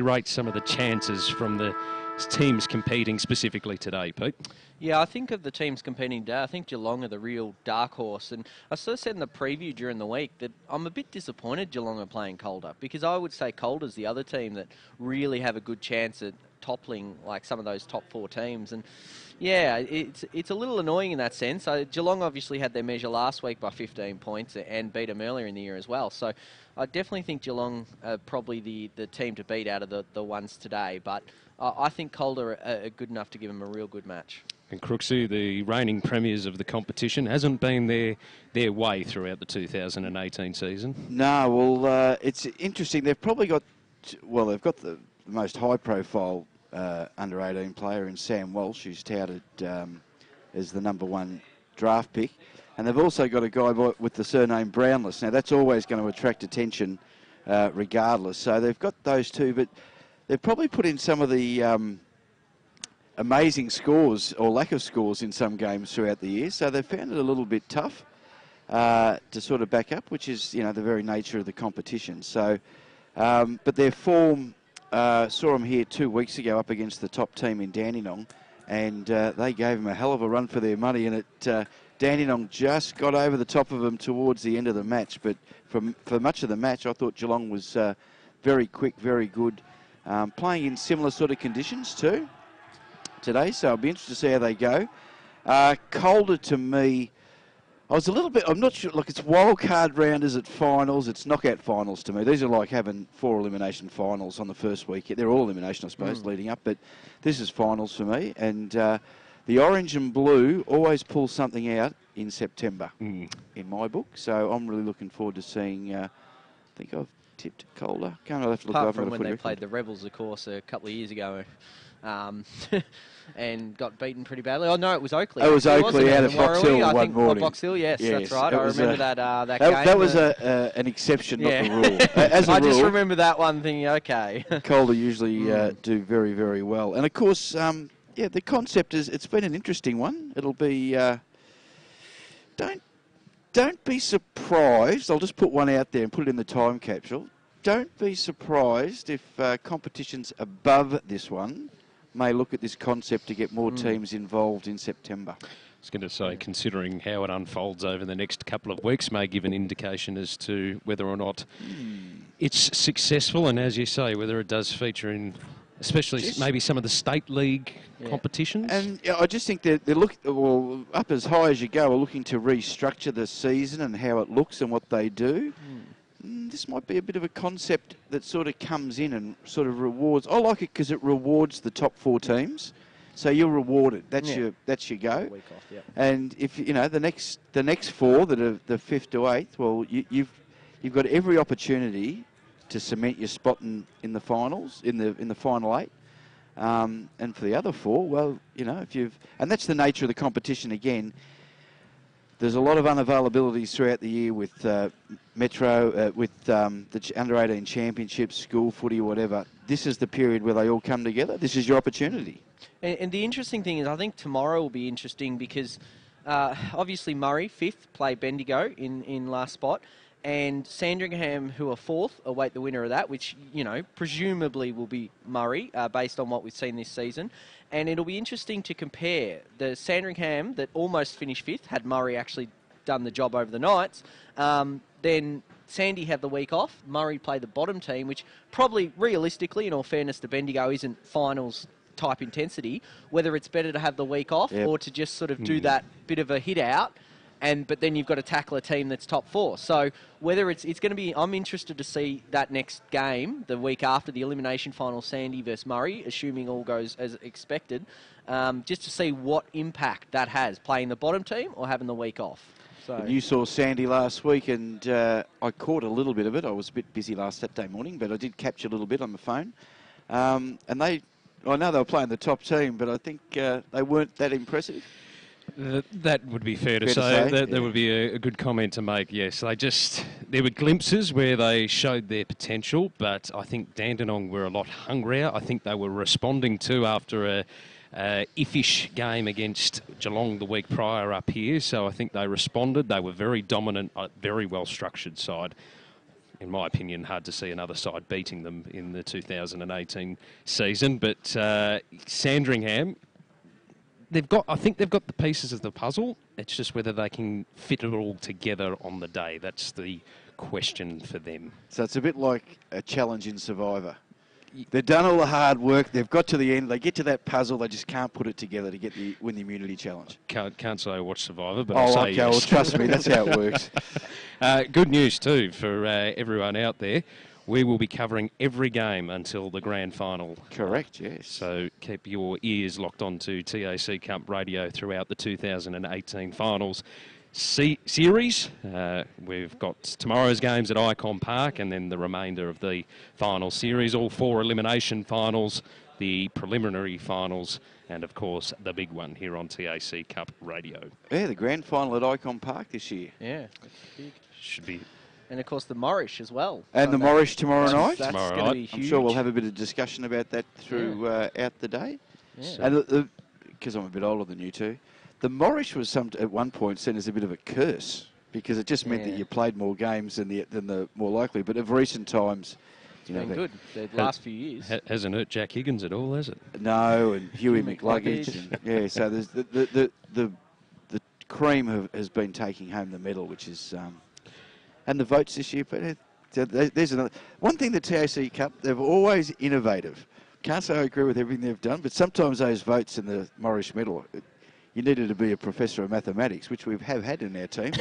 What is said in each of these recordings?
Rate some of the chances from the teams competing specifically today, Pete? Yeah, I think of the teams competing today, I think Geelong are the real dark horse. And I sort of said in the preview during the week that I'm a bit disappointed Geelong are playing Calder, because I would say Calder's the other team that really have a good chance at toppling like some of those top four teams. And yeah, it's a little annoying in that sense. Geelong obviously had their measure last week by 15 points and beat them earlier in the year as well. So I definitely think Geelong are probably the team to beat out of the ones today. But I think Calder are good enough to give them a real good match. And Crooksy, the reigning premiers of the competition, hasn't been their way throughout the 2018 season. No, well, it's interesting. They've probably got, well, they've got the most high-profile under-18 player in Sam Walsh, who's touted as the #1 draft pick. And they've also got a guy with the surname Brownless. Now, that's always going to attract attention regardless. So they've got those two, but they've probably put in some of the amazing scores or lack of scores in some games throughout the year. So they've found it a little bit tough to sort of back up, which is, the very nature of the competition. So, but their form, saw them here 2 weeks ago up against the top team in Dandenong, and they gave them a hell of a run for their money, and Dandenong just got over the top of them towards the end of the match. But for much of the match, I thought Geelong was very quick, very good, playing in similar sort of conditions too today, so I'll be interested to see how they go. Calder, to me, I was a little bit, I'm not sure, look, it's wildcard rounders at finals, it's knockout finals to me. These are like having 4 elimination finals on the first week. They're all elimination, I suppose, leading up, but this is finals for me. And the orange and blue always pull something out in September in my book, so I'm really looking forward to seeing, I think I've tipped Calder. I'll have to look Apart from when they played the Rebels, of course, a couple of years ago. And got beaten pretty badly. Oh no, it was Oakley. It was Oakley out of Box Hill one morning. Box Hill, yes, yes, that's right. I remember that game. That was an exception, not the rule. As a I rule, just remember that one thing. Okay. Calder usually do very, very well, and of course, the concept is it's been an interesting one. It'll be don't be surprised. I'll just put one out there and put it in the time capsule. Don't be surprised if competitions above this one may look at this concept to get more teams involved in September. I was going to say, considering how it unfolds over the next couple of weeks, may give an indication as to whether or not it's successful, and as you say, whether it does feature in, especially maybe some of the state league competitions. And I just think they're looking, up as high as you go, are looking to restructure the season and how it looks and what they do. This might be a bit of a concept that sort of comes in and sort of rewards. I like it because it rewards the top 4 teams, so you're rewarded. That's your go. Week off, yeah. And if the next 4 that are the 5th to 8th, well, you've got every opportunity to cement your spot in the finals, in the final 8. And for the other 4, well, and that's the nature of the competition again. There's a lot of unavailabilities throughout the year with Metro, with the under-18 championships, school footy, whatever. This is the period where they all come together. This is your opportunity. And the interesting thing is, I think tomorrow will be interesting because obviously Murray, 5th, play Bendigo in last spot. And Sandringham, who are 4th, await the winner of that, which, presumably will be Murray, based on what we've seen this season. And it'll be interesting to compare the Sandringham that almost finished 5th, had Murray actually done the job over the Knights. Then Sandy had the week off. Murray played the bottom team, which probably, realistically, in all fairness to Bendigo, isn't finals type intensity. Whether it's better to have the week off or to just sort of do that bit of a hit out. But then you've got to tackle a team that's top 4. So whether it's going to be, I'm interested to see that next game, the week after the elimination final, Sandy versus Murray, assuming all goes as expected, just to see what impact that has, playing the bottom team or having the week off. So you saw Sandy last week, and I caught a little bit of it. I was a bit busy last Saturday morning, but I did capture a little bit on the phone. And I know they were playing the top team, but I think they weren't that impressive. That would be fair to say. That would be a good comment to make, yes. There were glimpses where they showed their potential, but I think Dandenong were a lot hungrier. I think they were responding to after a iffish game against Geelong the week prior up here, so I think they responded. They were very dominant, very well-structured side. in my opinion, hard to see another side beating them in the 2018 season. But Sandringham, I think they've got the pieces of the puzzle. It's just whether they can fit it all together on the day. That's the question for them. So it's a bit like a challenge in Survivor. They've done all the hard work. They've got to the end. They get to that puzzle. They just can't put it together to win the immunity challenge. Can't say I watch Survivor, but I'll say okay. yes. Well, trust me, that's how it works. Good news too for everyone out there. We will be covering every game until the grand final. Correct, yes. So keep your ears locked onto TAC Cup Radio throughout the 2018 finals series. We've got tomorrow's games at Icon Park and then the remainder of the final series, all 4 elimination finals, the preliminary finals, and of course the big one here on TAC Cup Radio. Yeah, the grand final at Icon Park this year. Yeah, that's big. Should be. And of course the Morrish as well. And the Morrish tomorrow night. That's tomorrow going to be night. huge. I'm sure we'll have a bit of discussion about that throughout the day. Yeah. And because I'm a bit older than you two, the Morrish was at one point seen as a bit of a curse because it just meant that you played more games than the more likely. But of recent times, it's been good. The last few years hasn't hurt Jack Higgins at all, has it? No, and Huey McLuggage. And, so there's the cream has been taking home the medal, which is and the votes this year. But there's another one thing. The TAC Cup, they're always innovative. Can't say I agree with everything they've done, but sometimes those votes in the Morrish medal. You needed to be a professor of mathematics, which we have had in our team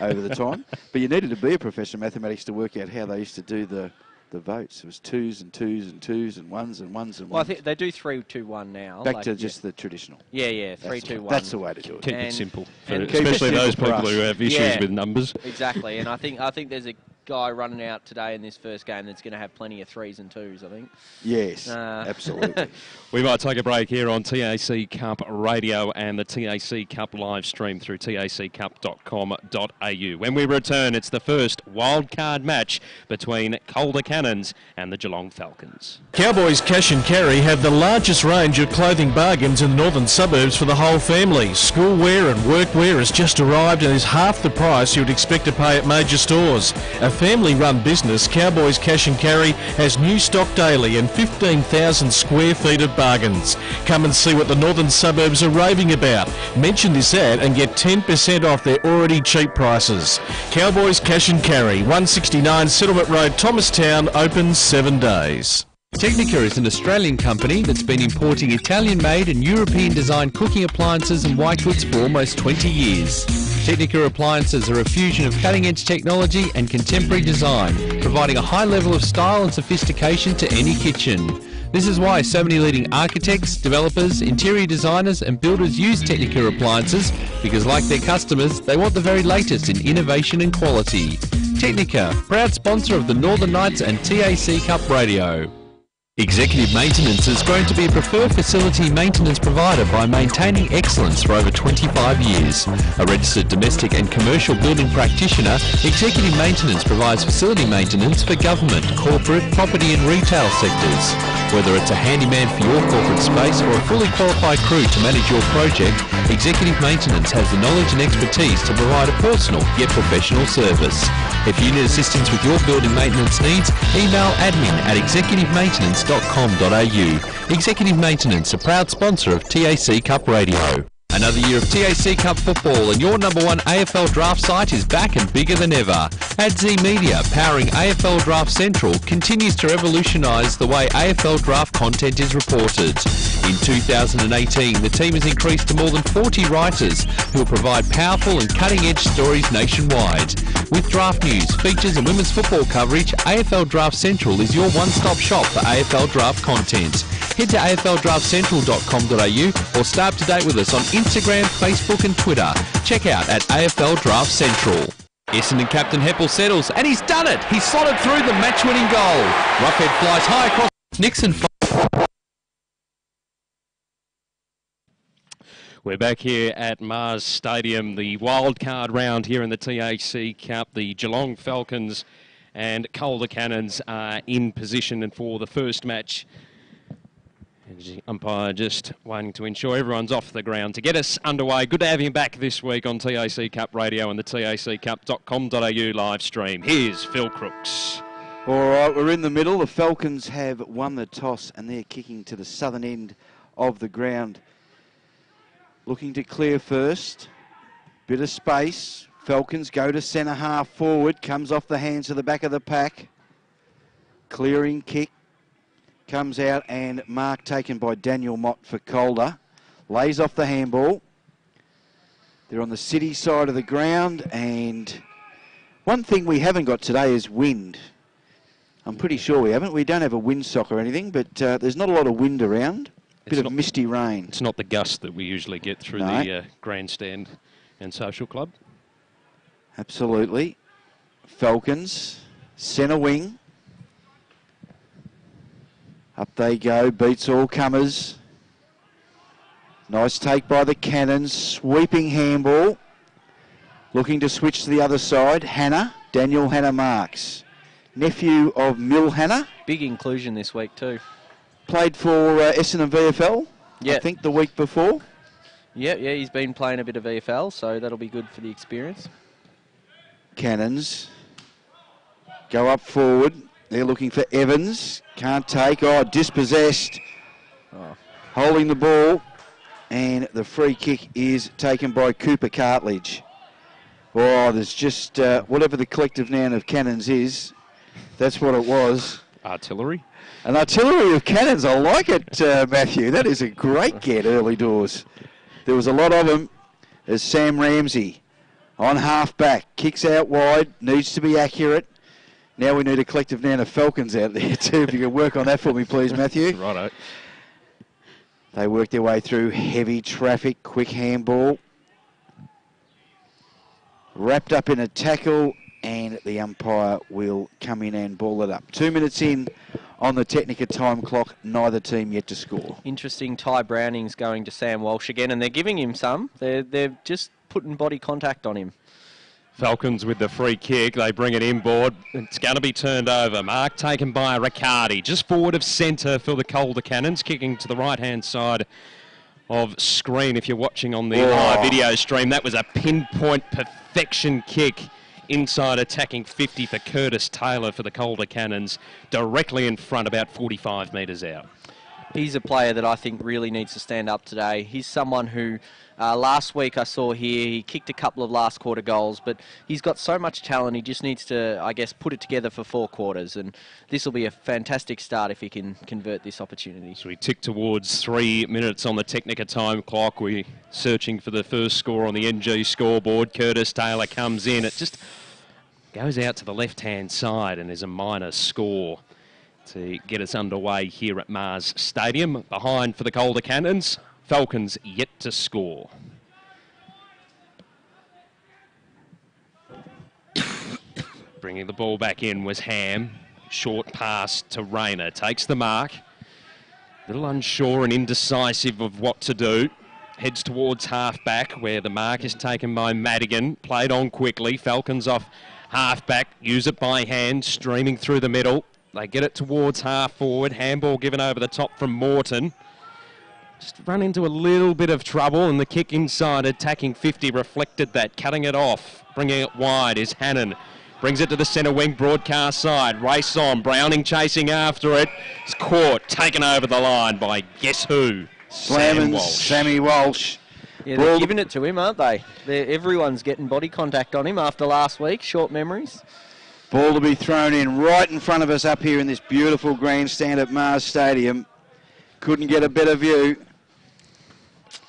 over the time. But you needed to be a professor of mathematics to work out how they used to do the votes. It was 2s and 2s and 2s and 1s and 1s and 1s. Well, I think they do 3-2-1 now. Back to just the traditional. Yeah, 3-2-1. That's the way to do it. Keep it simple, and especially those people us. who have issues with numbers. Exactly, and I think there's a guy running out today in this first game that's going to have plenty of 3s and 2s, I think. Yes, absolutely. We might take a break here on TAC Cup Radio and the TAC Cup live stream through taccup.com.au. When we return, it's the first wildcard match between Calder Cannons and the Geelong Falcons. Cowboys Cash and Carry have the largest range of clothing bargains in the northern suburbs for the whole family. Schoolwear and workwear has just arrived and is half the price you would expect to pay at major stores. A family-run business, Cowboys Cash and Carry has new stock daily and 15,000 square feet of bargains. Come and see what the northern suburbs are raving about. Mention this ad and get 10% off their already cheap prices. Cowboys Cash and Carry, 169 Settlement Road, Thomastown, open 7 days. Technica is an Australian company that's been importing Italian-made and European-designed cooking appliances and white goods for almost 20 years. Technica appliances are a fusion of cutting-edge technology and contemporary design, providing a high level of style and sophistication to any kitchen. This is why so many leading architects, developers, interior designers and builders use Technica appliances, because like their customers, they want the very latest in innovation and quality. Technica, proud sponsor of the Northern Knights and TAC Cup Radio. Executive Maintenance has grown to be a preferred facility maintenance provider by maintaining excellence for over 25 years. A registered domestic and commercial building practitioner, Executive Maintenance provides facility maintenance for government, corporate, property and retail sectors. Whether it's a handyman for your corporate space or a fully qualified crew to manage your project, Executive Maintenance has the knowledge and expertise to provide a personal yet professional service. If you need assistance with your building maintenance needs, email admin@executivemaintenance.com.au. Executive Maintenance, a proud sponsor of TAC Cup Radio. Another year of TAC Cup football and your number one AFL draft site is back and bigger than ever. AdZ Media, powering AFL Draft Central, continues to revolutionise the way AFL draft content is reported. In 2018, the team has increased to more than 40 writers who will provide powerful and cutting-edge stories nationwide. With draft news, features and women's football coverage, AFL Draft Central is your one-stop shop for AFL draft content. Head to afldraftcentral.com.au or stay up to date with us on Instagram, Facebook and Twitter. Check out at AFL Draft Central. Essendon captain Heppel settles, and he's done it! He's slotted through the match-winning goal. Roughead flies high across Nixon. We're back here at Mars Stadium, the wildcard round here in the TAC Cup. The Geelong Falcons and Calder Cannons are in position and for the first match The umpire just waiting to ensure everyone's off the ground to get us underway. Good to have you back this week on TAC Cup Radio and the taccup.com.au live stream. Here's Phil Crooks. All right, we're in the middle. The Falcons have won the toss and they're kicking to the southern end of the ground. Looking to clear first. Bit of space. Falcons go to centre half forward. Comes off the hands of the back of the pack. Clearing kick. Comes out and mark taken by Daniel Mott for Calder. Lays off the handball. They're on the city side of the ground, and one thing we haven't got today is wind. I'm pretty sure we haven't. We don't have a windsock or anything, but there's not a lot of wind around. Bit of misty rain. It's not the gust that we usually get through the grandstand and social club. Absolutely. Falcons, centre wing. Up they go, beats all comers. Nice take by the Cannons, sweeping handball. Looking to switch to the other side. Hannah, Daniel Hannah marks. Nephew of Mill Hannah. Big inclusion this week too. Played for Essendon VFL, I think the week before. Yeah, he's been playing a bit of VFL, so that'll be good for the experience. Cannons go up forward. They're looking for Evans. Can't take. Oh, dispossessed. Holding the ball. And the free kick is taken by Cooper Cartledge. Oh, there's just whatever the collective noun of Cannons is. That's what it was. Artillery? An artillery of cannons. I like it, Matthew. That is a great get early doors. There was a lot of them. As Sam Ramsey on half-back. Kicks out wide. Needs to be accurate. Now we need a collective noun of Falcons out there too. If you can work on that for me, please, Matthew. Righto. They work their way through heavy traffic, quick handball. Wrapped up in a tackle, and the umpire will come in and ball it up. 2 minutes in on the Technica time clock, neither team yet to score. Interesting, Ty Browning's going to Sam Walsh again, and they're giving him some. They're just putting body contact on him. Falcons with the free kick. They bring it inboard. It's going to be turned over. Mark taken by Riccardi. Just forward of centre for the Calder Cannons. Kicking to the right-hand side of screen. If you're watching on the live video stream, that was a pinpoint perfection kick inside attacking 50 for Curtis Taylor for the Calder Cannons. Directly in front, about 45 metres out. He's a player that I think really needs to stand up today. He's someone who last week I saw here, he kicked a couple of last quarter goals, but he's got so much talent, he just needs to, I guess, put it together for 4 quarters. And this will be a fantastic start if he can convert this opportunity. So we tick towards 3 minutes on the Technica time clock. We're searching for the first score on the NG scoreboard. Curtis Taylor comes in. It just goes out to the left-hand side and there's a minor score to get us underway here at Mars Stadium. Behind for the Calder Cannons, Falcons yet to score. Bringing the ball back in was Ham. Short pass to Rayner. Takes the mark. A little unsure and indecisive of what to do. Heads towards half-back where the mark is taken by Madigan. Played on quickly. Falcons off half-back. Use it by hand. Streaming through the middle. They get it towards half-forward. Handball given over the top from Morton. Just run into a little bit of trouble, and the kick inside attacking 50 reflected that. Cutting it off. Bringing it wide is Hannon. Brings it to the centre wing broadcast side. Race on. Browning chasing after it. It's caught. Taken over the line by guess who? Slamming Sammy Walsh. Yeah, they're giving it to him, aren't they? Everyone's getting body contact on him after last week. Short memories. Ball to be thrown in right in front of us up here in this beautiful grandstand at Mars Stadium. Couldn't get a better view.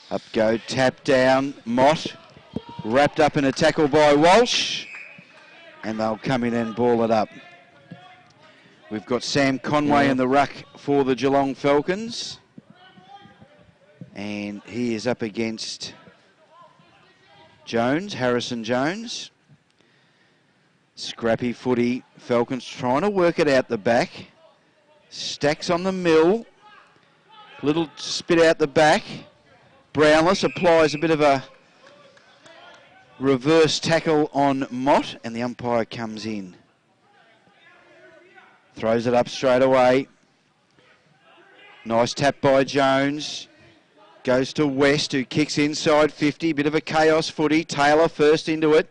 Up go, tap down, Mott. Wrapped up in a tackle by Walsh. And they'll come in and ball it up. We've got Sam Conway in the ruck for the Geelong Falcons. And he is up against Jones, Harrison Jones. Scrappy footy. Falcons trying to work it out the back. Stacks on the mill. Little spit out the back. Brownless applies a bit of a reverse tackle on Mott, and the umpire comes in. Throws it up straight away. Nice tap by Jones. Goes to West, who kicks inside 50. Bit of a chaos footy. Taylor first into it.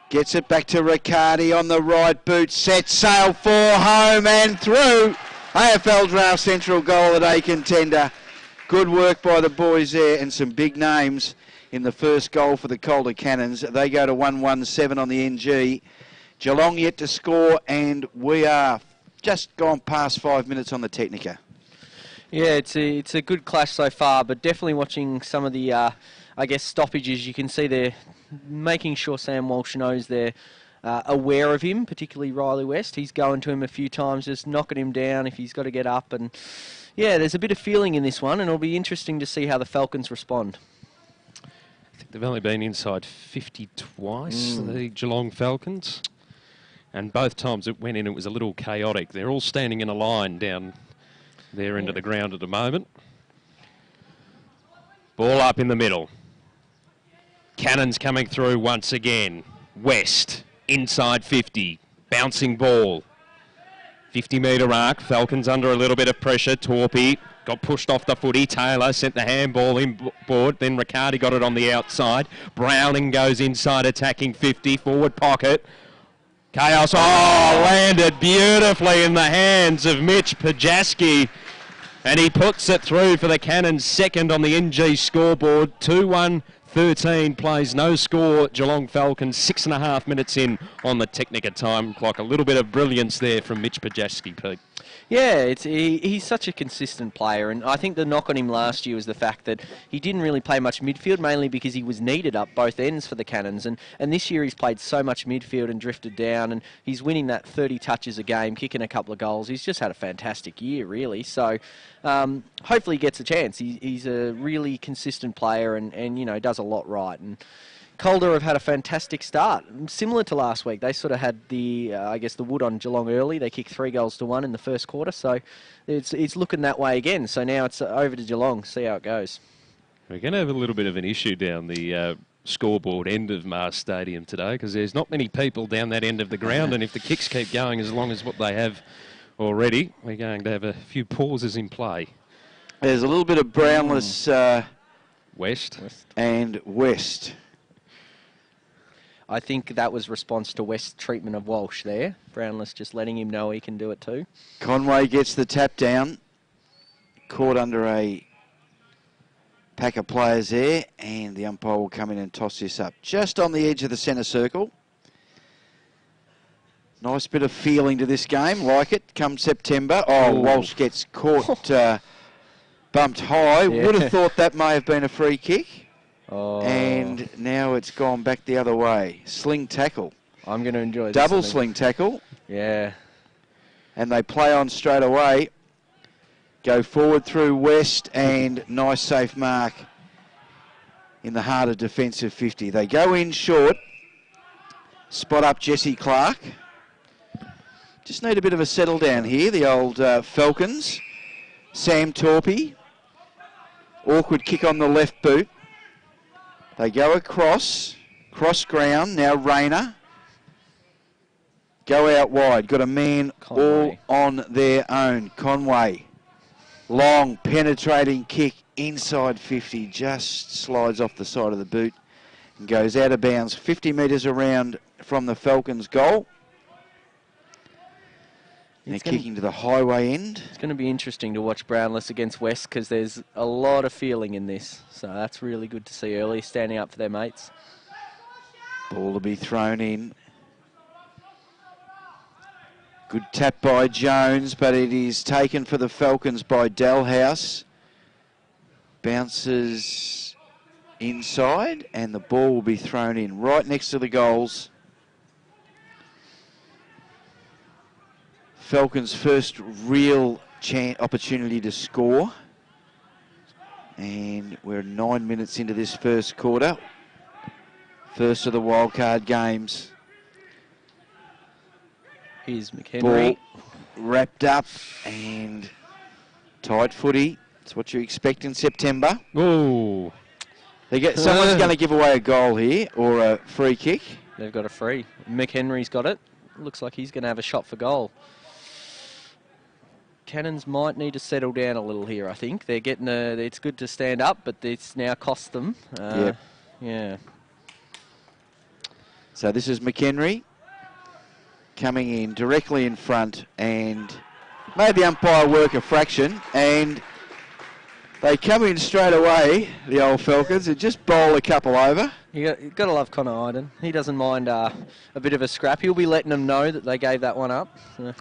Gets it back to Riccardi on the right boot. Set sail for home and through. AFL Draft Central goal at A contender. Good work by the boys there, and some big names in the first goal for the Calder Cannons. They go to 117 on the NG. Geelong yet to score, and we are just gone past 5 minutes on the Technica. Yeah, it's a good clash so far, but definitely watching some of the, I guess, stoppages. You can see they're making sure Sam Walsh knows they're aware of him, particularly Riley West. He's going to him a few times, just knocking him down if he's got to get up. And yeah, there's a bit of feeling in this one, and it'll be interesting to see how the Falcons respond. I think they've only been inside 50 twice, the Geelong Falcons. And both times it went in, it was a little chaotic. They're all standing in a line down their end of the ground at the moment. Ball up in the middle. Cannons coming through once again. West, inside 50. Bouncing ball. 50-metre arc. Falcons under a little bit of pressure. Torpy got pushed off the footy. Taylor sent the handball inboard. Then Riccardi got it on the outside. Browning goes inside attacking 50. Forward pocket. Chaos. Oh, landed beautifully in the hands of Mitch Pajaski. And he puts it through for the Cannons, second on the NG scoreboard. 2-1-13 plays, no score. Geelong Falcons, 6.5 minutes in on the Technica time clock. A little bit of brilliance there from Mitch Pajaski, Pete. Yeah, he's such a consistent player, and I think the knock on him last year was the fact that he didn't really play much midfield, mainly because he was needed up both ends for the Cannons, and this year he's played so much midfield and drifted down, and he's winning that 30 touches a game, kicking a couple of goals. He's just had a fantastic year, really, so hopefully he gets a chance. He's a really consistent player and you know, does a lot right. And Calder have had a fantastic start, similar to last week. They sort of had the, I guess, the wood on Geelong early. They kicked 3-1 in the first quarter, so it's looking that way again. So now it's over to Geelong, see how it goes. We're going to have a little bit of an issue down the scoreboard end of Mars Stadium today because there's not many people down that end of the ground, and if the kicks keep going as long as what they have already, we're going to have a few pauses in play. There's a little bit of Brownless West and West. I think that was response to West's treatment of Walsh there. Brownless just letting him know he can do it too. Conway gets the tap down. Caught under a pack of players there, and the umpire will come in and toss this up. Just on the edge of the centre circle. Nice bit of feeling to this game, like it, come September. Oh, ooh. Walsh gets caught, bumped high. Yeah. Would have thought that may have been a free kick. Oh. And now it's gone back the other way. Sling tackle. I'm going to enjoy this. Double sling tackle. Yeah. And they play on straight away. Go forward through West, and nice safe mark in the heart of defensive 50. They go in short. Spot up Jesse Clark. Just need a bit of a settle down here, the old Falcons. Sam Torpy. Awkward kick on the left boot. They go across, cross ground, now Rayner. Go out wide, got a man Conway. All on their own. Conway, long penetrating kick inside 50, just slides off the side of the boot and goes out of bounds 50 metres around from the Falcons' goal. They're kicking to the highway end. It's going to be interesting to watch Brownless against West because there's a lot of feeling in this. So that's really good to see early, standing up for their mates. Ball to be thrown in. Good tap by Jones, but it is taken for the Falcons by Dalhouse. Bounces inside, and the ball will be thrown in right next to the goals. Falcons' first real opportunity to score. And we're 9 minutes into this first quarter. First of the wildcard games. Here's McHenry. Ball wrapped up and tight footy. That's what you expect in September. Ooh. Someone's going to give away a goal here or a free kick. They've got a free. McHenry's got it. Looks like he's going to have a shot for goal. Cannons might need to settle down a little here, I think. They're getting it's good to stand up, but it's now cost them. Yep. Yeah. So this is McHenry coming in directly in front and made the umpire work a fraction, and they come in straight away, the old Falcons, and just bowl a couple over. You got to love Connor Iden. He doesn't mind a bit of a scrap. He'll be letting them know that they gave that one up. So.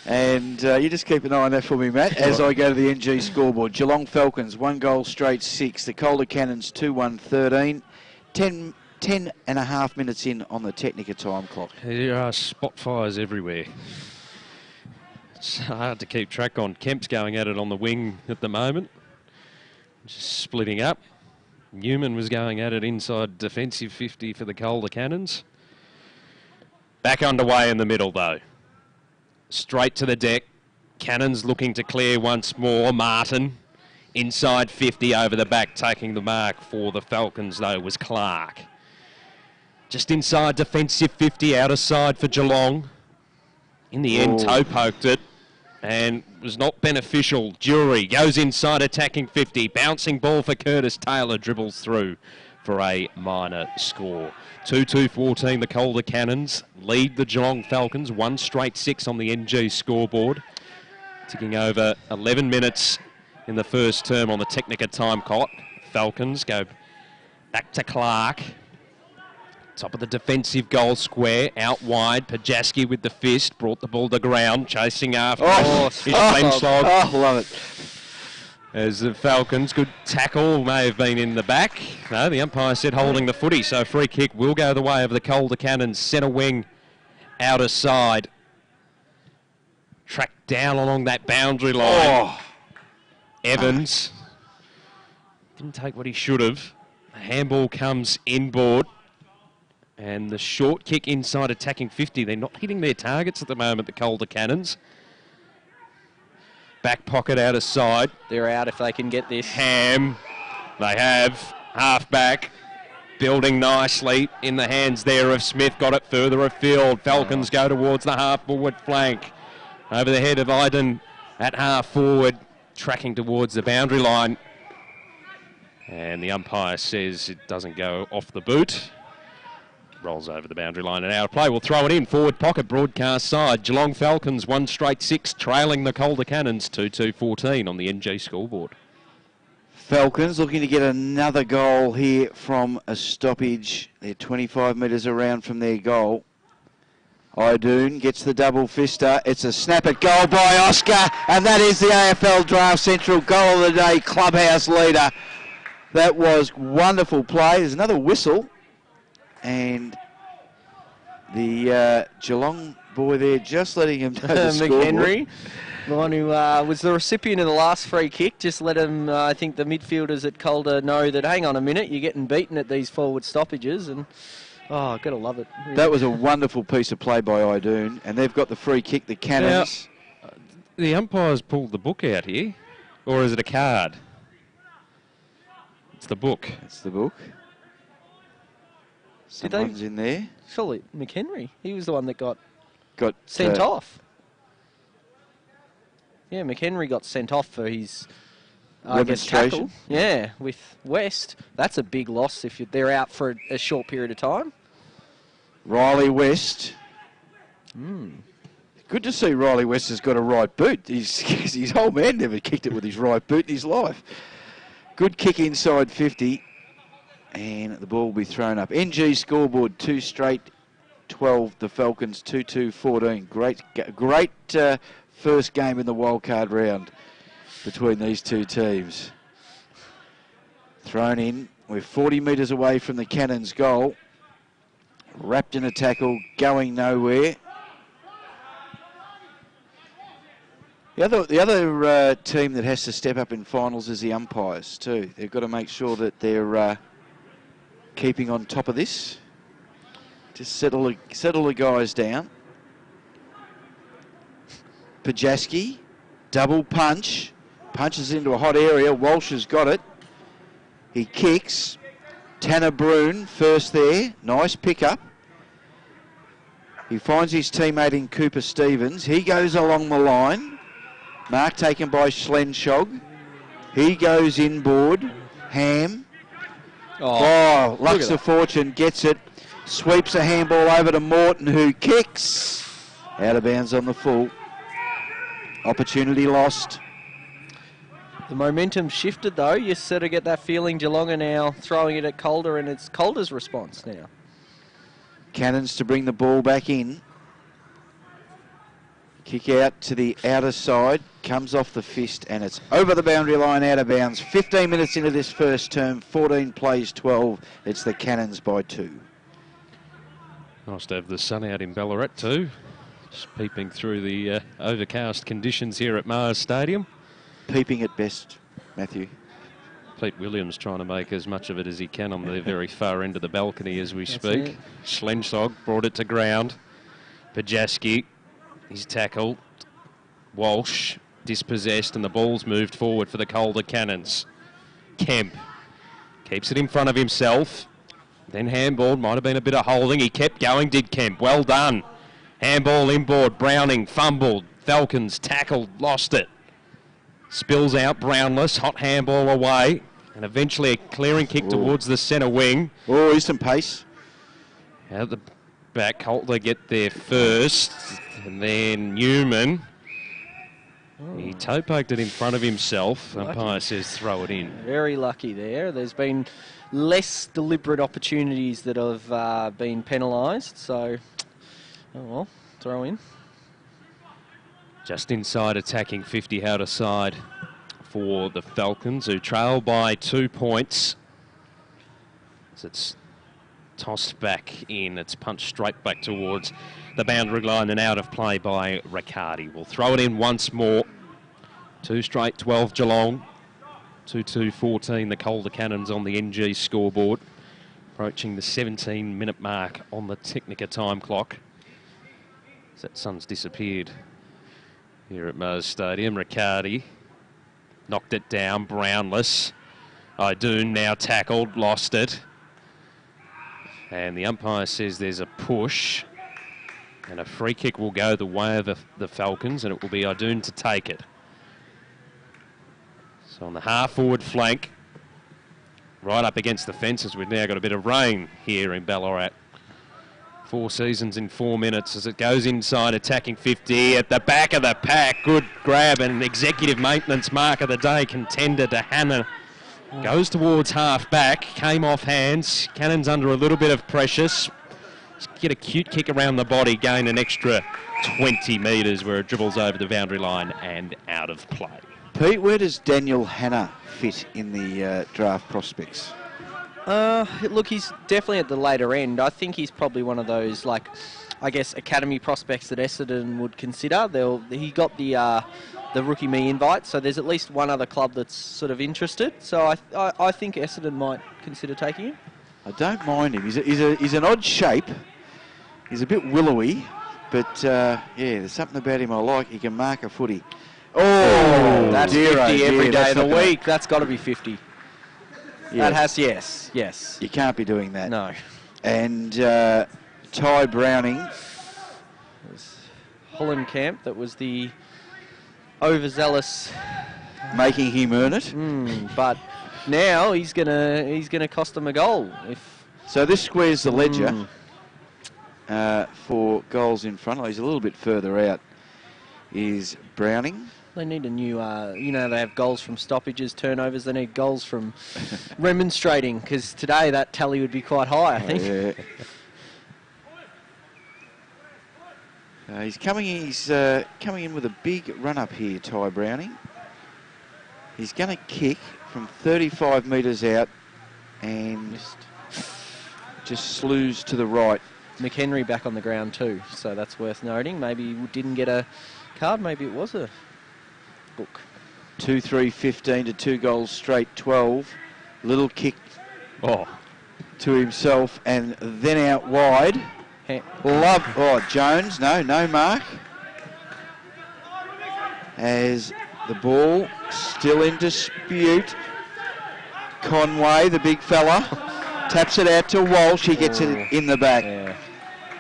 And you just keep an eye on that for me, Matt, as I go to the NG scoreboard. Geelong Falcons, 1 goal straight 6. The Calder Cannons, 2-1-13. 10 and a half minutes in on the Technica time clock. There are spot fires everywhere. It's hard to keep track on. Kemp's going at it on the wing at the moment. Just splitting up. Newman was going at it inside defensive 50 for the Calder Cannons. Back underway in the middle though. Straight to the deck. Cannons looking to clear once more. Martin inside 50 over the back. Taking the mark for the Falcons though was Clark. Just inside defensive 50, outer side for Geelong. In the end, toe poked it and was not beneficial. Jury goes inside attacking 50. Bouncing ball for Curtis Taylor, dribbles through for a minor score. 2-2-14, the Calder Cannons lead the Geelong Falcons. 1 straight 6 on the NG scoreboard. Ticking over 11 minutes in the first term on the Technica time clock. Falcons go back to Clark. Top of the defensive goal square, out wide. Pajaski with the fist, brought the ball to ground, chasing after his bench log. Oh, love it. As the Falcons, good tackle, may have been in the back. No, the umpire said holding the footy, so free kick will go the way of the Calder Cannons. Centre wing, outer side. Tracked down along that boundary line. Evans didn't take what he should have. The handball comes inboard. And the short kick inside attacking 50. They're not hitting their targets at the moment, the Calder Cannons. Back pocket out of side. They're out if they can get this. Ham. They have. Half back. Building nicely in the hands there of Smith. Got it further afield. Falcons go towards the half forward flank. Over the head of Iden at half forward. Tracking towards the boundary line. And the umpire says it doesn't go off the boot. Rolls over the boundary line and out of play. We'll throw it in. Forward pocket, broadcast side. Geelong Falcons 1 straight 6, trailing the Calder Cannons 2-2-14 on the NG scoreboard. Falcons looking to get another goal here from a stoppage. They're 25 metres around from their goal. Idoon gets the double fister. It's a snap at goal by Oscar, and that is the AFL Draft Central goal of the day, clubhouse leader. That was wonderful play. There's another whistle. And the Geelong boy there just letting him know the McHenry, the one who was the recipient of the last free kick, just let him, I think the midfielders at Calder know that, hang on a minute, you're getting beaten at these forward stoppages. And, got to love it. Really. That was a wonderful piece of play by Idoon. And they've got the free kick, the Cannons. Now, the umpires pulled the book out here. Or is it a card? It's the book. It's the book. Someone's in there. Surely McHenry. He was the one that got sent sent off. Yeah, McHenry got sent off for his tackle. Yeah, with West. That's a big loss if they're out for a short period of time. Riley West. Good to see Riley West has got a right boot. His old man never kicked it with his right boot in his life. Good kick inside 50. And the ball will be thrown up. NG scoreboard 2 straight 12. The Falcons 2-2-14. Great first game in the wildcard round between these two teams. Thrown in. We're 40 metres away from the Cannons' goal. Wrapped in a tackle, going nowhere. The other team that has to step up in finals is the umpires too. They've got to make sure that they're keeping on top of this. Just settle the guys down. Pajaski, double punch. Punches into a hot area. Walsh has got it. He kicks. Tanner Brune first there. Nice pickup. He finds his teammate in Cooper Stevens. He goes along the line. Mark taken by Schlenschog. He goes inboard. Ham. Oh, Lux of Fortune gets it. Sweeps a handball over to Morton, who kicks. Out of bounds on the full. Opportunity lost. The momentum shifted, though. You sort of get that feeling Geelong are now throwing it at Calder, and it's Calder's response now. Cannons to bring the ball back in. Kick out to the outer side. Comes off the fist, and it's over the boundary line, out of bounds. 15 minutes into this first term. 14 plays 12. It's the Cannons by 2. Nice to have the sun out in Ballarat too. Just peeping through the overcast conditions here at Mars Stadium. Peeping at best, Matthew. Pete Williams trying to make as much of it as he can on the very far end of the balcony as we speak. Schlenschog brought it to ground. Pajaski, he's tackled. Walsh dispossessed, and the ball's moved forward for the Calder Cannons. Kemp keeps it in front of himself. Then handball, might have been a bit of holding. He kept going, did Kemp. Well done. Handball inboard, Browning fumbled. Falcons tackled, lost it. Spills out, Brownless, hot handball away. And eventually a clearing kick towards the centre wing. Oh, he's some pace. Out the back, Calder get there first. And then Newman. He toe poked it in front of himself. Umpire says throw it in. Very lucky there. There's been less deliberate opportunities that have been penalised. So, oh well, throw in. Just inside attacking 50 out aside for the Falcons, who trail by 2 points. As it's tossed back in, it's punched straight back towards the boundary line and out of play by Riccardi. We'll throw it in once more. 2 straight 12 Geelong. 2-2-14 the Calder Cannons on the NG scoreboard. Approaching the 17-minute mark on the Technica time clock. As that sun's disappeared here at Mars Stadium. Riccardi knocked it down, Brownless. Idoon now tackled, lost it. And the umpire says there's a push. And a free kick will go the way of the Falcons, and it will be Idoon to take it. So on the half-forward flank, right up against the fences, we've now got a bit of rain here in Ballarat. 4 seasons in 4 minutes as it goes inside, attacking 50 at the back of the pack. Good grab, and executive maintenance mark of the day, contender to Hannah. Goes towards half-back, came off hands. Cannons under a little bit of pressure. Get a cute kick around the body, gain an extra 20 metres where it dribbles over the boundary line and out of play. Pete, where does Daniel Hannah fit in the draft prospects? Look, he's definitely at the later end. I think he's probably one of those, like, I guess, academy prospects that Essendon would consider. He got the Rookie Me invite, so there's at least one other club that's sort of interested. So I think Essendon might consider taking him. I don't mind him. He's an odd shape. He's a bit willowy, but yeah, there's something about him I like. He can mark a footy. Oh, that's dear, 50 every day of the not week. That's got to be 50. Yeah. That has, yes. You can't be doing that. No. And Ty Browning. It was Hollenkamp that was the overzealous, making him earn it. But now he's gonna cost them a goal. So this squares the ledger for goals in front. He's a little bit further out. Is Browning. They need a new, they have goals from stoppages, turnovers. They need goals from remonstrating, because today that tally would be quite high, I think. Yeah. He's coming in with a big run-up here, Ty Browning. He's going to kick from 35 metres out and just slews to the right. McHenry back on the ground too, so that's worth noting. Maybe he didn't get a card, maybe it was a book. 2-3-15 to 2 goals straight, 12. Little kick to himself and then out wide. Jones, no mark. As the ball still in dispute. Conway, the big fella, taps it out to Walsh. He gets it in the back. Yeah.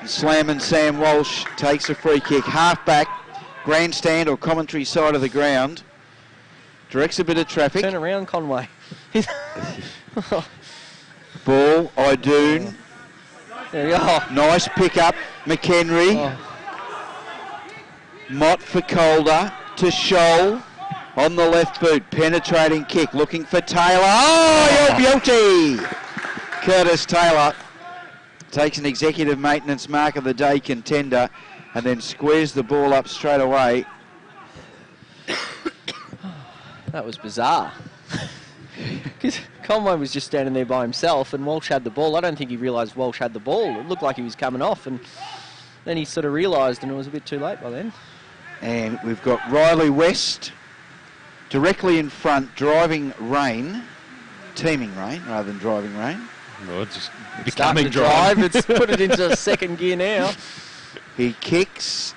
Slam and Sam Walsh takes a free kick. Half back. grandstand or commentary side of the ground. Directs a bit of traffic. Turn around, Conway. Ball, Idoon. There we go. Nice pick-up, McHenry. Oh. Mott for Calder to Scholl on the left boot. Penetrating kick, looking for Taylor. Oh, you're beauty! Curtis Taylor takes an executive maintenance mark of the day contender and then squares the ball up straight away. That was bizarre. Because Conway was just standing there by himself and Walsh had the ball. I don't think he realised Walsh had the ball. It looked like he was coming off, and then he sort of realised, and it was a bit too late by then. And we've got Riley West directly in front, driving rain. Teaming rain rather than driving rain. Well, it's just It's starting to drive. It's put it into second gear now. He kicks.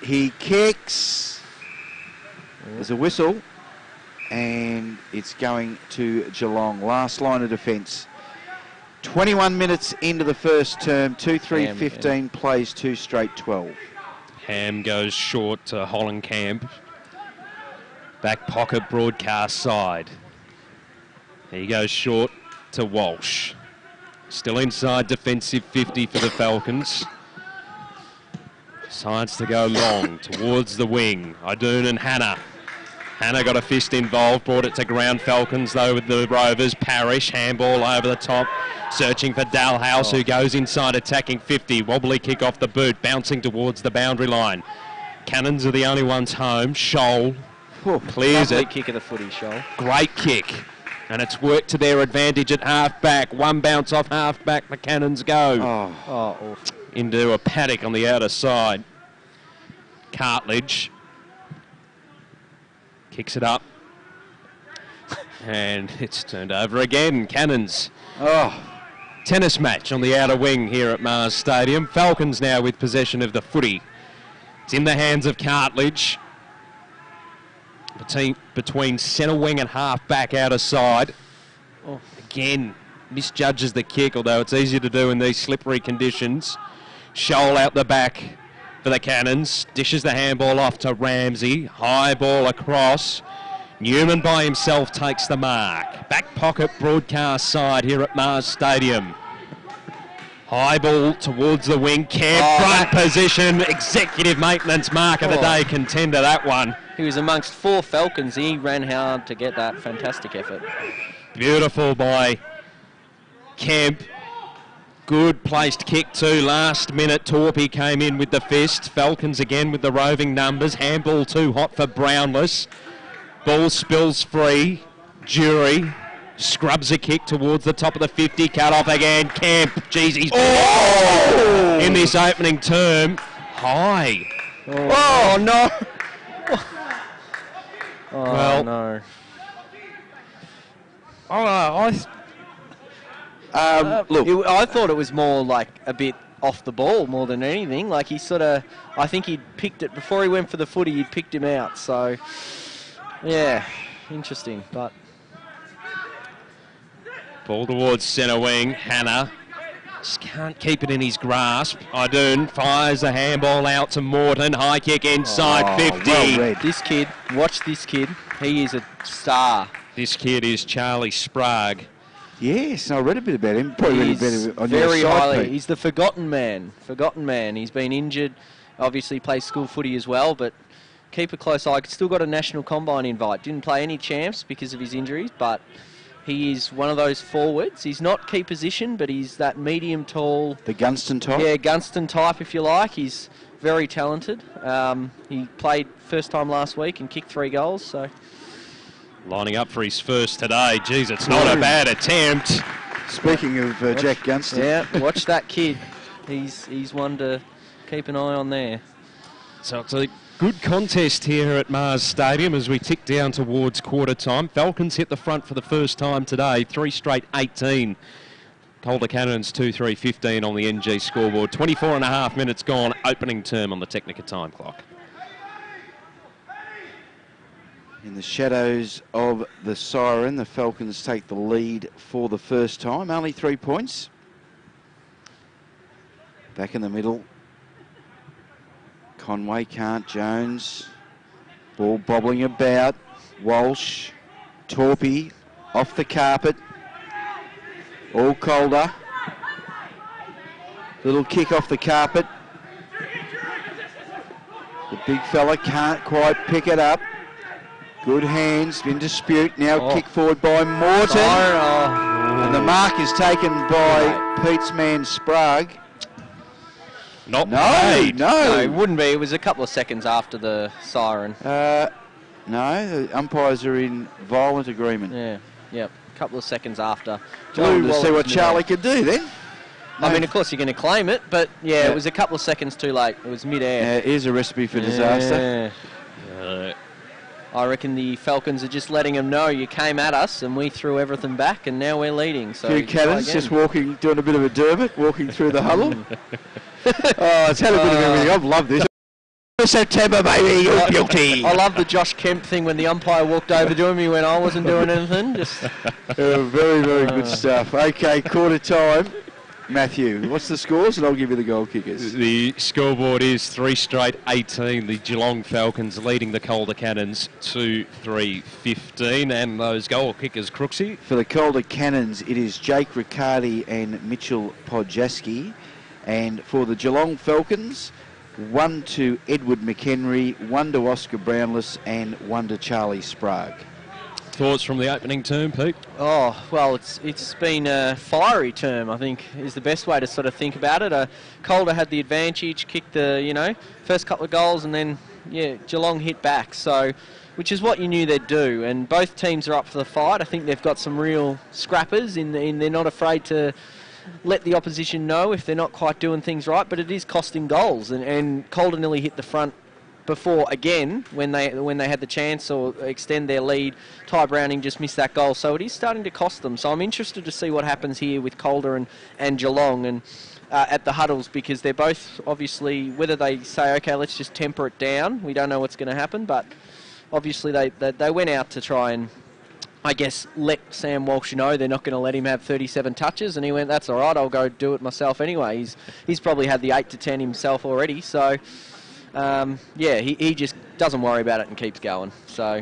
There's a whistle. And it's going to Geelong. Last line of defence. 21 minutes into the first term. 2-3-15 plays 2 straight 12. Ham goes short to Hollenkamp. Back pocket broadcast side. He goes short to Walsh. Still inside defensive 50 for the Falcons. Decides to go long towards the wing. Idoon and Hannah. Hannah got a fist involved, brought it to ground. Falcons, though, with the Rovers. Parrish, handball over the top, searching for Dalhouse, who goes inside, attacking 50. Wobbly kick off the boot, bouncing towards the boundary line. Cannons are the only ones home. Scholl clears Lovely it. kick of the footy, Scholl. Great kick. And it's worked to their advantage at half-back. One bounce off half-back, the Cannons go. Oh, awful. Into a paddock on the outer side. Cartledge kicks it up. And it's turned over again. Cannons. Tennis match on the outer wing here at Mars Stadium. Falcons now with possession of the footy. It's in the hands of Cartledge. Between centre wing and half-back outer side. Again, misjudges the kick, although it's easy to do in these slippery conditions. Scholl out the back for the Cannons. Dishes the handball off to Ramsey. High ball across. Newman by himself takes the mark. Back pocket broadcast side here at Mars Stadium. High ball towards the wing. Camp front position. Executive maintenance mark of the day contender, that one. He was amongst 4 Falcons. He ran hard to get that. Fantastic effort. Beautiful by Kemp. Good placed kick too. Last minute, Torpy came in with the fist. Falcons again with the roving numbers. Handball too hot for Brownless. Ball spills free. Jury scrubs a kick towards the top of the 50. Cut off again. Kemp. Jeez, he's in this opening term. High. Oh no. Well, no. Look, I thought it was more like a bit off the ball more than anything. Like he sort of, I think he'd picked it before he went for the footy. He'd picked him out. So, yeah, interesting. But ball towards centre wing. Hannah just can't keep it in his grasp. Idoon fires a handball out to Morton. High kick inside 50. Well read. this kid, watch this kid. He is a star. This kid is Charlie Sprague. Yes, I read a bit about him. Probably read a He's bit on your very site, highly. Pete. He's the forgotten man. Forgotten man. He's been injured. Obviously plays school footy as well, but keep a close eye. Still got a national combine invite. Didn't play any champs because of his injuries, but he is one of those forwards. He's not key position, but he's that medium tall. The Gunston type? Yeah, Gunston type, if you like. He's very talented. He played first time last week and kicked 3 goals. So Lining up for his first today. Geez, it's not a bad attempt. Speaking of Jack Gunston. yeah, watch that kid. He's one to keep an eye on there. So it's a good contest here at Mars Stadium as we tick down towards quarter time. Falcons hit the front for the first time today. 3 straight 18. Calder Cannons 2-3-15 on the NG scoreboard. 24 and a half minutes gone. Opening term on the Technica time clock. In the shadows of the siren, the Falcons take the lead for the first time. Only 3 points. Back in the middle. Conway can't. Jones Ball bobbling about. Walsh, Torpy, off the carpet. All Calder. Little kick off the carpet. The big fella can't quite pick it up. Good hands, in dispute. Now kick forward by Morton. And the mark is taken by Pete's man Sprague. No, it wouldn't be. It was a couple of seconds after the siren. No, the umpires are in violent agreement. A couple of seconds after. Blue to see what Charlie could do then. I mean, of course, you're going to claim it, but it was a couple of seconds too late. It was mid-air. Here's a recipe for disaster. I reckon the Falcons are just letting them know you came at us and we threw everything back and now we're leading. So two cannons just walking, doing a bit of a Dermot, walking through the huddle. It's had a bit of everything. I've loved this. September, baby, you're guilty. I love the Josh Kemp thing when the umpire walked over to me when I wasn't doing anything. Very, very good stuff. Okay, quarter time. Matthew, what's the scores? And I'll give you the goal kickers. The scoreboard is 3 straight 18. The Geelong Falcons leading the Calder Cannons 2-3-15. And those goal kickers, Crooksy? For the Calder Cannons, it is Jake Riccardi and Mitchell Podjaski. And for the Geelong Falcons, 1 to Edward McHenry, 1 to Oscar Brownless, and 1 to Charlie Sprague. Thoughts from the opening term, Pete? Oh, well, it's been a fiery term, I think, is the best way to sort of think about it. Calder had the advantage, kicked the, first couple of goals, and then, Geelong hit back. So, which is what you knew they'd do. And both teams are up for the fight. I think they've got some real scrappers in they're not afraid to let the opposition know if they're not quite doing things right, but it is costing goals. And Calder nearly hit the front before again when they had the chance or extend their lead. Ty Browning just missed that goal, so it is starting to cost them. So I'm interested to see what happens here with Calder and Geelong and at the huddles, because they're both obviously, whether they say, okay, let's just temper it down, we don't know what's going to happen, but obviously they went out to try and, I guess, let Sam Walsh know they're not going to let him have 37 touches, and he went, that's all right, I'll go do it myself anyway. He's probably had the 8 to 10 himself already, so he just doesn't worry about it and keeps going. So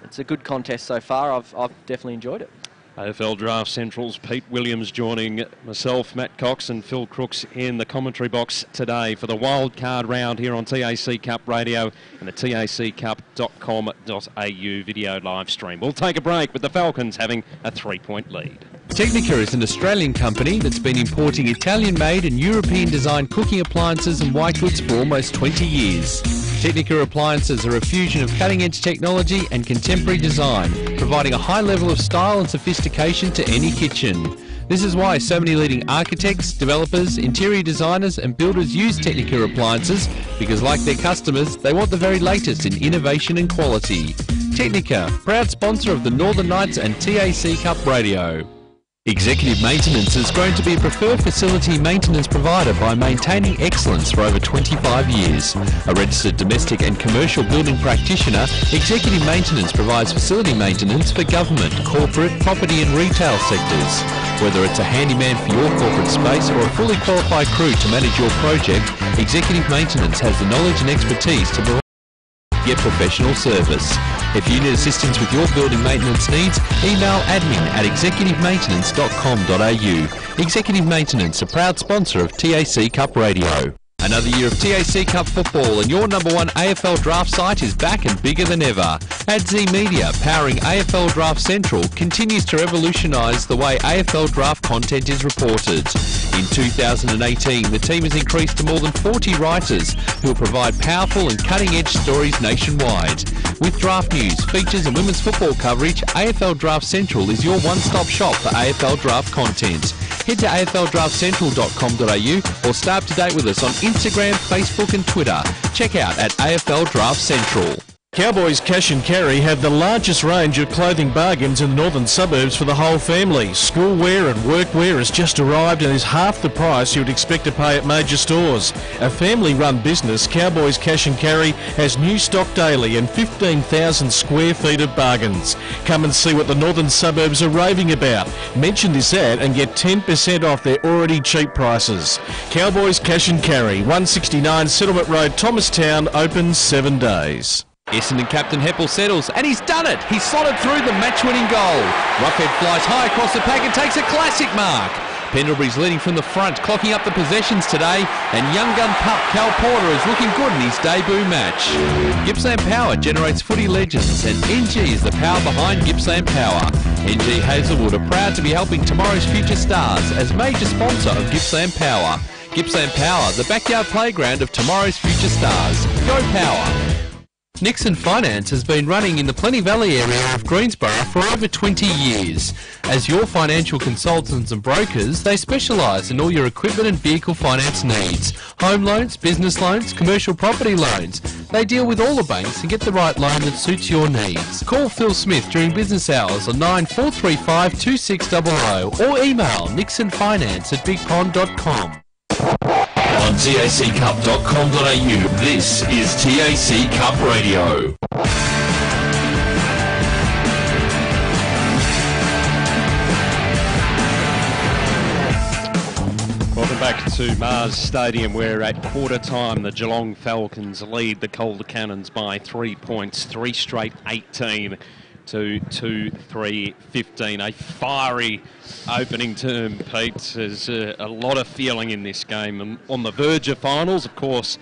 it's a good contest so far. I've definitely enjoyed it. AFL Draft Central's Pete Williams joining myself, Matt Cox and Phil Crooks in the commentary box today for the wild card round here on TAC Cup Radio and the taccup.com.au video live stream. We'll take a break with the Falcons having a 3-point lead. Technica is an Australian company that's been importing Italian-made and European-designed cooking appliances and white goods for almost 20 years. Technica appliances are a fusion of cutting-edge technology and contemporary design, providing a high level of style and sophistication to any kitchen. This is why so many leading architects, developers, interior designers and builders use Technica appliances, because like their customers, they want the very latest in innovation and quality. Technica, proud sponsor of the Northern Knights and TAC Cup Radio. Executive Maintenance has grown to be a preferred facility maintenance provider by maintaining excellence for over 25 years. A registered domestic and commercial building practitioner, Executive Maintenance provides facility maintenance for government, corporate, property and retail sectors. Whether it's a handyman for your corporate space or a fully qualified crew to manage your project, Executive Maintenance has the knowledge and expertise to provide your professional service. If you need assistance with your building maintenance needs, email admin@executivemaintenance.com.au. Executive Maintenance, a proud sponsor of TAC Cup Radio. Another year of TAC Cup football and your number one AFL draft site is back and bigger than ever. AdZ Media, powering AFL Draft Central, continues to revolutionise the way AFL draft content is reported. In 2018, the team has increased to more than 40 writers who will provide powerful and cutting-edge stories nationwide. With draft news, features and women's football coverage, AFL Draft Central is your one-stop shop for AFL draft content. Head to afldraftcentral.com.au or stay up to date with us on Instagram, Facebook and Twitter. Check out at AFL Draft Central. Cowboys Cash and Carry have the largest range of clothing bargains in the northern suburbs for the whole family. Schoolwear and workwear has just arrived and is half the price you would expect to pay at major stores. A family-run business, Cowboys Cash and Carry has new stock daily and 15,000 square feet of bargains. Come and see what the northern suburbs are raving about. Mention this ad and get 10% off their already cheap prices. Cowboys Cash and Carry, 169 Settlement Road, Thomastown, open 7 days. Essendon captain Heppel settles, and he's done it. He's slotted through the match-winning goal. Rockhead flies high across the pack and takes a classic mark. Pendlebury's leading from the front, clocking up the possessions today, and young gun pup Cal Porter is looking good in his debut match. Gippsland Power generates footy legends, and NG is the power behind Gippsland Power. NG Hazelwood are proud to be helping tomorrow's future stars as major sponsor of Gippsland Power. Gippsland Power, the backyard playground of tomorrow's future stars. Go Power! Nixon Finance has been running in the Plenty Valley area of Greensborough for over 20 years. As your financial consultants and brokers, they specialise in all your equipment and vehicle finance needs. Home loans, business loans, commercial property loans. They deal with all the banks and get the right loan that suits your needs. Call Phil Smith during business hours on 9435 2600 or email nixonfinance@bigpond.com. On taccup.com.au, this is TAC Cup Radio. Welcome back to Mars Stadium, where at quarter time the Geelong Falcons lead the Calder Cannons by 3 points, 3 straight 18 to 2-3-15. A fiery opening term, Pete. There's a lot of feeling in this game. And on the verge of finals, of course,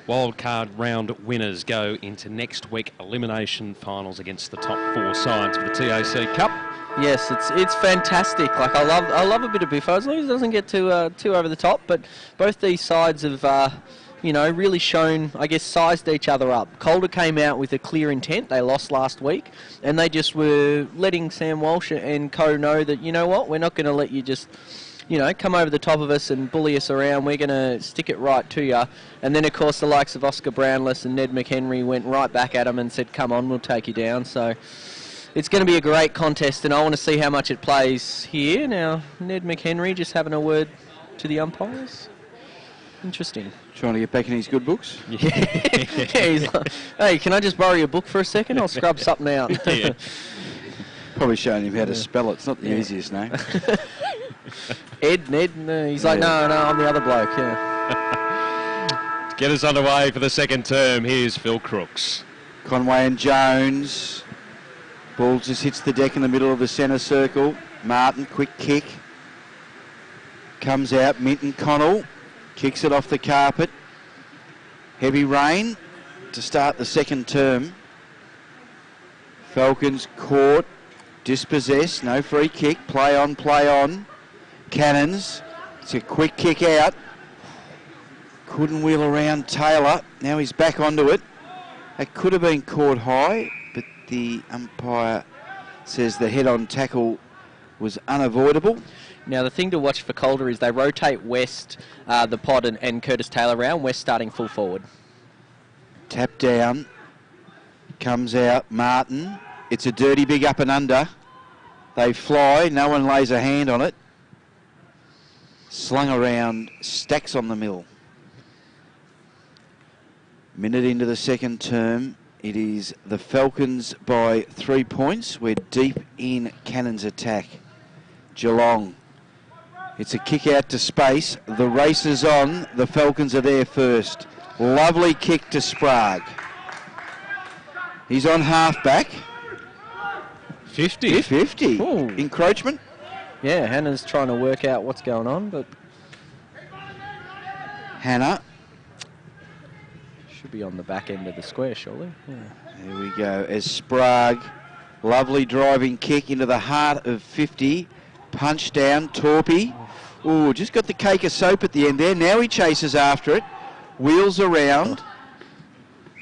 wildcard round winners go into next week elimination finals against the top 4 sides of the TAC Cup. Yes, it's fantastic. Like I love a bit of biffo as long as it doesn't get too over the top. But both these sides have really shown, I guess, sized each other up. Calder came out with a clear intent. They lost last week, and they just were letting Sam Walsh and co know that, you know what, we're not going to let you just, come over the top of us and bully us around. We're going to stick it right to you. And then, of course, the likes of Oscar Brownless and Ned McHenry went right back at him and said, come on, we'll take you down. So it's going to be a great contest, and I want to see how much it plays here. Now, Ned McHenry just having a word to the umpires. Interesting. Trying to get back in his good books? Yeah, he's like, hey, can I just borrow your book for a second? I'll scrub something out. Yeah. Probably showing him how to spell it. It's not the easiest name. Ned, he's like, no, I'm the other bloke, yeah. To get us underway for the second term, here's Phil Crooks. Conway and Jones. Ball just hits the deck in the middle of the centre circle. Martin, quick kick. Comes out, Minton Connell. Kicks it off the carpet. Heavy rain to start the second term. Falcons caught, dispossessed, no free kick. Play on, play on. Cannons. It's a quick kick out. Couldn't wheel around Taylor. Now he's back onto it. It could have been caught high, but the umpire says the head-on tackle was unavoidable. Now, the thing to watch for Calder is they rotate West, the pod, and Curtis Taylor around. West starting full forward. Tap down. Comes out. Martin. It's a dirty big up and under. They fly. No one lays a hand on it. Slung around. Stacks on the mill. Minute into the second term. It is the Falcons by 3 points. We're deep in Cannon's attack. Geelong. It's a kick out to space. The race is on. The Falcons are there first. Lovely kick to Sprague. He's on half-back. 50. 50. Ooh. Encroachment. Yeah, Hannah's trying to work out what's going on, but Hannah. should be on the back end of the square, surely. Yeah. There we go. As Sprague. Lovely driving kick into the heart of 50. Punch down. Torpy. Ooh, just got the cake of soap at the end there. Now he chases after it. Wheels around.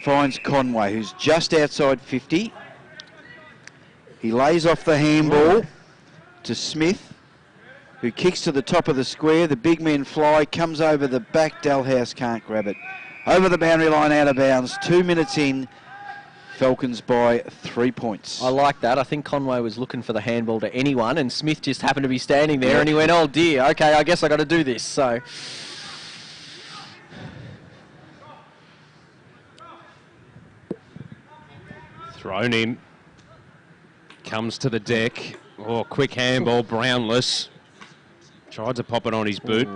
Finds Conway, who's just outside 50. He lays off the handball to Smith, who kicks to the top of the square. The big men fly, comes over the back. Dalhouse can't grab it. Over the boundary line, out of bounds. 2 minutes in. Falcons by 3 points. I like that. I think Conway was looking for the handball to anyone, and Smith just happened to be standing there, and he went, oh dear, okay, I guess I got to do this. So Thrown in. Comes to the deck. Oh, quick handball, Brownless. Tried to pop it on his boot.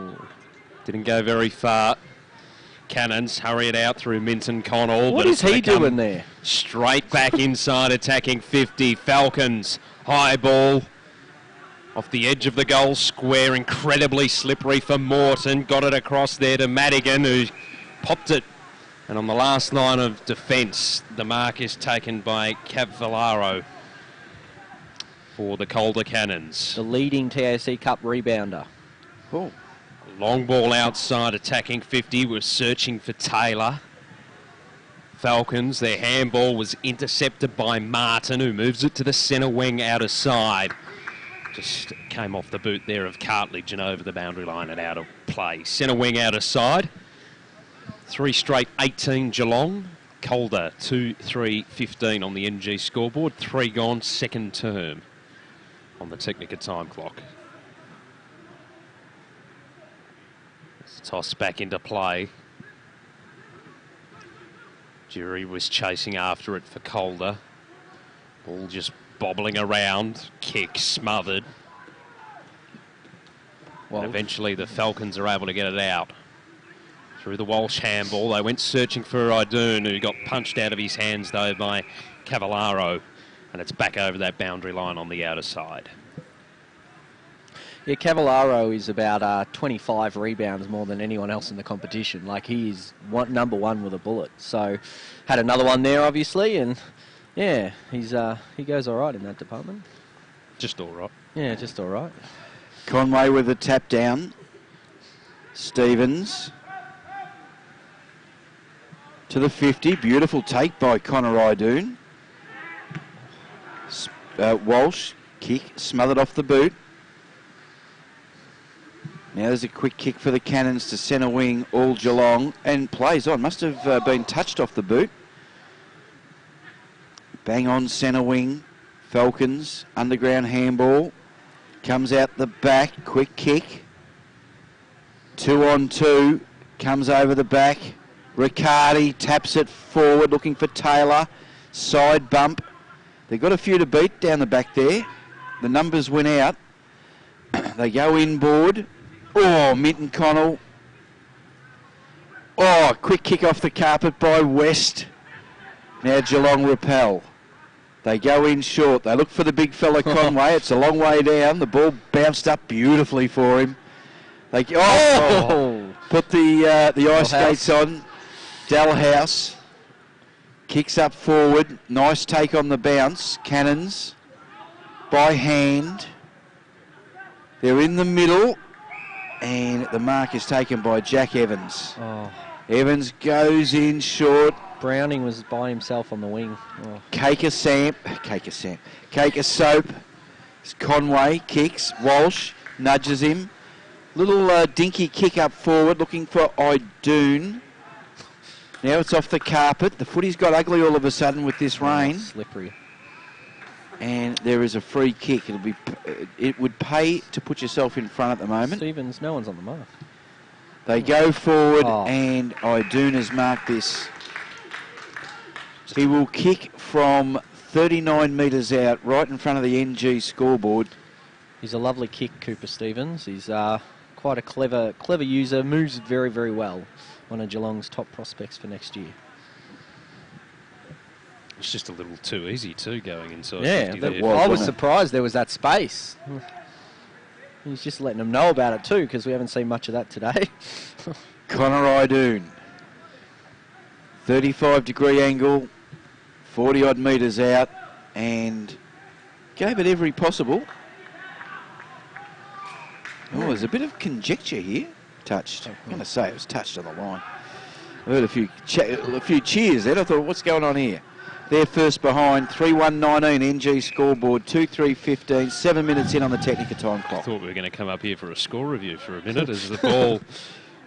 Didn't go very far. Cannons hurry it out through Minton Connell. What is he doing there? Straight back inside, attacking 50. Falcons, high ball. Off the edge of the goal square, incredibly slippery for Morton. Got it across there to Madigan, who popped it. And on the last line of defence, the mark is taken by Cavallaro for the Calder Cannons. The leading TAC Cup rebounder. Oh. Long ball outside, attacking 50, was searching for Taylor. Falcons, their handball was intercepted by Martin, who moves it to the centre wing outer side. Just came off the boot there of Cartledge and over the boundary line and out of play. Centre wing outer side. 3 straight 18 Geelong. Calder 2-3-15 on the NG scoreboard. 3 gone, second term on the Technica time clock. Toss back into play. Jury was chasing after it for Calder. Ball just bobbling around. Kick smothered. And eventually the Falcons are able to get it out. Through the Walsh handball. They went searching for Idoon, who got punched out of his hands though by Cavallaro. And it's back over that boundary line on the outer side. Yeah, Cavallaro is about 25 rebounds more than anyone else in the competition. Like, he is number one with a bullet. So, had another one there, obviously, and yeah, he goes all right in that department. Just all right. Yeah, just all right. Conway with a tap down. Stevens to the 50. Beautiful take by Connor Idoon. Walsh, kick, smothered off the boot. Now there's a quick kick for the Cannons to centre wing, all Geelong, and plays on. Must have been touched off the boot. Bang on centre wing, Falcons, underground handball. Comes out the back, quick kick. 2-on-2, comes over the back. Riccardi taps it forward, looking for Taylor. Side bump. They've got a few to beat down the back there. The numbers went out. They go inboard. Oh, Minton Connell. Oh, quick kick off the carpet by West. Now Geelong repel. They go in short. They look for the big fella Conway. It's a long way down. The ball bounced up beautifully for him. They put the ice skates on. Dalhouse kicks up forward. Nice take on the bounce. Cannons by hand. They're in the middle. And the mark is taken by Jack Evans. Oh. Evans goes in short. Browning was by himself on the wing. Oh. Cake of soap. Conway kicks. Walsh nudges him. Little dinky kick up forward, looking for Idoon. Now it's off the carpet. The footy's got ugly all of a sudden with this rain. Slippery. And there is a free kick. It would pay to put yourself in front at the moment. Stevens, no one's on the mark. They go forward, and Idoon has marked this. He will kick from 39 metres out, right in front of the NG scoreboard. He's a lovely kick, Cooper Stevens. He's quite a clever user. Moves very, very well. One of Geelong's top prospects for next year. It's just a little too easy too, going inside. Yeah, I was surprised there was that space. He's just letting them know about it too, because we haven't seen much of that today. Connor Idoon, 35-degree angle, 40-odd metres out, and gave it every possible. Oh, there's a bit of conjecture here. Touched. I'm going to say it was touched on the line. I heard a few cheers then. I thought, what's going on here? They're first behind, 3-1-19 NG scoreboard, 2-3-15, 7 minutes in on the Technica time clock. I thought we were going to come up here for a score review for a minute as the ball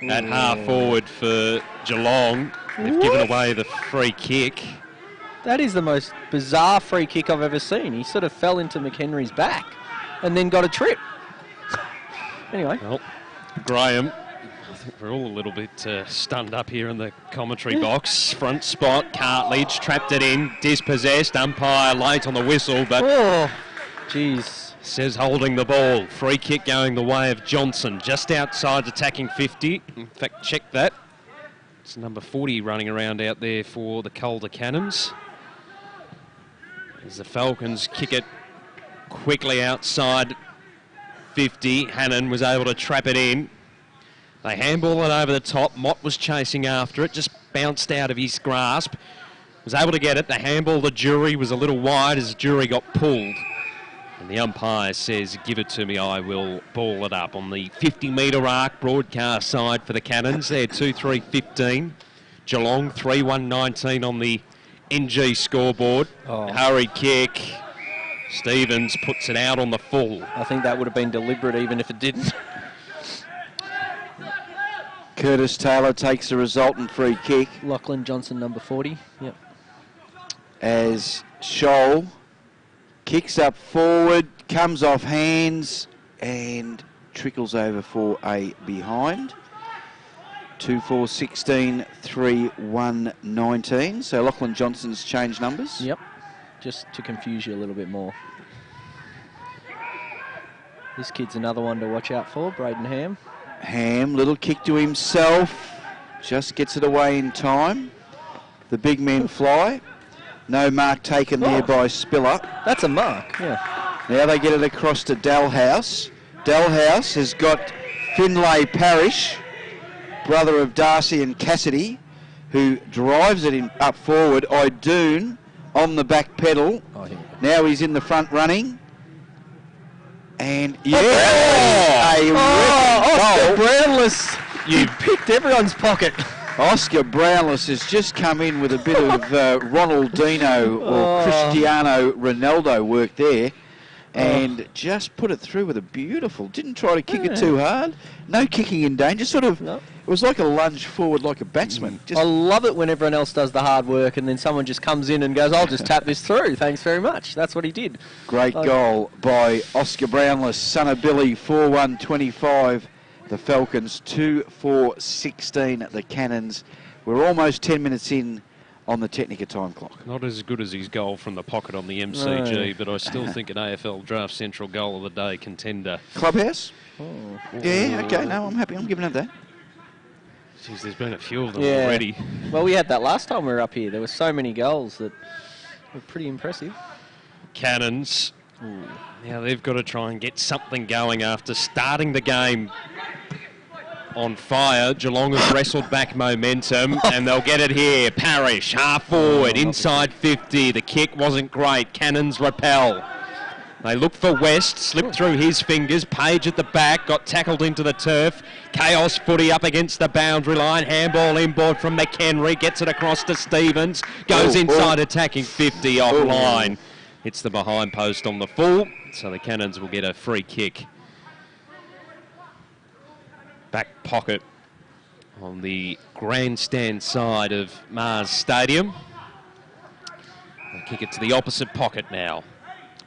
at half forward for Geelong. They've given away the free kick. That is the most bizarre free kick I've ever seen. He sort of fell into McHenry's back and then got a trip. Anyway. Well, Graham, I think we're all a little bit stunned up here in the commentary box. Front spot, Cartledge trapped it in, dispossessed, umpire late on the whistle, but says holding the ball. Free kick going the way of Johnson, just outside attacking 50. In fact, check that. It's number 40 running around out there for the Calder Cannons. As the Falcons kick it quickly outside 50. Hannon was able to trap it in. They handball it over the top. Mott was chasing after it, just bounced out of his grasp. Was able to get it. The handball, the jury was a little wide as the jury got pulled. And the umpire says, give it to me, I will ball it up. On the 50-metre arc, broadcast side for the Cannons, they're 2-3-15. Geelong 3-1-19 on the NG scoreboard. Hurried kick. Stevens puts it out on the full. I think that would have been deliberate even if it didn't. Curtis Taylor takes the resultant free kick. Lachlan Johnson, number 40. Yep. As Scholl kicks up forward, comes off hands and trickles over for a behind. 2-4-16, 3-1-19. So Lachlan Johnson's changed numbers. Yep. Just to confuse you a little bit more. This kid's another one to watch out for, Braden Ham. Ham, little kick to himself. Just gets it away in time. The big men fly. No mark taken there by Spiller. That's a mark, yeah. Now they get it across to Dalhouse. Dalhouse has got Finlay Parrish, brother of Darcy and Cassidy, who drives it in up forward. Idoon on the back pedal. Now he's in the front running. And Oscar Brownless. You picked everyone's pocket. Oscar Brownless has just come in with a bit of Ronaldinho or Cristiano Ronaldo work there. And just put it through with a beautiful. Didn't try to kick it too hard. No kicking in danger. Sort of. No. It was like a lunge forward, like a batsman. I love it when everyone else does the hard work, and then someone just comes in and goes, "I'll just tap this through. Thanks very much." That's what he did. Great goal by Oscar Brownless, son of Billy. 4-1-25. The Falcons 2-4-16. The Cannons. We're almost 10 minutes in on the Technica time clock. Not as good as his goal from the pocket on the MCG, but I still think an AFL Draft Central goal of the day contender. Clubhouse? Yeah, okay, no, I'm happy. I'm giving it that. Jeez, there's been a few of them already. Well, we had that last time we were up here. There were so many goals that were pretty impressive. Cannons. Now they've got to try and get something going after starting the game on fire. Geelong has wrestled back momentum and they'll get it here. Parrish, half forward, inside 50. The kick wasn't great. Cannons repel. They look for West, slipped through his fingers. Page at the back, got tackled into the turf. Chaos footy up against the boundary line. Handball inboard from McHenry, gets it across to Stevens. Goes inside attacking 50 offline. Hits the behind post on the full, so the Cannons will get a free kick. Back pocket on the grandstand side of Mars Stadium. They kick it to the opposite pocket now.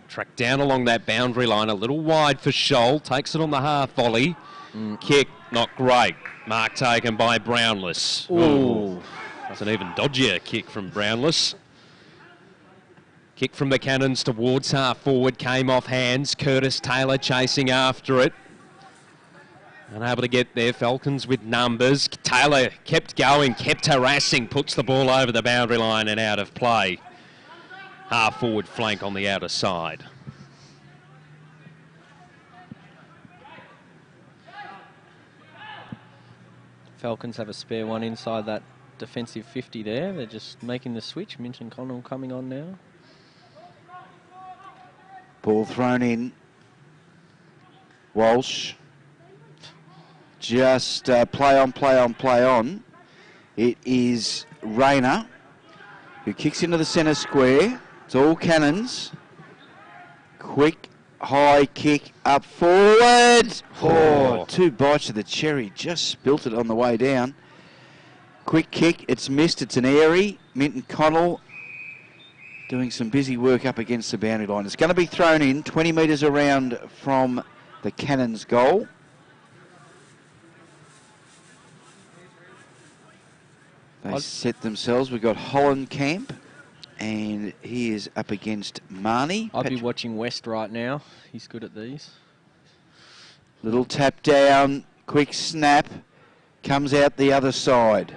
Track down along that boundary line, a little wide for Scholl. Takes it on the half volley. Kick, not great. Mark taken by Brownless. That's an even dodgier kick from Brownless. Kick from the Cannons towards half forward, came off hands. Curtis Taylor chasing after it. Unable to get there, Falcons with numbers. Taylor kept going, kept harassing, puts the ball over the boundary line and out of play. Half forward flank on the outer side. Falcons have a spare one inside that defensive 50 there. They're just making the switch. Minton Connell coming on now. Ball thrown in. Walsh. Just play on, play on, play on. It is Rayner who kicks into the centre square. It's all Cannons. Quick, high kick up forward. Two bites of the cherry. Just spilt it on the way down. Quick kick. It's missed. It's an airy. Minton Connell doing some busy work up against the boundary line. It's going to be thrown in 20 metres around from the Cannons goal. They set themselves. We've got Hollenkamp, and he is up against Marnie. I'll be watching West right now. He's good at these. Little tap down, quick snap, comes out the other side.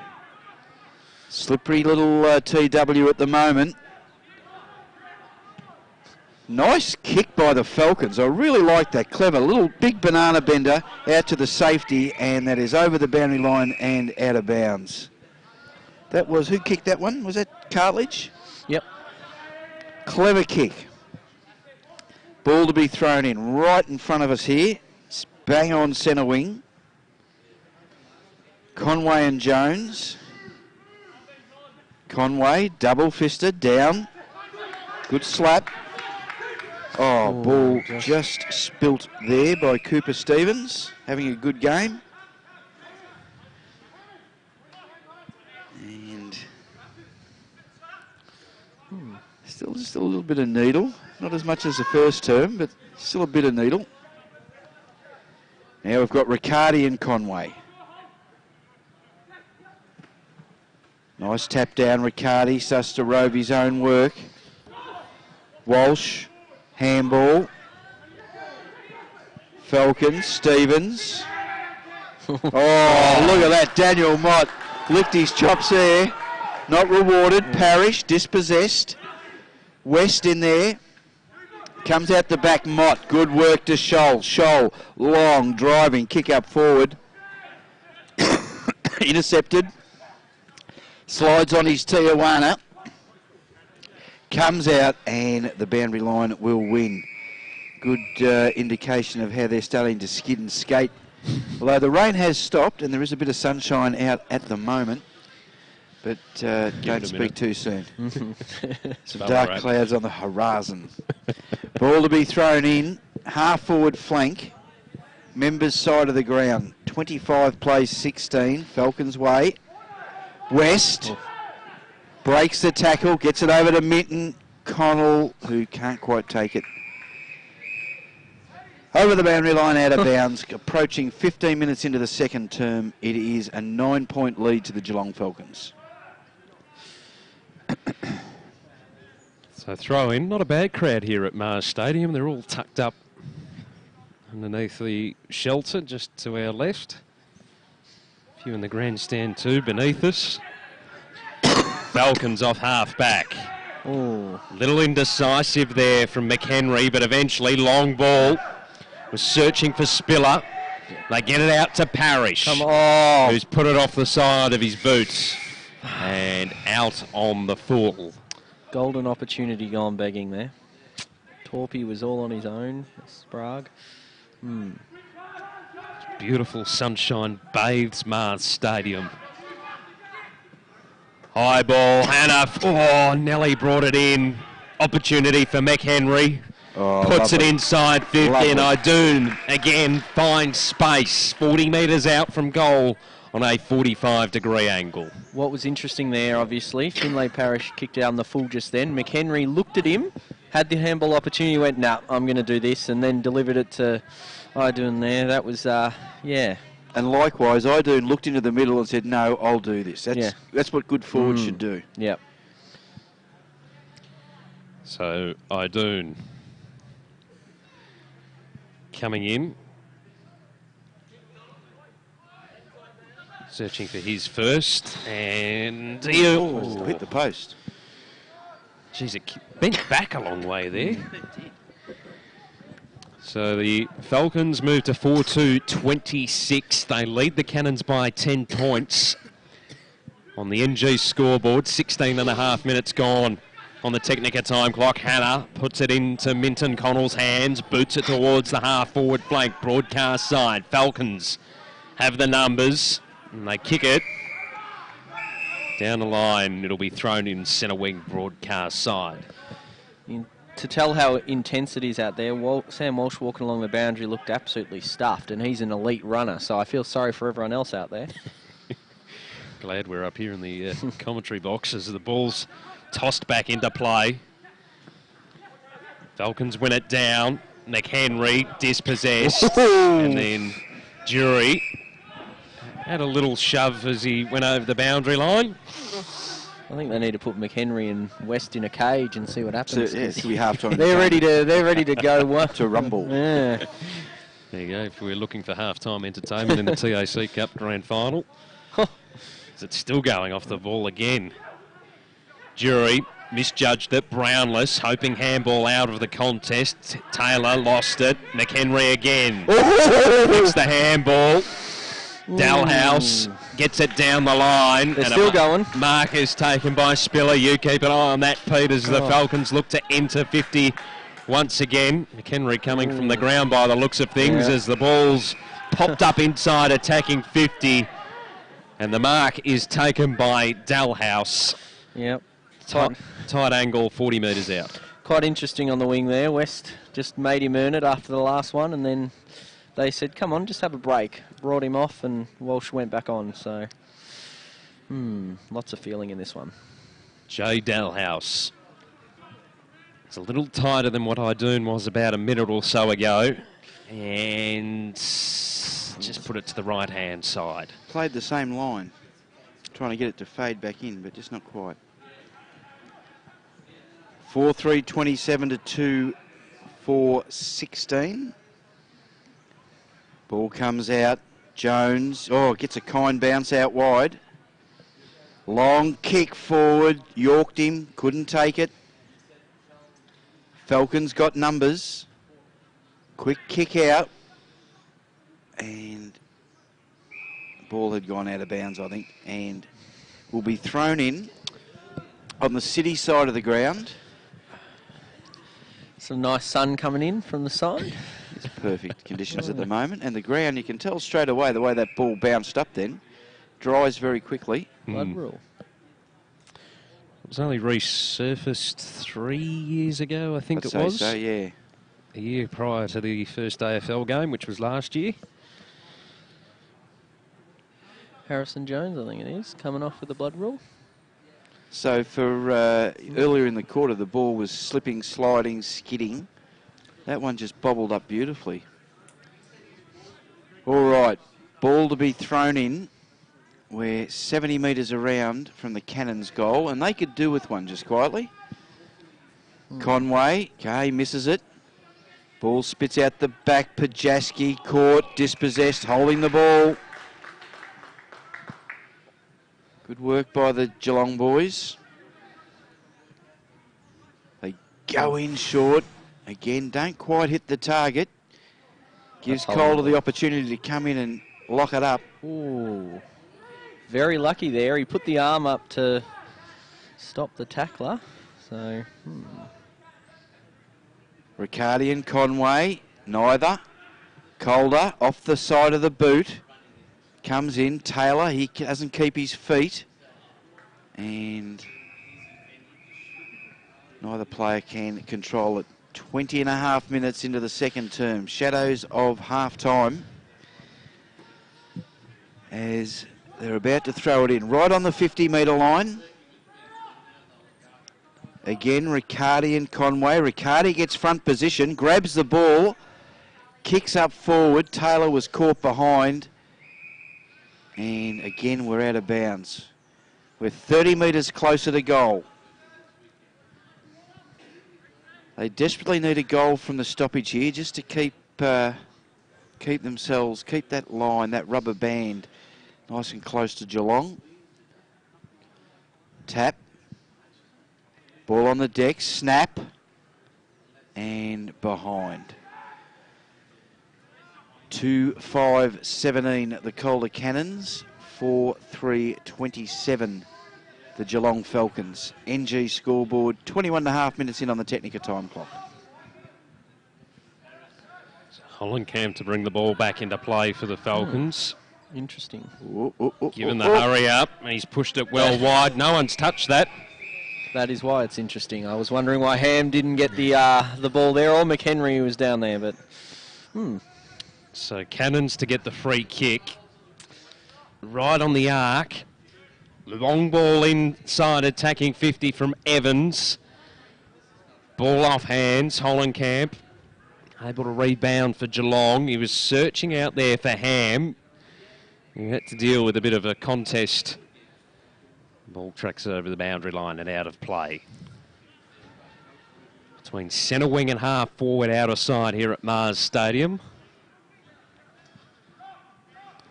Slippery little TW at the moment. Nice kick by the Falcons. I really like that. Clever. Little big banana bender out to the safety, and that is over the boundary line and out of bounds. That was, who kicked that one? Was that Cartledge? Yep. Clever kick. Ball to be thrown in right in front of us here. It's bang on centre wing. Conway and Jones. Conway, double-fisted, down. Good slap. Oh, ball just spilt there by Cooper Stevens, having a good game. And still just a little bit of needle. Not as much as the first term, but still a bit of needle. Now we've got Riccardi and Conway. Nice tap down, Riccardi starts to rove his own work. Walsh, handball. Falcons, Stevens. Oh, look at that, Daniel Mott licked his chops there. Not rewarded, Parrish, dispossessed. West in there. Comes out the back, Mott. Good work to Scholl. Scholl, long, driving, kick up forward. Intercepted. Slides on his Tijuana. Comes out, and the boundary line will win. Good indication of how they're starting to skid and skate. Although the rain has stopped, and there is a bit of sunshine out at the moment. But don't speak too soon. Some dark clouds on the horizon. Ball to be thrown in. Half forward flank. Members side of the ground. 25 plays 16. Falcons way. West. Breaks the tackle. Gets it over to Minton. Connell, who can't quite take it. Over the boundary line, out of bounds. Approaching 15 minutes into the second term. It is a 9-point lead to the Geelong Falcons. So throw in, not a bad crowd here at Mars Stadium. They're all tucked up underneath the shelter just to our left. A few in the grandstand too beneath us. Falcons off half back. Oh, Little indecisive there from McHenry, but eventually long ball was searching for Spiller. They get it out to Parrish, come on. who's put it off the side of his boots and out on the full. Golden opportunity gone begging there. Torpy was all on his own. Sprague. Beautiful sunshine bathes Mars Stadium. High ball, Hannah. Oh, Nelly brought it in. Opportunity for McHenry. Oh, Puts lovely. it inside 50, and Idoon again finds space. 40 metres out from goal on a 45-degree angle. What was interesting there, obviously, Finlay Parrish kicked down the full just then. McHenry looked at him, had the handball opportunity, went, nah, I'm going to do this, and then delivered it to Idoon there. That was, yeah. And likewise, Idoon looked into the middle and said, no, I'll do this. That's what good forwards should do. Yep. So Idoon coming in. Searching for his first, and Hit the post. Geez, it bent back a long way there. So the Falcons move to 4-2-26. They lead the Cannons by 10 points. On the NG scoreboard, 16 and a half minutes gone on the Technica time clock. Hannah puts it into Minton Connell's hands, boots it towards the half-forward flank, broadcast side. Falcons have the numbers, and they kick it. Down the line, it'll be thrown in centre wing, broadcast side. To tell how intense it is out there, Sam Walsh walking along the boundary looked absolutely stuffed, and he's an elite runner, so I feel sorry for everyone else out there. Glad we're up here in the commentary box as the ball's tossed back into play. Falcons win it down. McHenry dispossessed. And then Jury had a little shove as he went over the boundary line. I think they need to put McHenry and West in a cage and see what happens. So, yeah, it's be half time. They're ready to go. What? To rumble. Yeah. There you go. If we're looking for half-time entertainment in the TAC Cup Grand Final. Is it still going off the ball again? Jury misjudged it. Brownless hoping handball out of the contest. Taylor lost it. McHenry again. Picks the handball. Dalhouse gets it down the line. They're still going. Mark is taken by Spiller. You keep an eye on that, Pete, as the Falcons look to enter 50 once again. McHenry coming from the ground by the looks of things as the ball's popped up inside attacking 50. And the mark is taken by Dalhouse. Yep. Tight angle, 40 metres out. Quite interesting on the wing there. West just made him earn it after the last one, and then they said, come on, just have a break. Brought him off, and Walsh went back on. So, lots of feeling in this one. Jay Dalhouse. It's a little tighter than what Idoon was about a minute or so ago. And just put it to the right-hand side. Played the same line. Trying to get it to fade back in, but just not quite. 4-3-27 to 2-4-16. Ball comes out. Jones, gets a kind bounce out wide. Long kick forward. Yorked him. Couldn't take it. Falcons got numbers. Quick kick out. And the ball had gone out of bounds, I think. And will be thrown in on the City side of the ground. Some nice sun coming in from the side. It's perfect conditions at the moment. And the ground, you can tell straight away the way that ball bounced up then. Dries very quickly. Blood rule. It was only resurfaced 3 years ago, I think I'd it was. say so, yeah. A year prior to the first AFL game, which was last year. Harrison Jones, I think it is, coming off with the blood rule. So for earlier in the quarter, the ball was slipping, sliding, skidding. That one just bobbled up beautifully. All right, ball to be thrown in. We're 70 metres around from the Cannons' goal, and they could do with one just quietly. Conway, okay, misses it. Ball spits out the back. Pajaski caught, dispossessed, holding the ball. Good work by the Geelong boys. They go in short. Again, don't quite hit the target. Gives Calder the opportunity to come in and lock it up. Ooh. Very lucky there. He put the arm up to stop the tackler. So, Riccardi and Conway, neither. Calder off the side of the boot. Comes in. Taylor, he doesn't keep his feet. And neither player can control it. 20 and a half minutes into the second term. Shadows of half-time. As they're about to throw it in. Right on the 50-metre line. Again, Riccardi and Conway. Riccardi gets front position, grabs the ball, kicks up forward. Taylor was caught behind. And again, we're out of bounds. We're 30 metres closer to goal. They desperately need a goal from the stoppage here just to keep themselves, keep that line, that rubber band nice and close to Geelong. Tap. Ball on the deck, snap, and behind. 2-5-17, the Calder Cannons. 4-3-27, the Geelong Falcons. NG scoreboard, 21 and a half minutes in on the Technica time clock. Hollenkamp to bring the ball back into play for the Falcons. Interesting. Given the hurry up, he's pushed it well wide. No one's touched that. That is why it's interesting. I was wondering why Ham didn't get the ball there, or McHenry was down there, but... So Cannons to get the free kick. Right on the arc. Long ball inside, attacking 50 from Evans. Ball off hands, Hollenkamp. Able to rebound for Geelong. He was searching out there for Ham. He had to deal with a bit of a contest. Ball tracks over the boundary line and out of play. Between centre wing and half forward outer side here at Mars Stadium.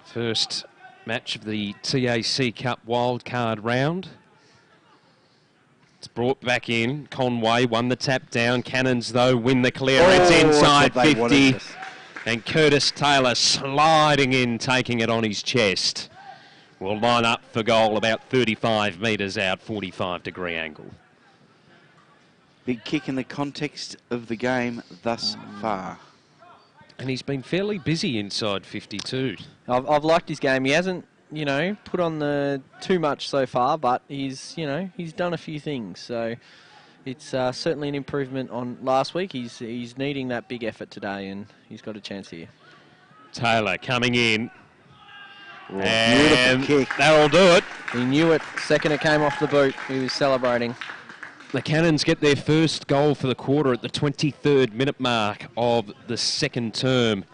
First match of the TAC Cup wildcard round. It's brought back in. Conway won the tap down. Cannons, though, win the clearance inside 50. And Curtis Taylor sliding in, taking it on his chest. Will line up for goal about 35 metres out, 45-degree angle. Big kick in the context of the game thus far. And he's been fairly busy inside 52. I've liked his game. He hasn't, you know, put on the too much so far, but he's, you know, he's done a few things. So it's certainly an improvement on last week. He's needing that big effort today, and he's got a chance here. Taylor coming in. Oh, and beautiful kick. That'll do it. He knew it. Second it came off the boot, he was celebrating. The Cannons get their first goal for the quarter at the 23rd minute mark of the second term.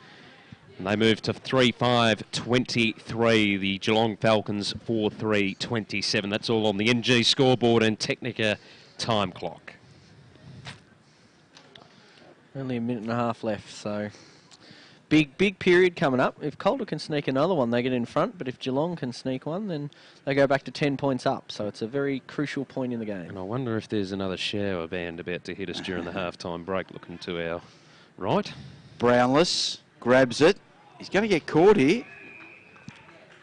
And they move to 3-5-23. The Geelong Falcons 4-3-27. That's all on the NG scoreboard and Technica time clock. Only a minute and a half left, so big period coming up. If Calder can sneak another one, they get in front. But if Geelong can sneak one, then they go back to 10 points up. So it's a very crucial point in the game. And I wonder if there's another shower band about to hit us during the halftime break. Looking to our right. Brownless grabs it. He's going to get caught here.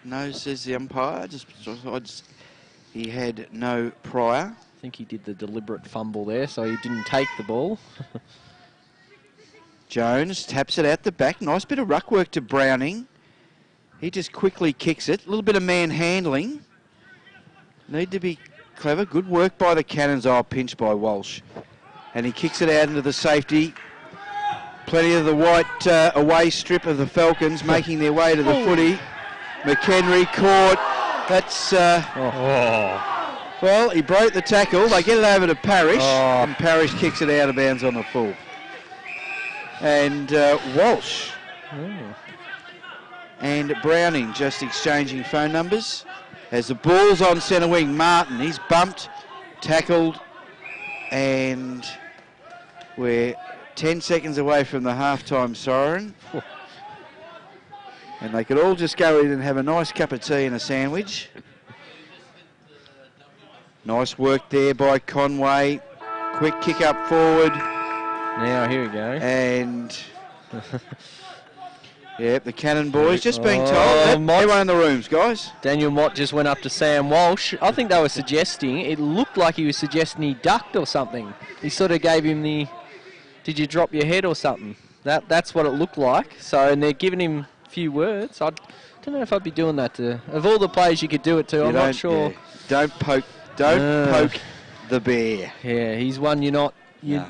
No, says the umpire. He had no prior. I think he did the deliberate fumble there, so he didn't take the ball. Jones taps it out the back. Nice bit of ruck work to Browning. He just quickly kicks it. A little bit of man-handling. Need to be clever. Good work by the Cannons. Oh, pinched by Walsh. And he kicks it out into the safety. Plenty of the white away strip of the Falcons making their way to the footy. McHenry caught. That's... Well, he broke the tackle. They get it over to Parrish. And Parrish kicks it out of bounds on the full. And Walsh and Browning just exchanging phone numbers. As the ball's on centre wing, Martin, he's bumped, tackled, and we're 10 seconds away from the halftime siren. And they could all just go in and have a nice cup of tea and a sandwich. Nice work there by Conway. Quick kick up forward. Now, here we go. And, yep, the Cannon boys just being told. Everyone in the rooms, guys. Daniel Mott just went up to Sam Walsh. I think they were suggesting, it looked like he was suggesting he ducked or something. He sort of gave him the, did you drop your head or something? That's what it looked like. So, and they're giving him a few words. I don't know if I'd be doing that to, of all the players you could do it to, I'm not sure. Yeah. Don't poke the bear. Yeah, he's one you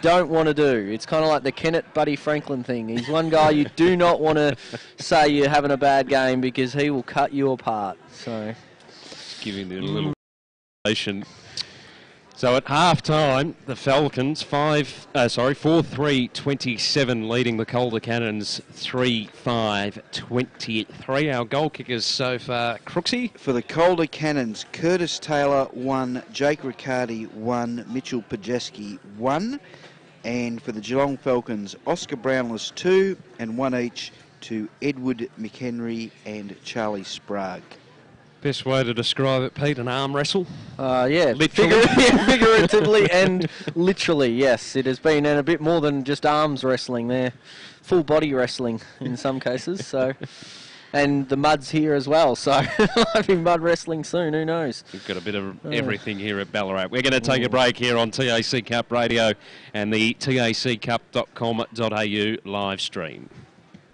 don't want to do. It's kind of like the Kennett Buddy Franklin thing. He's one guy you do not want to say you're having a bad game because he will cut you apart. So, just giving the little relation. So at half time, the Falcons 4-3-27 leading the Calder Cannons 3-5-23. Our goal kickers so far, Crooksy. For the Calder Cannons, Curtis Taylor 1, Jake Riccardi 1, Mitchell Pajeski 1. And for the Geelong Falcons, Oscar Brownless 2 and 1 each to Edward McHenry and Charlie Sprague. Best way to describe it, Pete, an arm wrestle? Yeah, literally. Figuratively and literally, yes. It has been a bit more than just arms wrestling there. Full body wrestling in some cases. So, and the mud's here as well, so might be mud wrestling soon, who knows? We've got a bit of everything here at Ballarat. We're going to take a break here on TAC Cup Radio and the taccup.com.au live stream.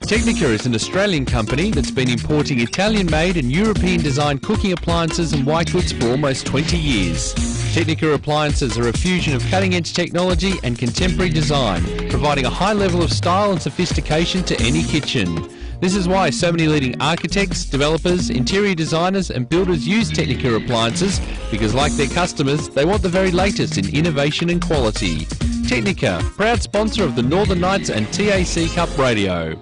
Technica is an Australian company that's been importing Italian-made and European-designed cooking appliances and white goods for almost 20 years. Technica appliances are a fusion of cutting-edge technology and contemporary design, providing a high level of style and sophistication to any kitchen. This is why so many leading architects, developers, interior designers and builders use Technica appliances, because like their customers, they want the very latest in innovation and quality. Technica, proud sponsor of the Northern Knights and TAC Cup Radio.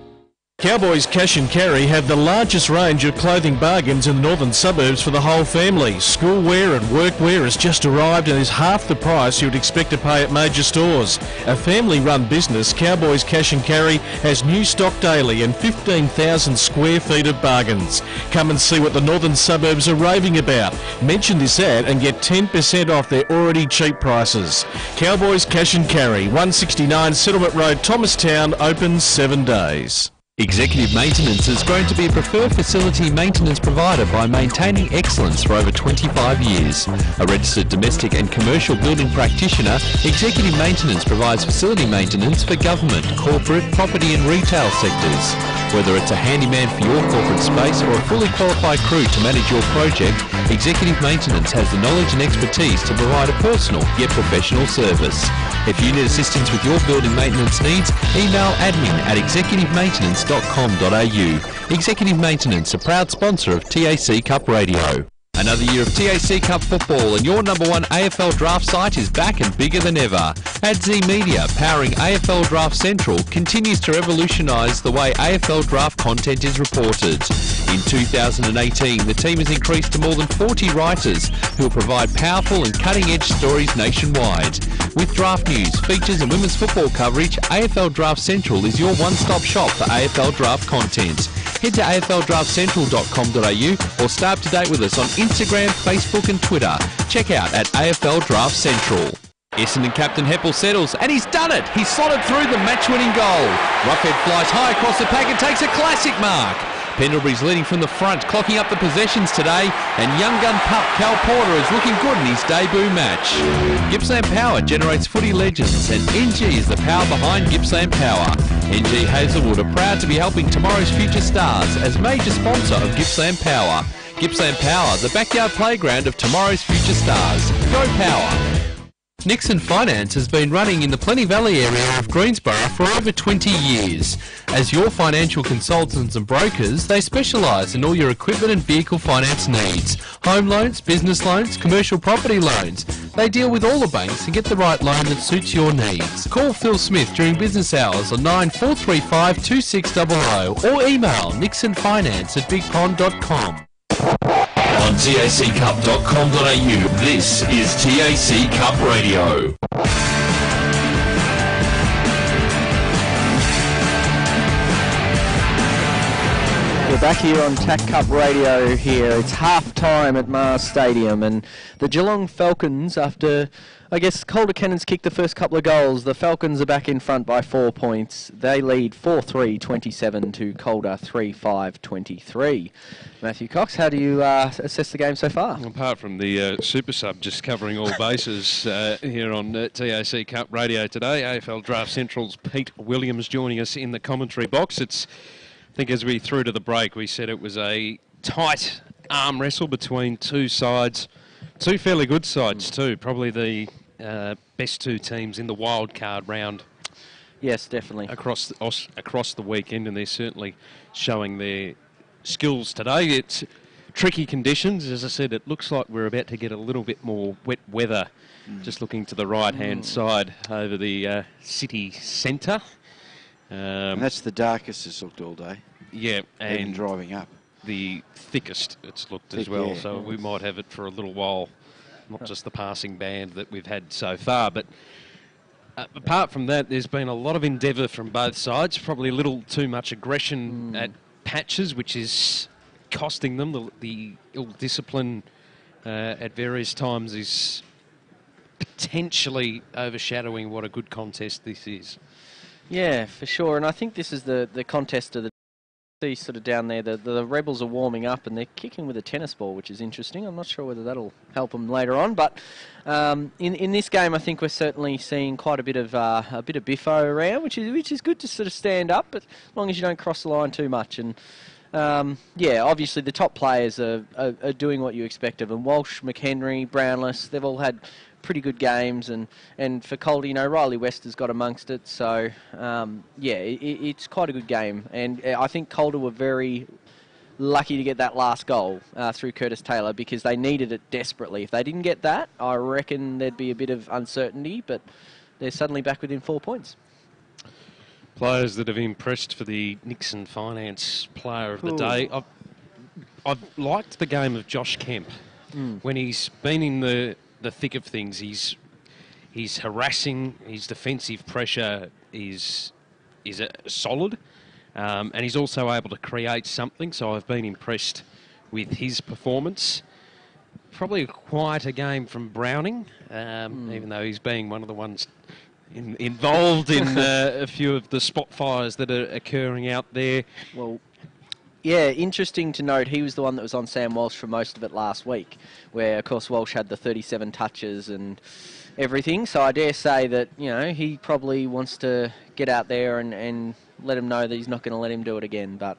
Cowboys Cash and Carry have the largest range of clothing bargains in the northern suburbs for the whole family. Schoolwear and workwear has just arrived and is half the price you would expect to pay at major stores. A family-run business, Cowboys Cash and Carry has new stock daily and 15,000 square feet of bargains. Come and see what the northern suburbs are raving about. Mention this ad and get 10% off their already cheap prices. Cowboys Cash and Carry, 169 Settlement Road, Thomastown, open 7 days. Executive Maintenance has grown to be a preferred facility maintenance provider by maintaining excellence for over 25 years. A registered domestic and commercial building practitioner, Executive Maintenance provides facility maintenance for government, corporate, property and retail sectors. Whether it's a handyman for your corporate space or a fully qualified crew to manage your project, Executive Maintenance has the knowledge and expertise to provide a personal yet professional service. If you need assistance with your building maintenance needs, email admin@executivemaintenance.com.au. Executive Maintenance, a proud sponsor of TAC Cup Radio. Another year of TAC Cup football and your number one AFL draft site is back and bigger than ever. AdZ Media, powering AFL Draft Central, continues to revolutionise the way AFL draft content is reported. In 2018, the team has increased to more than 40 writers who will provide powerful and cutting-edge stories nationwide. With draft news, features and women's football coverage, AFL Draft Central is your one-stop shop for AFL draft content. Head to afldraftcentral.com.au or stay up to date with us on Instagram, Facebook and Twitter. Check out at AFL Draft Central. Essendon captain Heppel settles, and he's done it! He's slotted through the match-winning goal. Roughhead flies high across the pack and takes a classic mark. Pendlebury's leading from the front, clocking up the possessions today, and young gun pup Cal Porter is looking good in his debut match. Gippsland Power generates footy legends, and NG is the power behind Gippsland Power. NG Hazelwood are proud to be helping tomorrow's future stars as major sponsor of Gippsland Power. Gippsland Power, the backyard playground of tomorrow's future stars. Go Power! Nixon Finance has been running in the Plenty Valley area of Greensborough for over 20 years. As your financial consultants and brokers, they specialise in all your equipment and vehicle finance needs. Home loans, business loans, commercial property loans. They deal with all the banks and get the right loan that suits your needs. Call Phil Smith during business hours on 9435 2600 or email nixonfinance@bigpond.com. On taccup.com.au, this is TAC Cup Radio. We're back here on TAC Cup Radio here. It's half-time at Mars Stadium, and the Geelong Falcons, after, I guess, Calder Cannons kicked the first couple of goals, the Falcons are back in front by 4 points. They lead 4-3-27 to Calder 3-5-23. Matthew Cox, how do you assess the game so far? Apart from the super sub just covering all bases here on TAC Cup Radio today, AFL Draft Central's Pete Williams joining us in the commentary box. I think as we threw to the break, we said it was a tight arm wrestle between two sides, two fairly good sides too, probably the best two teams in the wild card round. Yes, definitely. Across the weekend, and they're certainly showing their skills today. It's tricky conditions. As I said, it looks like we're about to get a little bit more wet weather, just looking to the right-hand side over the city centre. And that's the darkest it's looked all day. Yeah, and even driving up. The thickest it's looked as well, so we might have it for a little while, not just the passing band that we've had so far. But apart from that, there's been a lot of endeavour from both sides, probably a little too much aggression at patches, which is costing them. The ill discipline at various times is potentially overshadowing what a good contest this is. Yeah, for sure. And I think this is the contest of the see sort of down there. The Rebels are warming up and they're kicking with a tennis ball, which is interesting. I'm not sure whether that'll help them later on. But in this game, I think we're certainly seeing quite a bit of biffo around, which is good to sort of stand up, but as long as you don't cross the line too much. And yeah, obviously the top players are doing what you expect of them. Walsh, McHenry, Brownless, they've all had pretty good games, and for Calder, you know, Riley West has got amongst it, so yeah, it's quite a good game, and I think Calder were very lucky to get that last goal through Curtis Taylor, because they needed it desperately. If they didn't get that, I reckon there'd be a bit of uncertainty, but they're suddenly back within 4 points. players that have impressed for the Nixon Finance Player of the Day. I've liked the game of Josh Kemp. When he's been in the thick of things, he's harassing, his defensive pressure is solid, and he's also able to create something, so I've been impressed with his performance. Probably a quieter game from Browning, even though he's being one of the ones involved in a few of the spot fires that are occurring out there. Well, yeah, interesting to note, he was the one that was on Sam Walsh for most of it last week, where, of course, Walsh had the 37 touches and everything. So I dare say that, he probably wants to get out there and let him know that he's not going to let him do it again. But,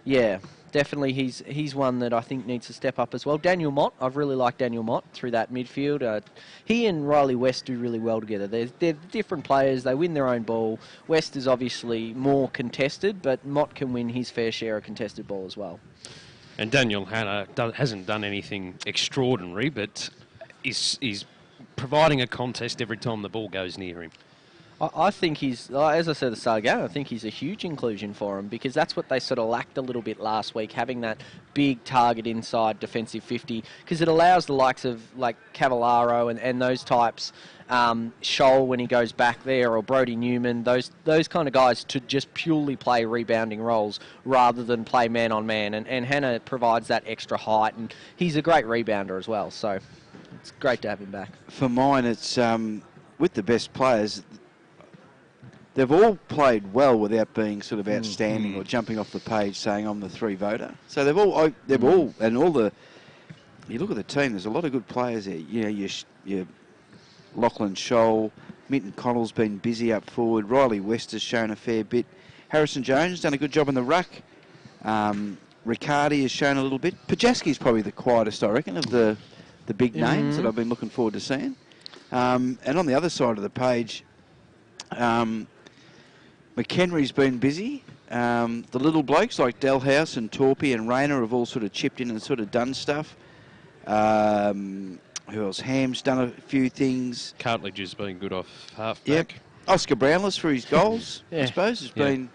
yeah, definitely he's one that I think needs to step up as well. Daniel Mott, I've really liked Daniel Mott through that midfield. He and Riley West do really well together. They're different players. They win their own ball. West is obviously more contested, but Mott can win his fair share of contested ball as well. And Daniel Hanna hasn't done anything extraordinary, but is providing a contest every time the ball goes near him. I think he's, as I said at the start of the game, I think he's a huge inclusion for him, because that's what they sort of lacked a little bit last week, having that big target inside defensive 50, because it allows the likes of like Cavallaro and those types, Scholl when he goes back there, or Brodie Newman, those kind of guys to just purely play rebounding roles rather than play man-on-man. And Hannah provides that extra height, and he's a great rebounder as well, so it's great to have him back. For mine, it's with the best players, they've all played well without being sort of outstanding or jumping off the page saying I'm the 3 voter. So they've all, and all the, you look at the team, there's a lot of good players there. Your Lachlan Scholl, Minton Connell's been busy up forward. Riley West has shown a fair bit. Harrison Jones done a good job in the ruck. Riccardi has shown a little bit. Pajaski's probably the quietest, I reckon, of the big names that I've been looking forward to seeing. And on the other side of the page, McHenry's been busy. The little blokes like Delhouse and Torpy and Rayner have all sort of chipped in and sort of done stuff. Who else? Ham's done a few things. Cartledge has been good off halfback. Yep. Oscar Brownless for his goals, I suppose, has been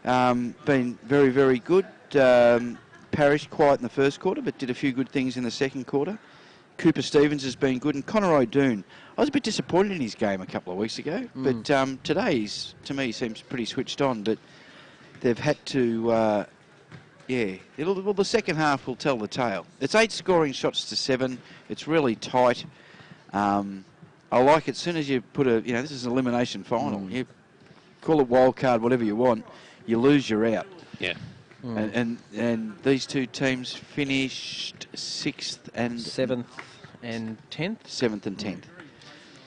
very, very good. Parrish quiet in the first quarter, but did a few good things in the second quarter. Cooper Stevens has been good, and Connor O'Doon, I was a bit disappointed in his game a couple of weeks ago, but today, to me, seems pretty switched on. But they've had to, well, the second half will tell the tale. It's 8 scoring shots to 7. It's really tight. I like it. As soon as you put this is an elimination final. You call it wild card, whatever you want. You lose, you're out. Yeah. And these two teams finished 6th and 7th and 10th. 7th and 10th.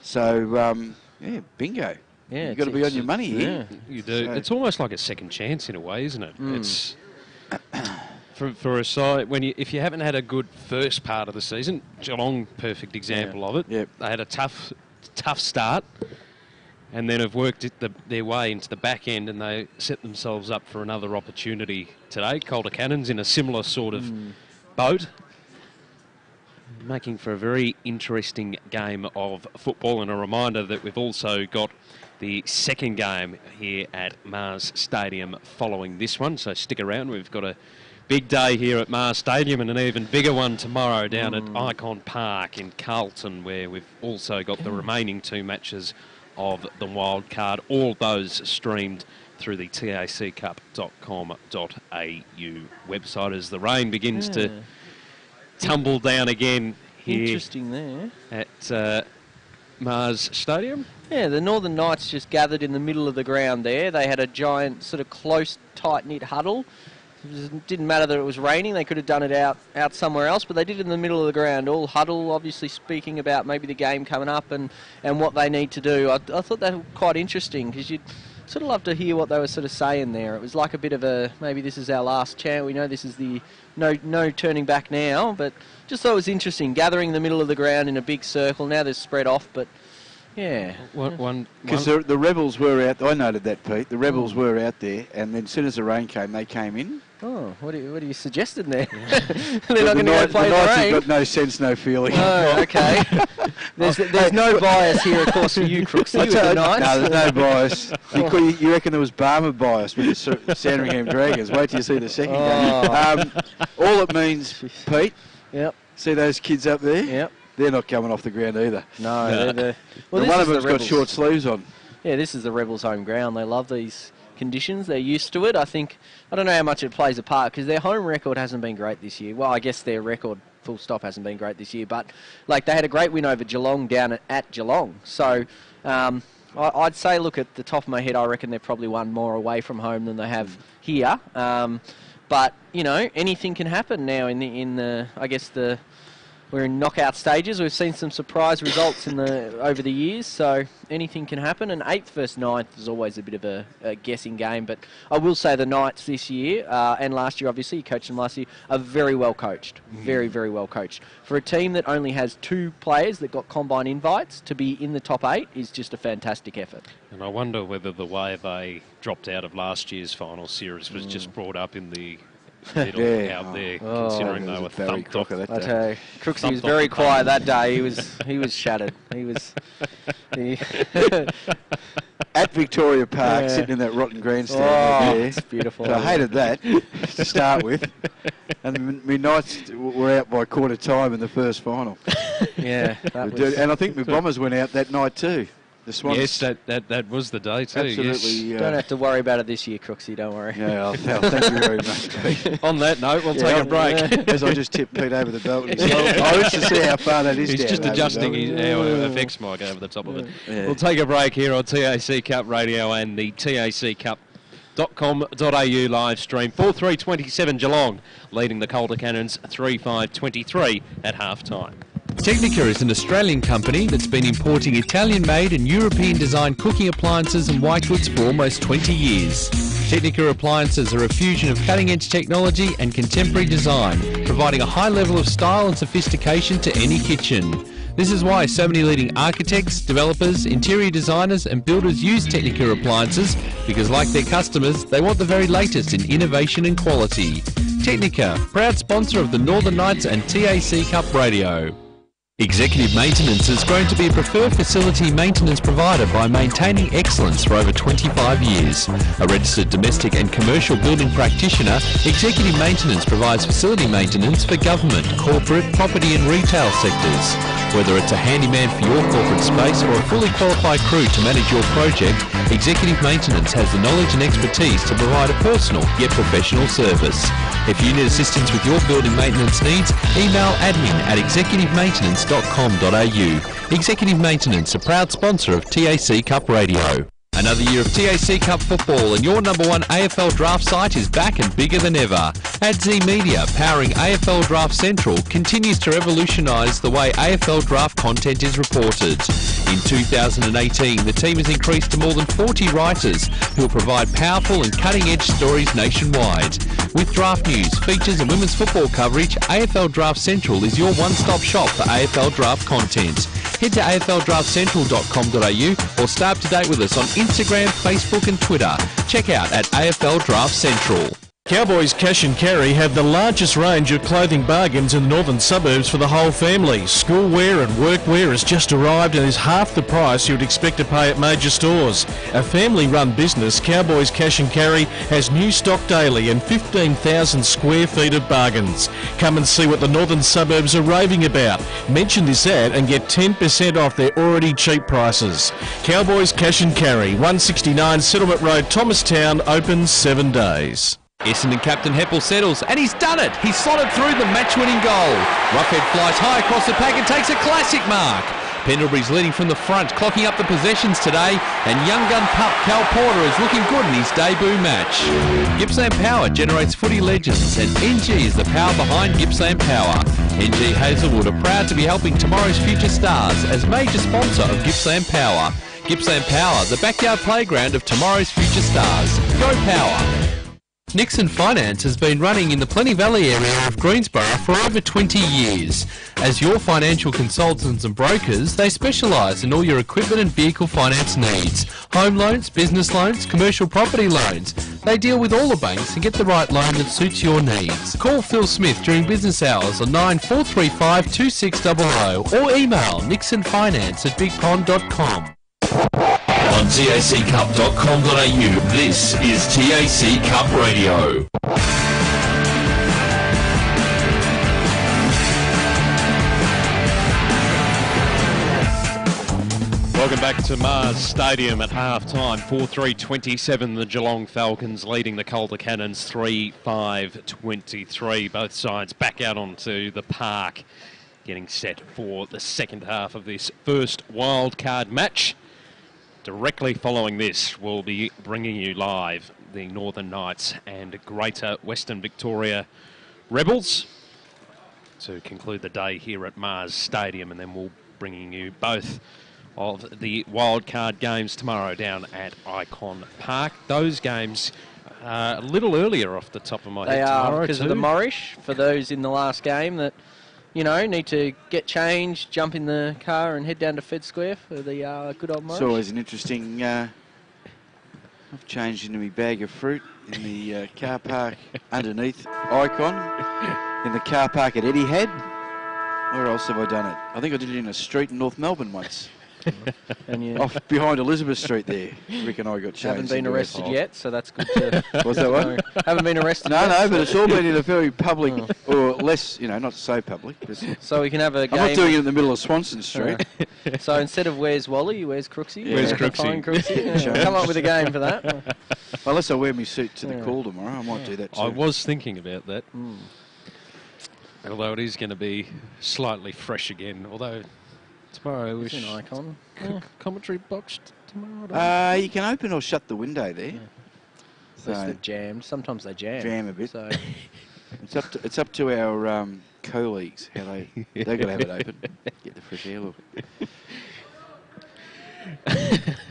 So bingo. Yeah, you've got to be on your money here. Yeah, you do. So it's almost like a second chance in a way, isn't it? It's for a side if you haven't had a good first part of the season. Geelong, perfect example of it. Yep. They had a tough start, and then have worked their way into the back end, and they set themselves up for another opportunity today. Calder Cannons in a similar sort of boat, making for a very interesting game of football. And a reminder that we've also got the second game here at Mars Stadium following this one, so stick around. We've got a big day here at Mars Stadium and an even bigger one tomorrow down at Icon Park in Carlton, where we've also got the remaining 2 matches of the wild card, all those streamed through the taccup.com.au website as the rain begins to tumble down again here. Interesting there. At Mars Stadium. Yeah, the Northern Knights just gathered in the middle of the ground there. They had a giant sort of close, tight-knit huddle. It didn't matter that it was raining. They could have done it out somewhere else, but they did it in the middle of the ground, all huddle, obviously speaking about maybe the game coming up and what they need to do. I thought that was quite interesting, because you'd sort of love to hear what they were sort of saying there. It was like a bit of a, maybe this is our last chance. We know this is the no turning back now, but just thought it was interesting, gathering in the middle of the ground in a big circle. Now they're spread off, but Yeah. Because the Rebels were out. I noted that, Pete. The Rebels were out there, and then as soon as the rain came, they came in. Oh, what are you suggesting there? They're not going to go play the the Knights rain. have got no sense, no feeling. Oh, okay. There's no bias here, of course, for you, Crooksy, with the Knights. No, there's no bias. You reckon there was Barmer bias with the Sandringham Dragons? Wait till you see the second game. All it means, Pete. Yep. See those kids up there? Yep. They're not coming off the ground either. No. One of them's got short sleeves on. Yeah, this is the Rebels' home ground. They love these conditions. They're used to it. I don't know how much it plays a part because their home record hasn't been great this year. Well, I guess their record, full stop, hasn't been great this year. But like they had a great win over Geelong down at Geelong. So I'd say, look, at the top of my head, I reckon they've probably won more away from home than they have here. But you know, anything can happen now we're in knockout stages. We've seen some surprise results over the years, so anything can happen. And 8th versus 9th is always a bit of a guessing game. But I will say the Knights this year, and last year, obviously, you coached them last year, are very well coached. Very, very well coached. For a team that only has 2 players that got combine invites, to be in the top 8 is just a fantastic effort. And I wonder whether the way they dropped out of last year's final series was just brought up in the middle out there, considering they were thumped off. I tell you, Crooksy was very quiet that day. He was shattered. At Victoria Park, sitting in that rotten grandstand there. It's beautiful. So I hated that to start with. And my Knights were out by quarter time in the first final. Yeah. And I think my Bombers went out that night too. The Swans. Yes, that was the day too. Absolutely. Yes. Don't have to worry about it this year, Crooksy. Don't worry. Yeah, thank you very much, Pete. On that note, we'll take a break. As I just tipped Pete over the belt. I wish to see how far that is. He's just adjusting his effects mic over the top of it. Yeah. We'll take a break here on TAC Cup Radio and the TACcup.com.au live stream. 4-3-27 Geelong leading the Calder Cannons 3-5-23 at half time. Technica is an Australian company that's been importing Italian-made and European-designed cooking appliances and white goods for almost 20 years. Technica appliances are a fusion of cutting-edge technology and contemporary design, providing a high level of style and sophistication to any kitchen. This is why so many leading architects, developers, interior designers and builders use Technica appliances, because like their customers, they want the very latest in innovation and quality. Technica, proud sponsor of the Northern Knights and TAC Cup Radio. Executive Maintenance has grown to be a preferred facility maintenance provider by maintaining excellence for over 25 years. A registered domestic and commercial building practitioner, Executive Maintenance provides facility maintenance for government, corporate, property and retail sectors. Whether it's a handyman for your corporate space or a fully qualified crew to manage your project, Executive Maintenance has the knowledge and expertise to provide a personal yet professional service. If you need assistance with your building maintenance needs, email admin@executivemaintenance.com.au. Executive Maintenance, a proud sponsor of TAC Cup Radio. Another year of TAC Cup football and your number 1 AFL draft site is back and bigger than ever. AdZ Media, powering AFL Draft Central, continues to revolutionise the way AFL draft content is reported. In 2018, the team has increased to more than 40 writers who will provide powerful and cutting-edge stories nationwide. With draft news, features and women's football coverage, AFL Draft Central is your one-stop shop for AFL draft content. Head to afldraftcentral.com.au or stay up to date with us on Instagram, Facebook and Twitter. Check out at AFL Draft Central. Cowboys Cash and Carry have the largest range of clothing bargains in the northern suburbs for the whole family. School wear and workwear has just arrived and is half the price you'd expect to pay at major stores. A family-run business, Cowboys Cash and Carry has new stock daily and 15,000 square feet of bargains. Come and see what the northern suburbs are raving about. Mention this ad and get 10% off their already cheap prices. Cowboys Cash and Carry, 169 Settlement Road, Thomastown, open 7 days. Essendon captain Heppel settles, and he's done it! He's slotted through the match-winning goal. Roughhead flies high across the pack and takes a classic mark. Pendlebury's leading from the front, clocking up the possessions today, and young gun pup Cal Porter is looking good in his debut match. Gippsland Power generates footy legends, and NG is the power behind Gippsland Power. NG Hazelwood are proud to be helping tomorrow's future stars as major sponsor of Gippsland Power. Gippsland Power, the backyard playground of tomorrow's future stars. Go Power! Nixon Finance has been running in the Plenty Valley area of Greensborough for over 20 years. As your financial consultants and brokers, they specialise in all your equipment and vehicle finance needs. Home loans, business loans, commercial property loans. They deal with all the banks and get the right loan that suits your needs. Call Phil Smith during business hours on 9435 2600 or email nixonfinance@bigpond.com. On taccup.com.au, this is TAC Cup Radio. Welcome back to Mars Stadium at half-time. 4-3-27, the Geelong Falcons leading the Calder Cannons 3-5-23. Both sides back out onto the park, getting set for the second half of this first wildcard match. Directly following this, we'll be bringing you live the Northern Knights and Greater Western Victoria Rebels to conclude the day here at Mars Stadium, and then we'll bringing you both of the wildcard games tomorrow down at Icon Park. Those games a little earlier off the top of my head tomorrow. They are because of the Morrish, for those in the last game that, you know, need to get changed, jump in the car and head down to Fed Square for the good old Morrish. It's always an interesting... I've changed into my bag of fruit in the car park underneath Icon, in the car park at Etihad. Where else have I done it? I think I did it in a street in North Melbourne once. And you Off behind Elizabeth Street there. Rick and I got changed. haven't been into arrested that. yet, so that's good to... Was that one? Haven't been arrested No, yet. no, but it's all been in a very public, or less, you know, not so public. So we can have a game... I'm not doing it in the middle of Swanson Street. So instead of where's Wally, where's Crooksy? Yeah. Where's Crooksy? Fine Crooksy. Yeah. Come up with a game for that. Unless I wear my suit to the Yeah. call tomorrow, I might do that too. I was thinking about that. Although it is going to be slightly fresh again. Although tomorrow we It's an Icon. Yeah. commentary boxed tomorrow. You can open or shut the window there. Unless So they're jammed. Sometimes they jam. jam a bit. So It's up to our colleagues how they've got to have it open. Get the fresh air look.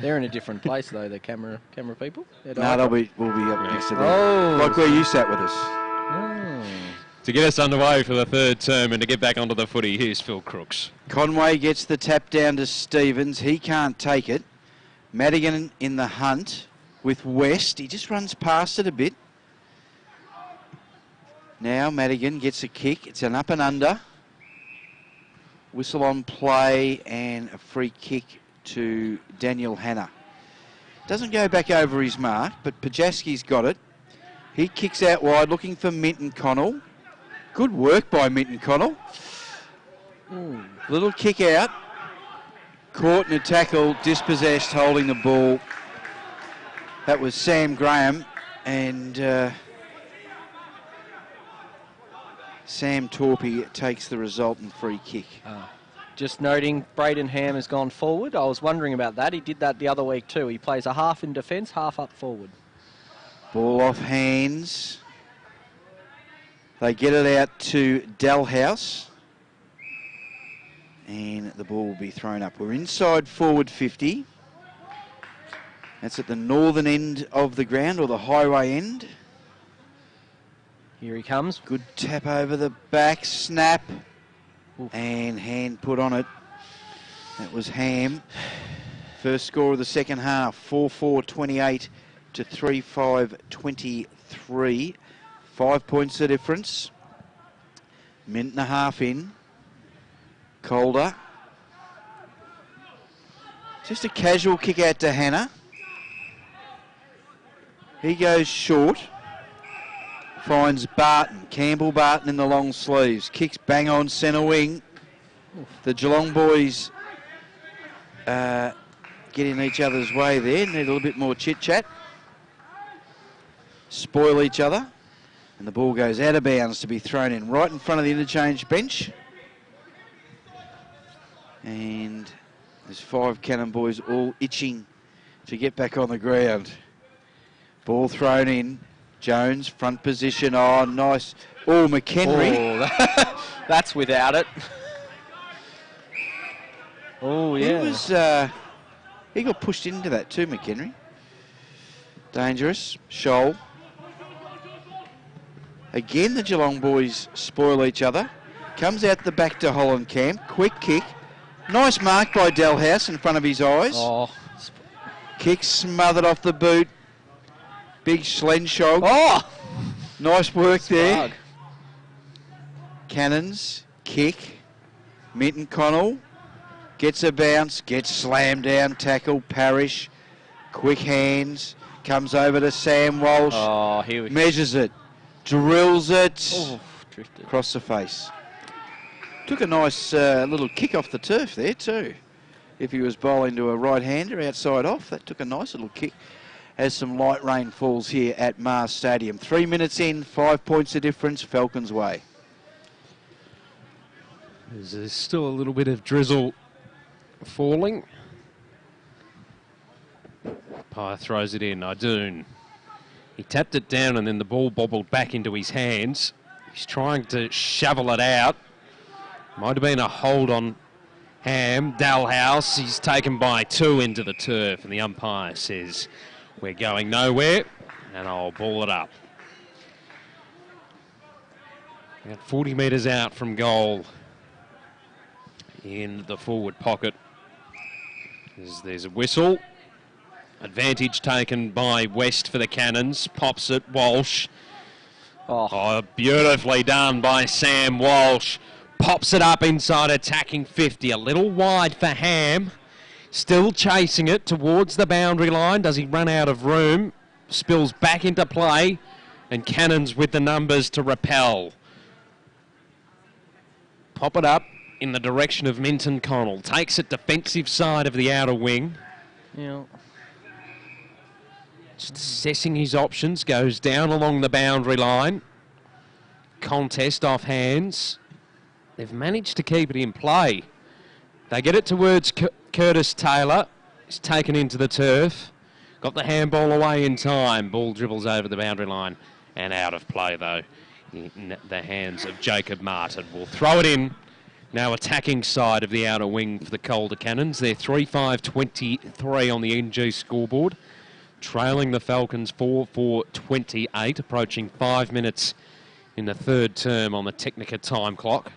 they're in a different place though. The camera people. At No, Icon. we'll be up next to them. Oh, Like where you sat with us. To get us underway for the third term and to get back onto the footy, here's Phil Crooks. Conway gets the tap down to Stevens. He can't take it. Madigan in the hunt with West. He just runs past it a bit. Now Madigan gets a kick. It's an up and under. Whistle on play and a free kick to Daniel Hanna. Doesn't go back over his mark, but Pajaski's got it. He kicks out wide looking for Minton Connell. Good work by Minton Connell. Little kick out. Caught in a tackle, dispossessed, holding the ball. That was Sam Graham, and Sam Torpy takes the resultant free kick. Just noting, Braden Ham has gone forward. I was wondering about that. He did that the other week too. He plays a half in defence, half up forward. Ball off hands. They get it out to Dalhouse. And the ball will be thrown up. We're inside forward 50. That's at the northern end of the ground, or the highway end. Here he comes. Good tap over the back, snap, and hand put on it. That was Ham. First score of the second half, 4-4-28 to 3-5-23. 5 points the difference. Minute and a half in. Calder. Just a casual kick out to Hanna. He goes short. Finds Barton. Campbell Barton in the long sleeves. Kicks bang on centre wing. The Geelong boys get in each other's way there. Need a little bit more chit-chat. Spoil each other. And the ball goes out of bounds to be thrown in right in front of the interchange bench. And there's 5 Cannon boys all itching to get back on the ground. Ball thrown in. Jones, front position. Oh, nice. Oh, McHenry. Oh, that's without it. Oh, yeah. He got pushed into that too, McHenry. Dangerous. Shoal. Again, the Geelong boys spoil each other. Comes out the back to Holland Camp. Quick kick. Nice mark by Dalhouse in front of his eyes. Oh. Kick smothered off the boot. Big Schlenshog. Oh! Nice work there. Slug. Cannons. Kick. Minton Connell. Gets a bounce. Gets slammed down. Tackle. Parrish. Quick hands. Comes over to Sam Walsh. Oh, here we go. Measures it. Drills it. Oh, drifted. Across the face. Took a nice little kick off the turf there too. If he was bowling to a right-hander outside off, that took a nice little kick as some light rain falls here at Mars Stadium. 3 minutes in, 5 points of difference, Falcons way. There's still a little bit of drizzle falling. Pye throws it in, Idoon. He tapped it down and then the ball bobbled back into his hands. He's trying to shovel it out. Might have been a hold on Ham. Dalhouse, he's taken by 2 into the turf and the umpire says, we're going nowhere and I'll ball it up. About 40 metres out from goal in the forward pocket. There's a whistle. Advantage taken by West for the Cannons. Pops it, Walsh. Oh, beautifully done by Sam Walsh. Pops it up inside attacking 50. A little wide for Ham. Still chasing it towards the boundary line. Does he run out of room? Spills back into play. And Cannons with the numbers to repel. Pop it up in the direction of Minton Connell. Takes it defensive side of the outer wing. Yeah. Just assessing his options. Goes down along the boundary line. Contest off hands. They've managed to keep it in play. They get it towards Curtis Taylor. He's taken into the turf. Got the handball away in time. Ball dribbles over the boundary line and out of play though. In the hands of Jacob Martin. Will throw it in. Now attacking side of the outer wing for the Calder Cannons. They're 3-5-23 on the NG scoreboard. Trailing the Falcons 4-4-28. Approaching 5 minutes in the third term on the Technica time clock.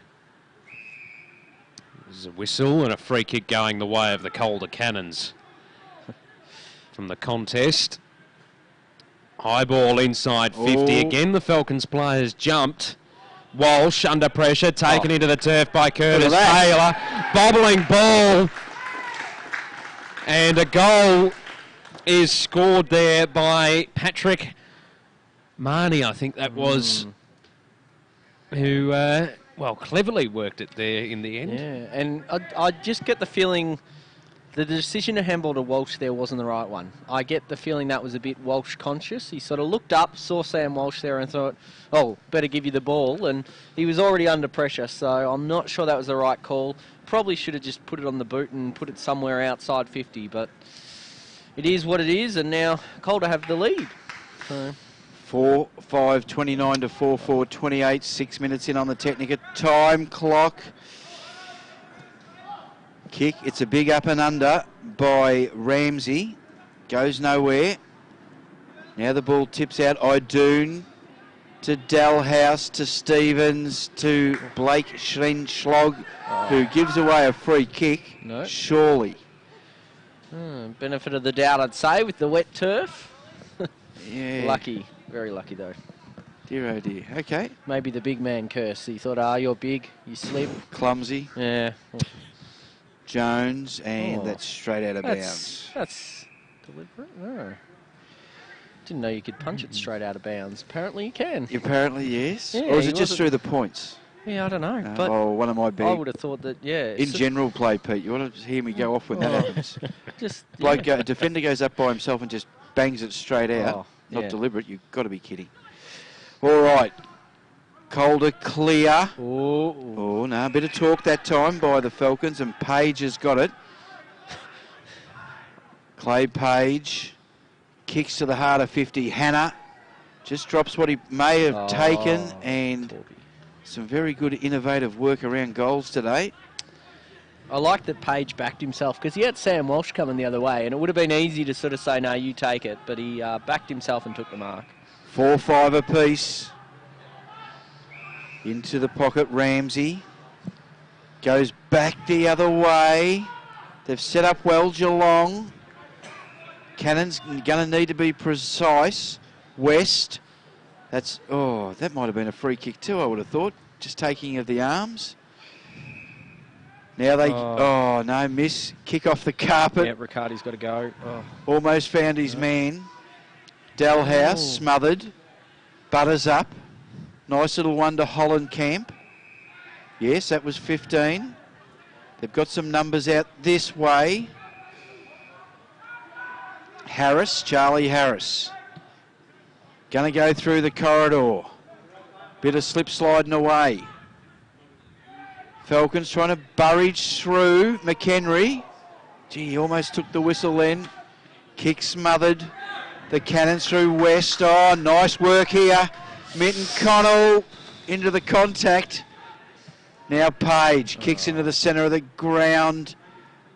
There's a whistle and a free kick going the way of the Calder Cannons from the contest. High ball inside 50. Again, the Falcons players jumped. Walsh under pressure, taken into the turf by Curtis Taylor. Bobbling ball. And a goal is scored there by Patrick Marnie, I think that was, who, well, cleverly worked it there in the end. Yeah, and I just get the feeling the decision to handball to Walsh there wasn't the right one. I get the feeling that was a bit Walsh conscious. He sort of looked up, saw Sam Walsh there and thought, oh, better give you the ball. And he was already under pressure, so I'm not sure that was the right call. Probably should have just put it on the boot and put it somewhere outside 50, but it is what it is, and now Calder have the lead. So 4-5-29 to 4-4-28, 6 minutes in on the Technica time clock. Kick, it's a big up and under by Ramsey. Goes nowhere. Now the ball tips out. Idoon to Dalhouse, to Stevens, to Blake Schlenschlog, who gives away a free kick. No. Surely. Benefit of the doubt, I'd say, with the wet turf. Yeah. Lucky. Very lucky, though. Dear, oh dear. Okay. Maybe the big man curse. He thought, you're big, you slip. Clumsy. Yeah. Jones, and that's straight out of bounds. That's deliberate. No. Didn't know you could punch it straight out of bounds. Apparently you can. Apparently, yes. Yeah, or is it just through the points? Yeah, I don't know. But one of my big... I would have thought that, yeah. In general play, Pete, you want to hear me go off when that happens. Yeah. Defender goes up by himself and just bangs it straight out. Not yeah. deliberate. You've got to be kidding. All right. Calder clear. Oh, no. A bit of talk that time by the Falcons, and Page has got it. Clay Page kicks to the heart of 50. Hannah just drops what he may have taken, and some very good innovative work around goals today. I like that Page backed himself, because he had Sam Walsh coming the other way, and it would have been easy to sort of say, no, you take it, but he backed himself and took the mark. 4-5 apiece. Into the pocket, Ramsey. Goes back the other way. They've set up well, Geelong. Cannon's going to need to be precise. West. That might have been a free kick too, I would have thought. Just taking of the arms. Now they, no, miss. Kick off the carpet. Yeah, Riccardi's got to go. Oh. Almost found his man. Dalhouse, smothered. Butters up. Nice little one to Holland Camp. Yes, that was 15. They've got some numbers out this way. Harris, Charlie Harris. Going to go through the corridor. Bit of slip sliding away. Falcons trying to burrage through. McHenry. Gee, he almost took the whistle then. Kick smothered. The Cannons through West. Oh, nice work here. Minton Connell into the contact. Now Page kicks into the centre of the ground.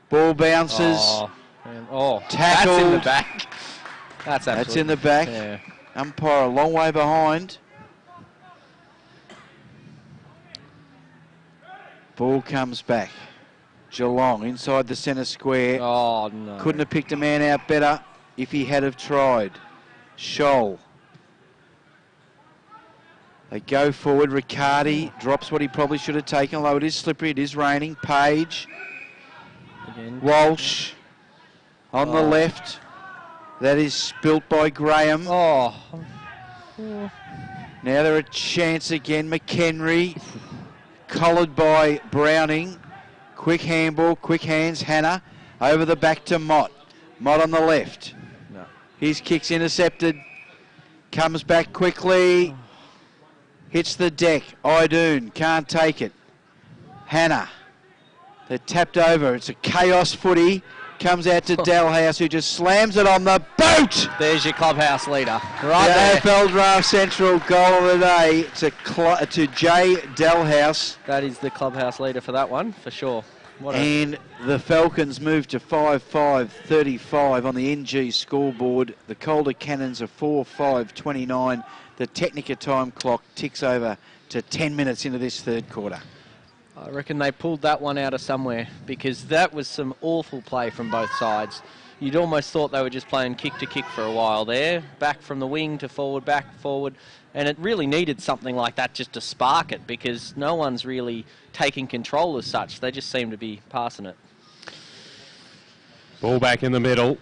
Ball bounces. Tackled. That's in the back. That's in the back. Yeah. Umpire a long way behind. Ball comes back. Geelong inside the centre square. Oh, no. Couldn't have picked a man out better if he had have tried. Scholl. They go forward. Riccardi drops what he probably should have taken, although it is slippery. It is raining. Page. Again. Walsh on the left. That is spilt by Graham. Oh. Now they're a chance again. McHenry. Collared by Browning. Quick handball, quick hands. Hannah over the back to Mott. Mott on the left. No. His kick's intercepted. Comes back quickly. Hits the deck. Idoon can't take it. Hannah. They're tapped over. It's a chaos footy. Comes out to Dalhouse, who just slams it on the boot. There's your clubhouse leader. Right there. AFL Draft Central goal of the day to Jay Dalhouse. That is the clubhouse leader for that one, for sure. And the Falcons move to 5-5-35 on the NG scoreboard. The Calder Cannons are 4-5-29. The Technica time clock ticks over to 10 minutes into this third quarter. I reckon they pulled that one out of somewhere, because that was some awful play from both sides. You'd almost thought they were just playing kick to kick for a while there. Back from the wing to forward, back, forward. And it really needed something like that just to spark it, because no one's really taking control as such. They just seem to be passing it. Ball back in the middle.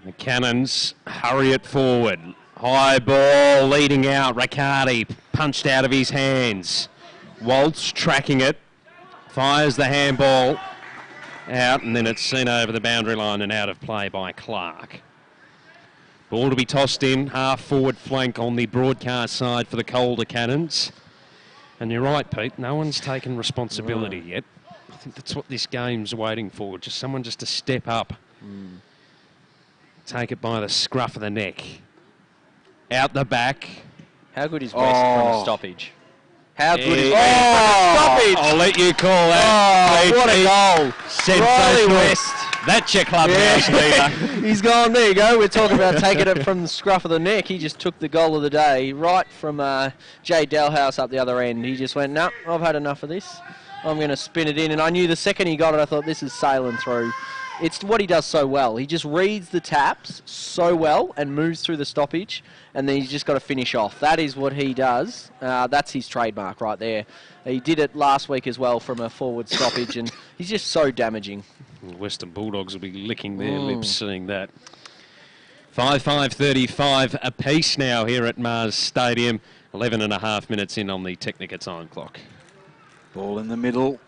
The Cannons hurry it forward. High ball leading out. Riccardi punched out of his hands. Waltz tracking it. Fires the handball out, and then it's seen over the boundary line and out of play by Clark. Ball to be tossed in, half forward flank on the broadcast side for the Calder Cannons. And you're right, Pete, no one's taken responsibility yet. I think that's what this game's waiting for, just someone just to step up. Take it by the scruff of the neck. Out the back. How good is West from a stoppage? How good is West from a stoppage? I'll let you call that. Oh, what a goal. Sensational. West. That's your clubhouse leader. He's gone, there you go. We're talking about taking it from the scruff of the neck. He just took the goal of the day right from Jay Dalhouse up the other end. He just went, no, I've had enough of this. I'm going to spin it in. And I knew the second he got it, I thought, this is sailing through. It's what he does so well. He just reads the taps so well and moves through the stoppage, and then he's just got to finish off. That is what he does. That's his trademark right there. He did it last week as well from a forward stoppage, and he's just so damaging. Western Bulldogs will be licking their lips seeing that. 5-5-35 apiece now here at Mars Stadium. 11.5 minutes in on the Technica time clock. Ball in the middle.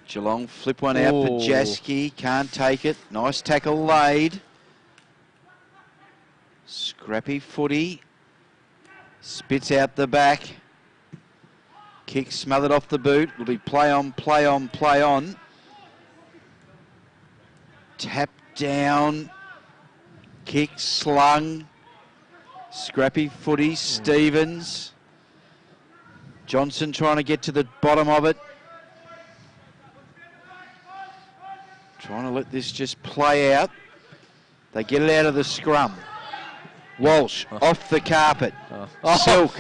Geelong flip one out. Pajaski can't take it. Nice tackle laid. Scrappy footy. Spits out the back. Kick smothered off the boot. It'll be play on, play on, play on. Tap down. Kick slung. Scrappy footy. Stevens. Johnson trying to get to the bottom of it. Trying to let this just play out. They get it out of the scrum. Walsh off the carpet. Silk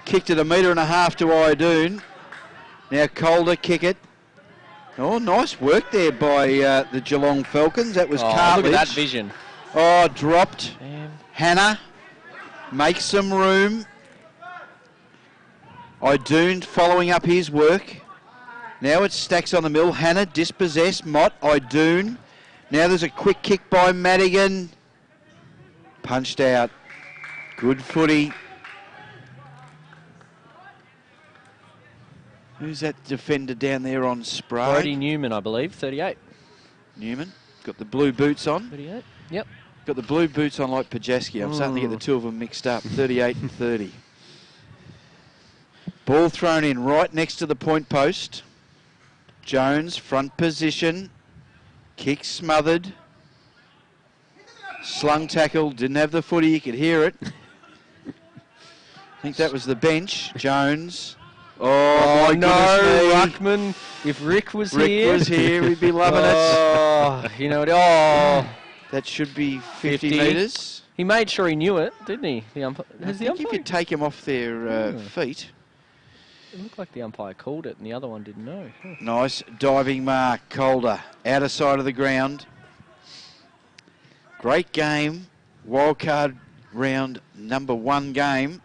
kicked it 1.5 metres to Iadoon. Now Calder kick it. Oh, nice work there by the Geelong Falcons. That was Cartledge. Look at that vision. Oh, dropped. Damn. Hannah makes some room. Iadoon following up his work. Now it's Stacks on the mill. Hannah dispossessed. Mott, Iadoon. Now there's a quick kick by Madigan. Punched out. Good footy. Who's that defender down there on spray? Brody Newman, I believe, 38. Newman. Got the blue boots on. 38, yep. Got the blue boots on like Pajeski. I'm starting to get the two of them mixed up. 38 and 30. Ball thrown in right next to the point post. Jones, front position. Kick smothered. Slung tackle. Didn't have the footy. You could hear it. I think that was the bench. Jones. Oh, no, Ruckman. If Rick was here. Rick was here, he'd be loving it. You know what? Oh. That should be 50 metres. He made sure he knew it, didn't he? The umpire. I think if you take him off their feet. It looked like the umpire called it and the other one didn't know. Nice diving mark, Calder. Outer side of the ground. Great game. Wildcard round number 1 game.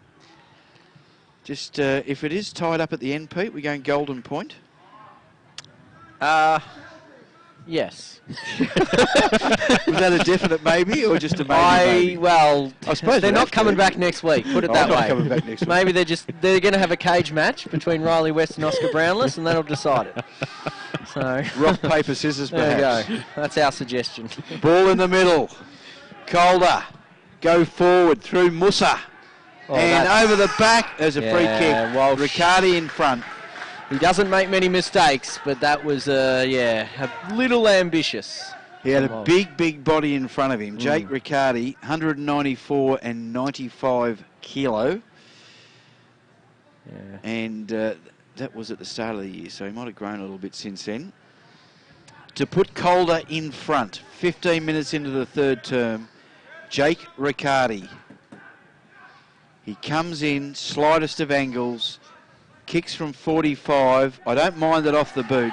Just, if it is tied up at the end, Pete, we're going golden point. Yes. Was that a definite maybe or just a maybe? Well, I suppose they're not coming back next week, put it that way. Not coming back next week. Maybe they're going to have a cage match between Riley West and Oscar Brownless and that'll decide it. So rock, paper, scissors, perhaps. There you go. That's our suggestion. Ball in the middle. Calder. Go forward through Musa. And over the back, there's a free kick. Walsh. Riccardi in front. He doesn't make many mistakes, but that was, a little ambitious. He had a big body in front of him. Jake Riccardi, 194 and 95 kilo. Yeah. And that was at the start of the year, so he might have grown a little bit since then. To put Calder in front, 15 minutes into the third term, Jake Riccardi. He comes in, slightest of angles, kicks from 45. I don't mind it off the boot.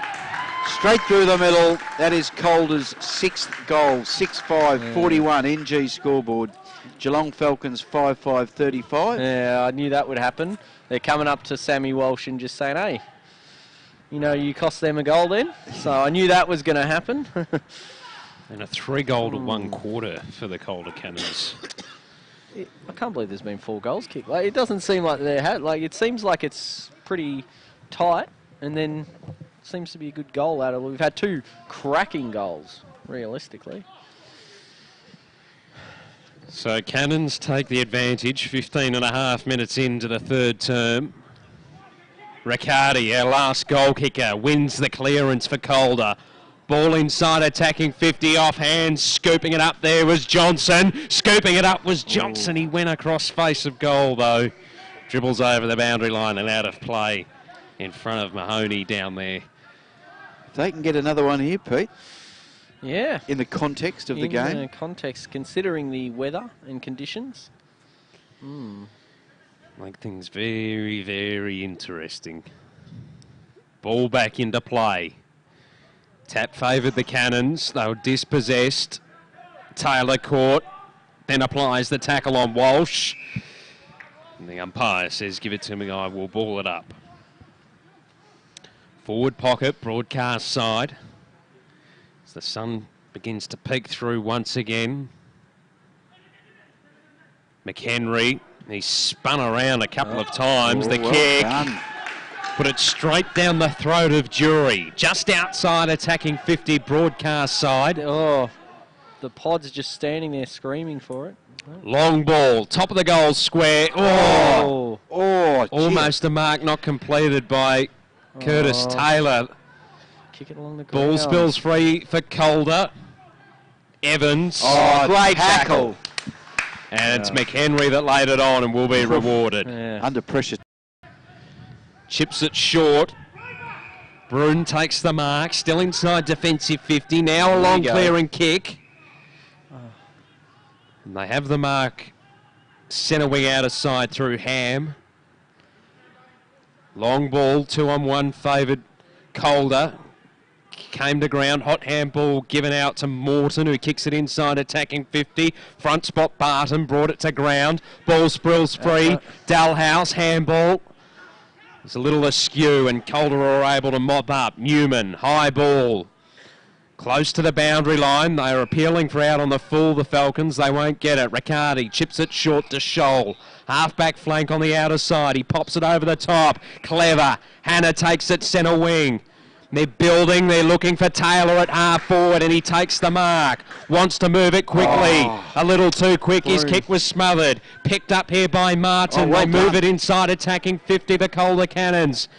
Straight through the middle. That is Calder's 6th goal. 6-5, 41 NG scoreboard. Geelong Falcons 5-5, 35. Yeah, I knew that would happen. They're coming up to Sammy Walsh and just saying, hey, you know, you cost them a goal then. So I knew that was going to happen. And a 3-goal to 1 quarter for the Calder Cannons. I can't believe there's been 4 goals kicked. Like, it doesn't seem like there had. Like, it seems like it's pretty tight, and then seems to be a good goal out of it. We've had 2 cracking goals, realistically. So Cannons take the advantage. 15.5 minutes into the third term. Riccardi, our last goal kicker, wins the clearance for Calder. Ball inside, attacking 50, off hands, scooping it up there was Johnson. Scooping it up was Johnson. He went across face of goal, though. Dribbles over the boundary line and out of play in front of Mahoney down there. If they can get another one here, Pete. Yeah. In the context of the game. In the context, considering the weather and conditions. Make things very, very interesting. Ball back into play. Tap favoured the Cannons. They were dispossessed. Taylor caught, then applies the tackle on Walsh. And the umpire says, give it to me, I will ball it up. Forward pocket, broadcast side. As the sun begins to peek through once again. McHenry, he spun around a couple of times. The kick. Done. Put it straight down the throat of Jury. Just outside, attacking 50, broadcast side. Oh, the pod's just standing there screaming for it. Long ball, top of the goal square. Oh, almost a mark not completed by Curtis Taylor. Kick it along the ground. Ball spills free for Calder. Evans. Oh, great tackle. And it's McHenry that laid it on and will be rewarded. Yeah. Under pressure. Chips it short. Brun takes the mark, still inside defensive 50. Now a long clearing kick. And they have the mark. Centre wing out of side through Ham. Long ball, 2-on-1 favoured Calder. Came to ground, hot handball given out to Morton, who kicks it inside, attacking 50. Front spot Barton, brought it to ground. Ball sprills free. Dalhouse, handball. It's a little askew, and Calder are able to mop up. Newman, high ball. Close to the boundary line. They are appealing for out on the full, the Falcons. They won't get it. Riccardi chips it short to Scholl. Half-back flank on the outer side. He pops it over the top. Clever. Hannah takes it centre wing. They're building. They're looking for Taylor at half forward, and he takes the mark. Wants to move it quickly. A little too quick. His kick was smothered. Picked up here by Martin. They move it inside, attacking 50, the Calder Cannons.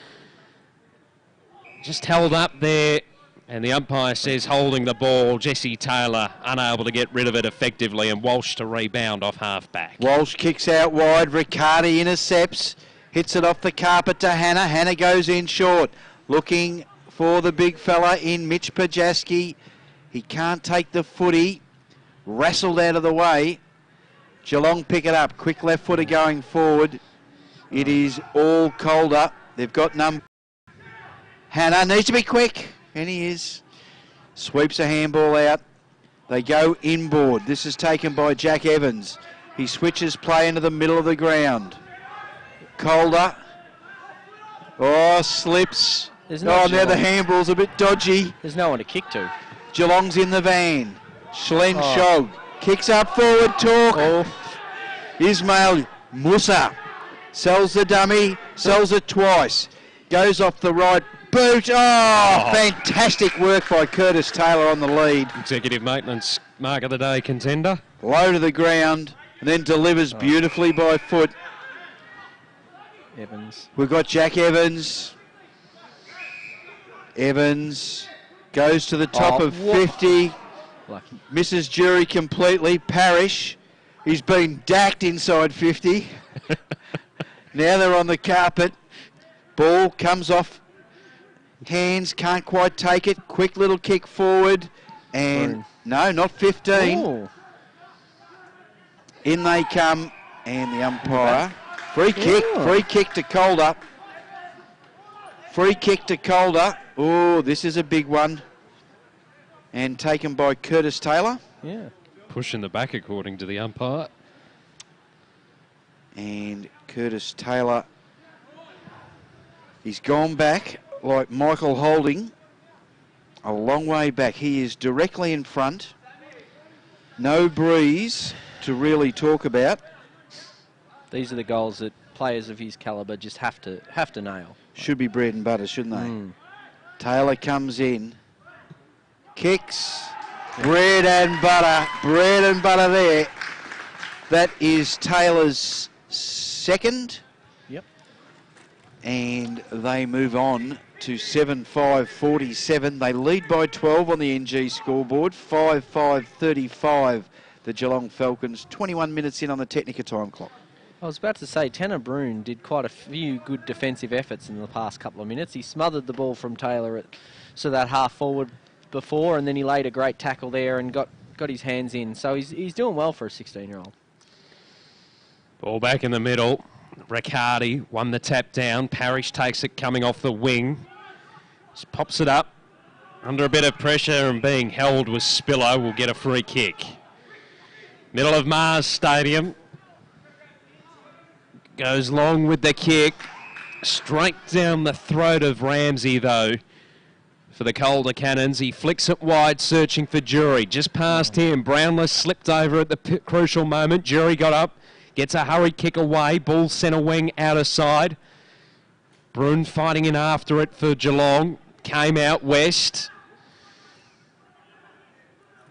Just held up there. And the umpire says holding the ball. Jesse Taylor unable to get rid of it effectively, and Walsh to rebound off half-back. Walsh kicks out wide. Riccardi intercepts. Hits it off the carpet to Hannah. Hannah goes in short. Looking for the big fella in Mitch Pajaski. He can't take the footy. Wrestled out of the way. Geelong pick it up. Quick left footer going forward. It is all Calder. They've got number. Hannah needs to be quick. And he is. Sweeps a handball out. They go inboard. This is taken by Jack Evans. He switches play into the middle of the ground. Calder. Oh, slips. Now the handball's a bit dodgy. There's no one to kick to. Geelong's in the van. Schlen Shog. Kicks up forward. Talk. Ismail Musa. Sells the dummy. Sells it twice. Goes off the right boot. Fantastic work by Curtis Taylor on the lead. Executive maintenance mark of the day contender. Low to the ground, and then delivers beautifully by foot. Evans. We've got Jack Evans. Evans goes to the top of 50. Lucky. Misses jury completely. Parrish. He's been dacked inside 50. Now they're on the carpet. Ball comes off. Hands can't quite take it. Quick little kick forward. And no, not 15. Ooh. In they come. And the umpire. Free kick. Free kick to Calder. Free kick to Calder. Oh, this is a big one. And taken by Curtis Taylor. Yeah. Push in the back according to the umpire. And Curtis Taylor. He's gone back like Michael Holding. A long way back. He is directly in front. No breeze to really talk about. These are the goals that players of his calibre just have to nail. Should be bread and butter, shouldn't they? Taylor comes in. Kicks. Bread and butter. Bread and butter there. That is Taylor's second. Yep. And they move on to 7-5-47. They lead by 12 on the NG scoreboard. 5-5-35. The Geelong Falcons. 21 minutes in on the Technica time clock. I was about to say, Tanner Broon did quite a few good defensive efforts in the past couple of minutes. He smothered the ball from Taylor so that half forward before, and then he laid a great tackle there and got his hands in. So he's doing well for a 16-year-old. Ball back in the middle. Riccardi won the tap down. Parrish takes it coming off the wing. Just pops it up. Under a bit of pressure and being held with Spillo will get a free kick. Middle of Mars Stadium. Goes long with the kick. Straight down the throat of Ramsey, though, for the Calder Cannons. He flicks it wide, searching for Jury. Just past him. Brownless slipped over at the crucial moment. Jury got up, gets a hurry kick away. Ball centre wing, outer side. Bruin fighting in after it for Geelong. Came out west.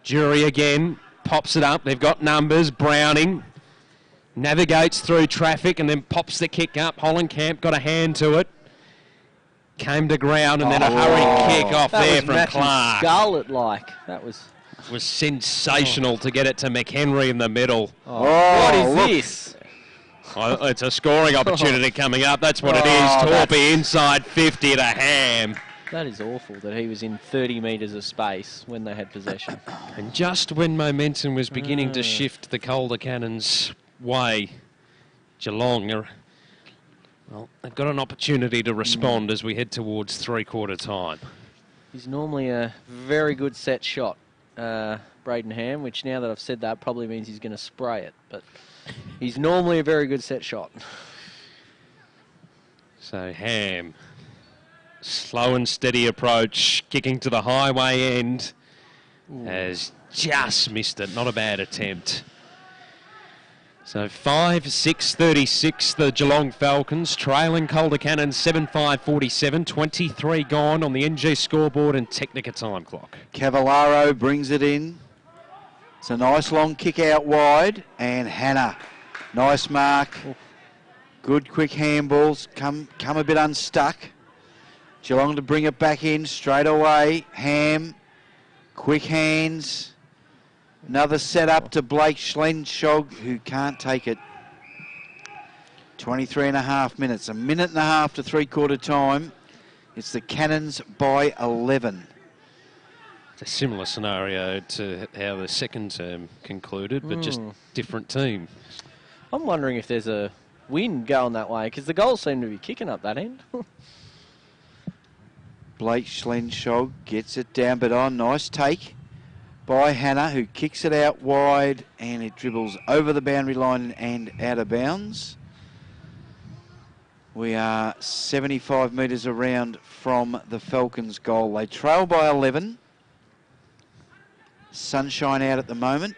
Jury again. Pops it up. They've got numbers. Browning navigates through traffic and then pops the kick up. Hollenkamp got a hand to it. Came to ground and then a hurried kick off there from Clark. Scarlet-like. That was sensational to get it to McHenry in the middle. What is this? Oh, it's a scoring opportunity coming up. That's what it is. Torpy inside 50 to Ham. That is awful that he was in 30 metres of space when they had possession. And just when momentum was beginning to shift the Calder Cannons' way, Geelong well, they've got an opportunity to respond as we head towards three-quarter time. He's normally a very good set shot, Braden Ham, which now that I've said that probably means he's going to spray it. But he's normally a very good set shot. So Ham, slow and steady approach, kicking to the highway end, has just missed it. Not a bad attempt. So 5-6-36, the Geelong Falcons, trailing Calder Cannons 7-5-47, 23 gone on the NG scoreboard and Technica time clock. Cavallaro brings it in. It's a nice long kick out wide, and Hannah, nice mark. Good quick handballs, come a bit unstuck. Geelong to bring it back in straight away. Ham, quick hands. Another set up to Blake Schlenschog, who can't take it. 23 and a half minutes, a minute and a half to three-quarter time. It's the Cannons by 11. It's a similar scenario to how the second term concluded, but just different team. I'm wondering if there's a wind going that way, because the goals seem to be kicking up that end. Blake Schlenschog gets it down, but nice take by Hannah, who kicks it out wide, and it dribbles over the boundary line and out of bounds. We are 75 metres around from the Falcons' goal. They trail by 11. Sunshine out at the moment.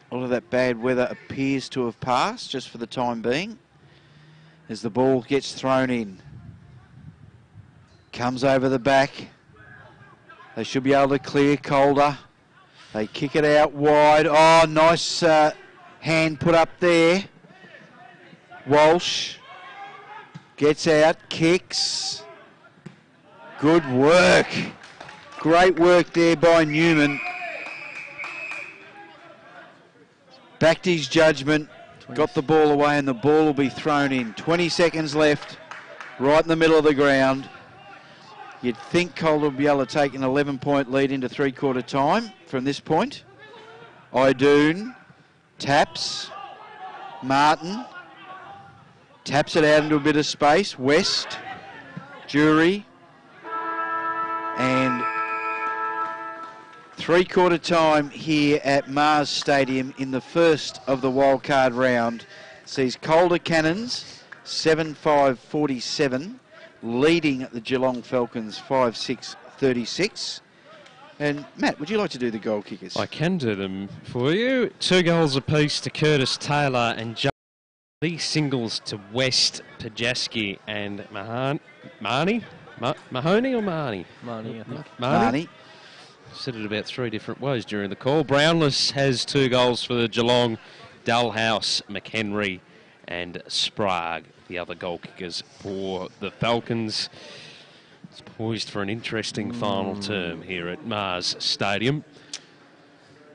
All of that bad weather appears to have passed, just for the time being, as the ball gets thrown in. Comes over the back. They should be able to clear Calder. They kick it out wide. Oh, nice hand put up there. Walsh gets out, kicks. Good work. Great work there by Newman. Backed his judgment, got the ball away, and the ball will be thrown in. 20 seconds left, right in the middle of the ground. You'd think Calder would be able to take an 11-point lead into three-quarter time from this point. Idoon taps. Martin taps it out into a bit of space. West, Jury, and three-quarter time here at Mars Stadium in the first of the wildcard round sees Calder Cannons 7-5-47 leading the Geelong Falcons 5-6-36. And Matt, would you like to do the goal kickers? I can do them for you. 2 goals apiece to Curtis Taylor and Joe. Singles to West, Pajaski and Mahoney or Mahoney? Mahoney, I think. Mahoney. Said it about 3 different ways during the call. Brownless has 2 goals for the Geelong. Dullhouse, McHenry and Sprague, the other goal kickers for the Falcons. It's poised for an interesting final term here at Mars Stadium.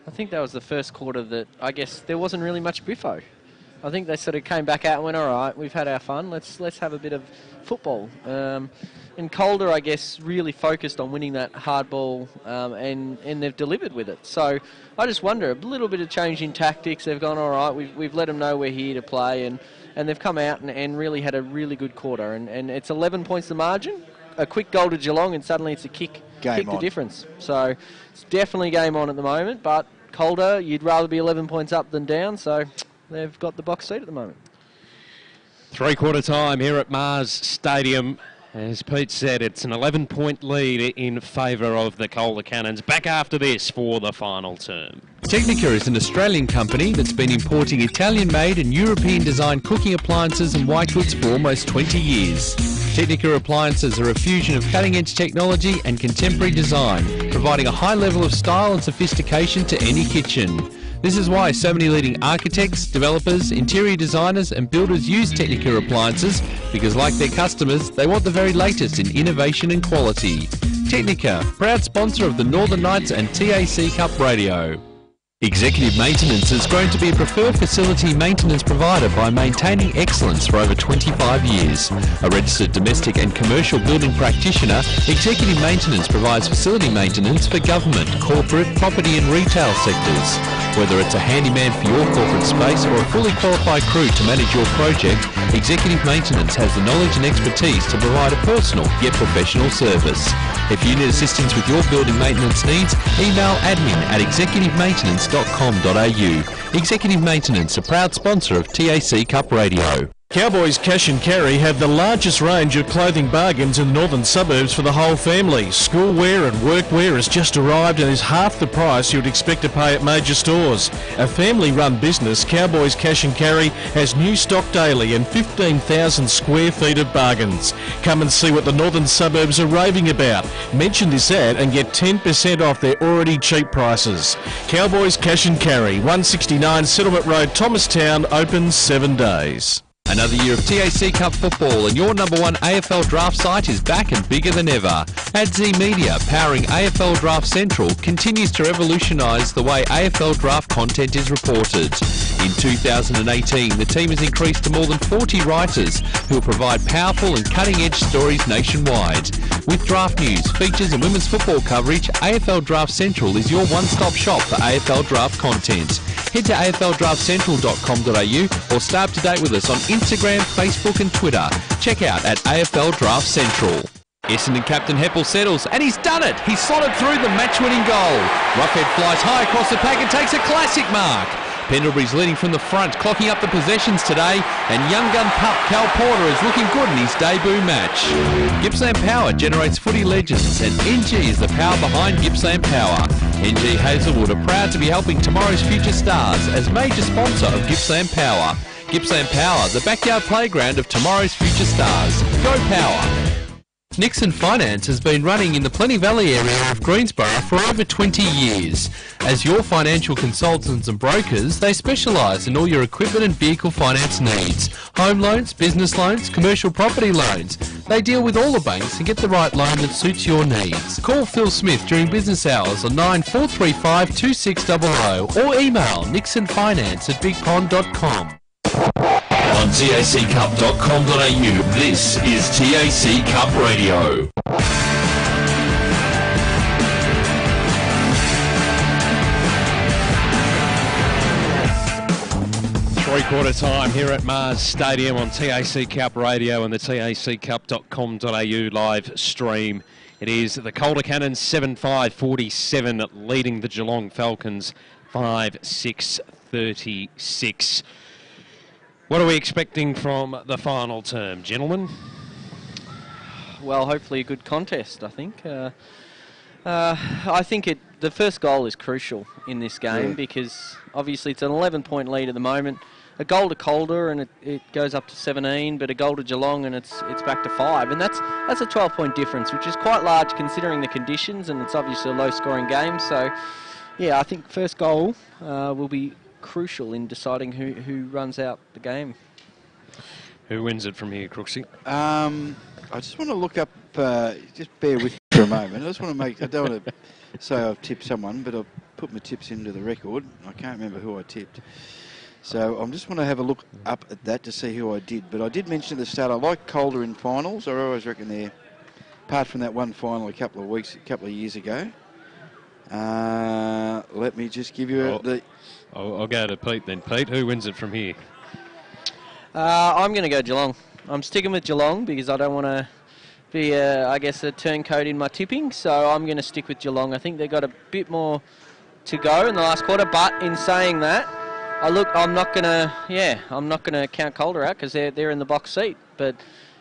I think that was the first quarter that, I guess, there wasn't really much biffo. I think they sort of came back out and went, all right, we've had our fun, let's have a bit of football. And Calder, I guess, really focused on winning that hard ball, and they've delivered with it. So I just wonder, a little bit of change in tactics. They've gone, all right, we've let them know we're here to play, and they've come out and really had a really good quarter. And it's 11 points the margin, a quick goal to Geelong, and suddenly it's a kick the difference. So it's definitely game on at the moment, but Calder, you'd rather be 11 points up than down, so they've got the box seat at the moment. Three-quarter time here at Mars Stadium. As Pete said, it's an 11-point lead in favour of the Calder Cannons. Back after this for the final term. Technica is an Australian company that's been importing Italian-made and European-designed cooking appliances and white goods for almost 20 years. Technica appliances are a fusion of cutting-edge technology and contemporary design, providing a high level of style and sophistication to any kitchen. This is why so many leading architects, developers, interior designers and builders use Technica appliances, because like their customers, they want the very latest in innovation and quality. Technica, proud sponsor of the Northern Knights and TAC Cup Radio. Executive Maintenance has grown to be a preferred facility maintenance provider by maintaining excellence for over 25 years. A registered domestic and commercial building practitioner, Executive Maintenance provides facility maintenance for government, corporate, property and retail sectors. Whether it's a handyman for your corporate space or a fully qualified crew to manage your project, Executive Maintenance has the knowledge and expertise to provide a personal yet professional service. If you need assistance with your building maintenance needs, email admin@executivemaintenance.com.au. Executive Maintenance, a proud sponsor of TAC Cup Radio. Cowboys Cash and Carry have the largest range of clothing bargains in the northern suburbs for the whole family. School wear and work wear has just arrived and is half the price you'd expect to pay at major stores. A family-run business, Cowboys Cash and Carry has new stock daily and 15,000 square feet of bargains. Come and see what the northern suburbs are raving about. Mention this ad and get 10% off their already cheap prices. Cowboys Cash and Carry, 169 Settlement Road, Thomastown, open 7 days. Another year of TAC Cup football and your number one AFL draft site is back and bigger than ever. AdZ Media, powering AFL Draft Central, continues to revolutionise the way AFL draft content is reported. In 2018, the team has increased to more than 40 writers who will provide powerful and cutting-edge stories nationwide. With draft news, features and women's football coverage, AFL Draft Central is your one-stop shop for AFL draft content. Head to afldraftcentral.com.au or stay up to date with us on Instagram, Facebook and Twitter. Check out at AFL Draft Central. Essendon captain Heppel settles, and he's done it! He's slotted through the match-winning goal. Roughhead flies high across the pack and takes a classic mark. Pendlebury's leading from the front, clocking up the possessions today, and young gun pup Cal Porter is looking good in his debut match. Gippsland Power generates footy legends, and NG is the power behind Gippsland Power. NG Hazelwood are proud to be helping tomorrow's future stars as major sponsor of Gippsland Power. Gippsland Power, the backyard playground of tomorrow's future stars. Go Power! Nixon Finance has been running in the Plenty Valley area of Greensborough for over 20 years. As your financial consultants and brokers, they specialise in all your equipment and vehicle finance needs. Home loans, business loans, commercial property loans. They deal with all the banks and get the right loan that suits your needs. Call Phil Smith during business hours on 9435 2600 or email nixonfinance@bigpond.com. On taccup.com.au, this is TAC Cup Radio. Three-quarter time here at Mars Stadium on TAC Cup Radio and the taccup.com.au live stream. It is the Calder Cannons 7-5-47 leading the Geelong Falcons 5-6-36. What are we expecting from the final term, gentlemen? Well, hopefully a good contest, I think. I think the first goal is crucial in this game because obviously it's an 11-point lead at the moment. A goal to Calder and it goes up to 17, but a goal to Geelong and it's back to 5. And that's a 12-point difference, which is quite large considering the conditions, and it's obviously a low-scoring game. So, yeah, I think first goal will be crucial in deciding who runs out the game. Who wins it from here, Crooksy? I just want to look up, just bear with me for a moment. I just want to I don't want to say I've tipped someone, but I've put my tips into the record. I can't remember who I tipped. So I just want to have a look up at that to see who I did. But I did mention at the start, I like Calder in finals. I always reckon they're, apart from that one final a couple of years ago. Let me just give you I'll go to Pete then. Pete, who wins it from here? I'm going to go Geelong. I'm sticking with Geelong because I don't want to be, a turncoat in my tipping. So I'm going to stick with Geelong. I think they've got a bit more to go in the last quarter. But in saying that, I'm not going to count Calder out because they're in the box seat. But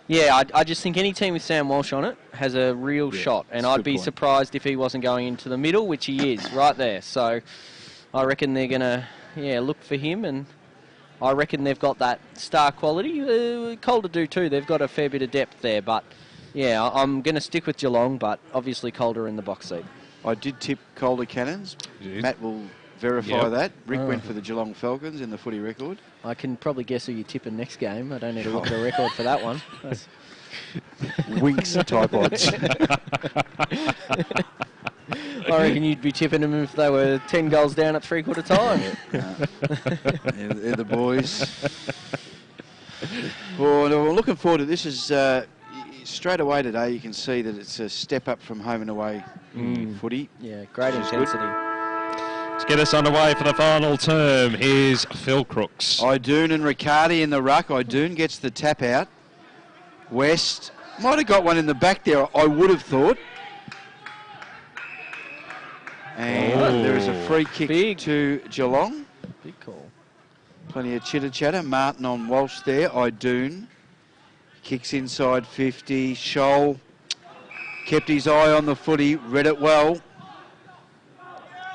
yeah, I just think any team with Sam Walsh on it has a real shot, and I'd be surprised if he wasn't going into the middle, which he is right there. So I reckon they're going to look for him, and I reckon they've got that star quality. Calder do too. They've got a fair bit of depth there, but yeah, I'm going to stick with Geelong, but obviously Calder in the box seat. I did tip Calder Cannons. Matt will verify that. Rick went for the Geelong Falcons in the footy record. I can probably guess who you tip in next game. I don't need to look at the record for that one. Winks type odds. I reckon you'd be tipping them if they were 10 goals down at three-quarter time. They're the boys. Well, we're looking forward to this. Is straight away today, you can see that it's a step up from home and away footy. Yeah, great intensity. Let's get us underway for the final term. Here's Phil Crooks. Idoon and Riccardi in the ruck. Idoon gets the tap out. West might have got one in the back there, I would have thought. And there is a free kick to Geelong. Big call. Plenty of chitter-chatter. Martin on Walsh there. Idoon kicks inside 50. Scholl kept his eye on the footy, read it well.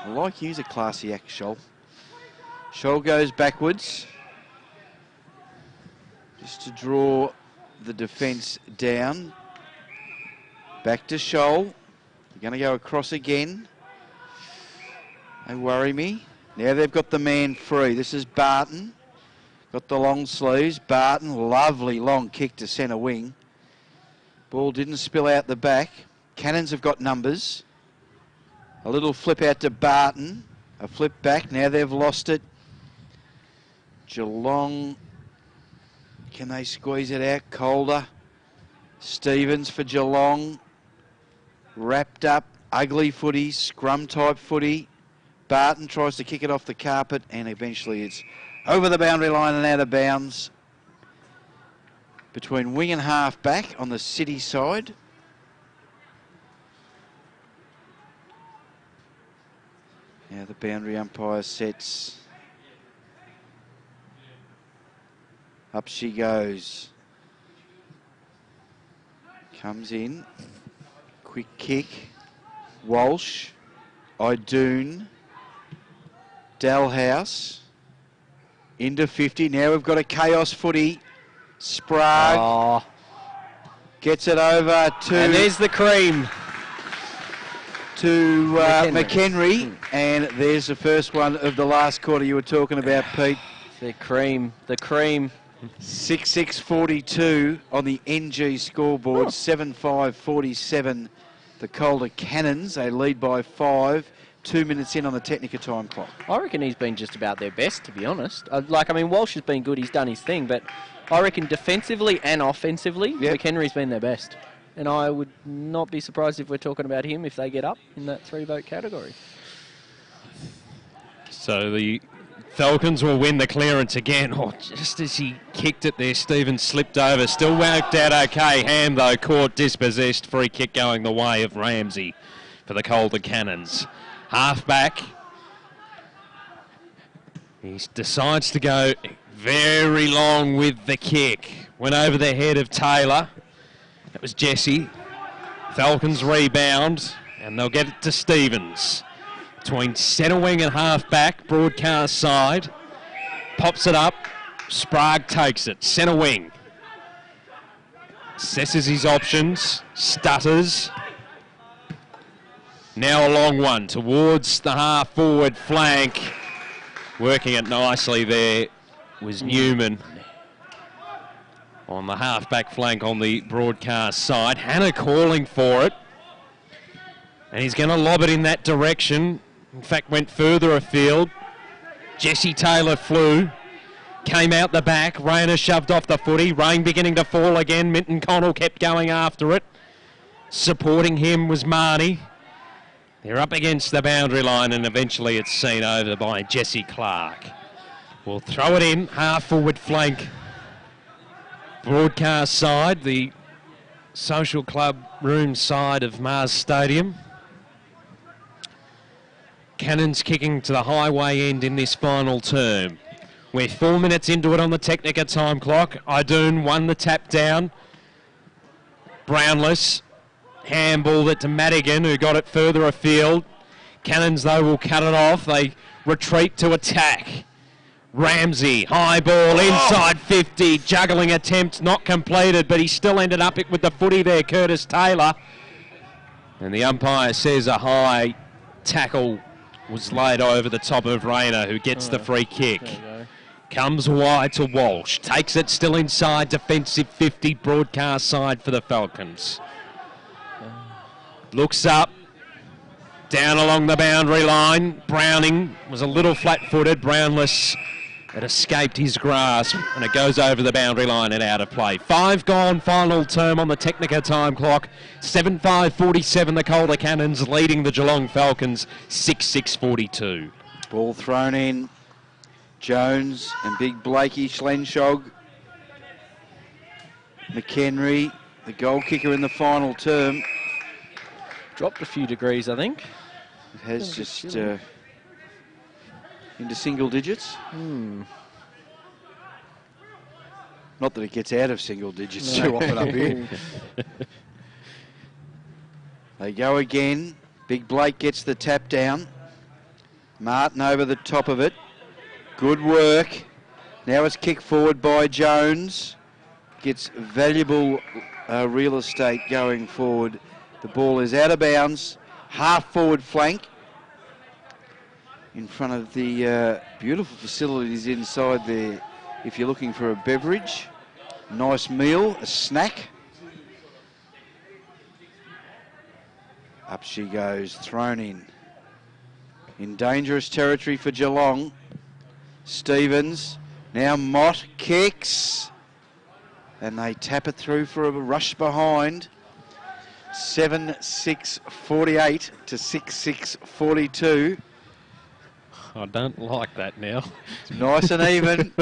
I like he's a classy act, Scholl. Scholl goes backwards. Just to draw the defence down. Back to Scholl. They're going to go across again. They worry me. Now they've got the man free. This is Barton. Got the long sleeves. Barton, lovely long kick to centre wing. Ball didn't spill out the back. Cannons have got numbers. A little flip out to Barton. A flip back. Now they've lost it. Geelong. Can they squeeze it out? Calder. Stevens for Geelong. Wrapped up. Ugly footy. Scrum type footy. Barton tries to kick it off the carpet and eventually it's over the boundary line and out of bounds between wing and half back on the City side. Now the boundary umpire sets. Up she goes. Comes in. Quick kick. Walsh. Idoon. Dalhouse into 50. Now we've got a chaos footy. Sprague gets it over to... And there's the cream. To McHenry. And there's the first one of the last quarter you were talking about, Pete. The cream. 6-6-42 on the NG scoreboard. 7-5-47 the Calder Cannons. They lead by 5. 2 minutes in on the Technica time clock. I reckon he's been just about their best, to be honest. Walsh has been good. He's done his thing. But I reckon defensively and offensively, McHenry's been their best. And I would not be surprised if we're talking about him if they get up in that 3-vote category. So the Falcons will win the clearance again. Oh, just as he kicked it there, Stevens slipped over. Still worked out okay. Ham, though, caught dispossessed. Free kick going the way of Ramsey for the Calder Cannons. Half back. He decides to go very long with the kick. Went over the head of Taylor. That was Jesse. Falcons rebound, and they'll get it to Stevens. Between centre wing and half back, broadcast side. Pops it up. Sprague takes it. Centre wing. Assesses his options. Stutters. Now a long one towards the half-forward flank. Working it nicely there was Newman. On the half-back flank on the broadcast side. Hannah calling for it. And he's going to lob it in that direction. In fact, went further afield. Jesse Taylor flew. Came out the back. Rayner shoved off the footy. Rain beginning to fall again. Minton Connell kept going after it. Supporting him was Marnie. They're up against the boundary line and eventually it's seen over by Jesse Clark. We'll throw it in, half-forward flank. Broadcast side, the social club room side of Mars Stadium. Cannons kicking to the highway end in this final term. We're 4 minutes into it on the Technica time clock. Idoon won the tap down. Brownless. Handballed it to Madigan, who got it further afield. Cannons, though, will cut it off. They retreat to attack. Ramsey, high ball, inside 50. Juggling attempt not completed, but he still ended up with the footy there, Curtis Taylor. And the umpire says a high tackle was laid over the top of Rayner, who gets the free kick. Comes wide to Walsh. Takes it still inside, defensive 50, broadcast side for the Falcons. Looks up. Down along the boundary line. Browning was a little flat-footed. Brownless had escaped his grasp, and it goes over the boundary line and out of play. 5 gone, final term on the Technica time clock. 7:5:47, the Calder Cannons leading the Geelong Falcons 6:6:42. Ball thrown in. Jones and big Blakey, Schlenschog. McHenry, the goal kicker in the final term. Dropped a few degrees, I think. It has just into single digits. Not that it gets out of single digits too often up here. They go again. Big Blake gets the tap down. Martin over the top of it. Good work. Now it's kicked forward by Jones. Gets valuable real estate going forward. The ball is out of bounds. Half forward flank. In front of the beautiful facilities inside there. If you're looking for a beverage, nice meal, a snack. Up she goes, thrown in. In dangerous territory for Geelong. Stevens, now Mott kicks. And they tap it through for a rush behind. 7:6:48 to 6:6:42. I don't like that now. Nice and even.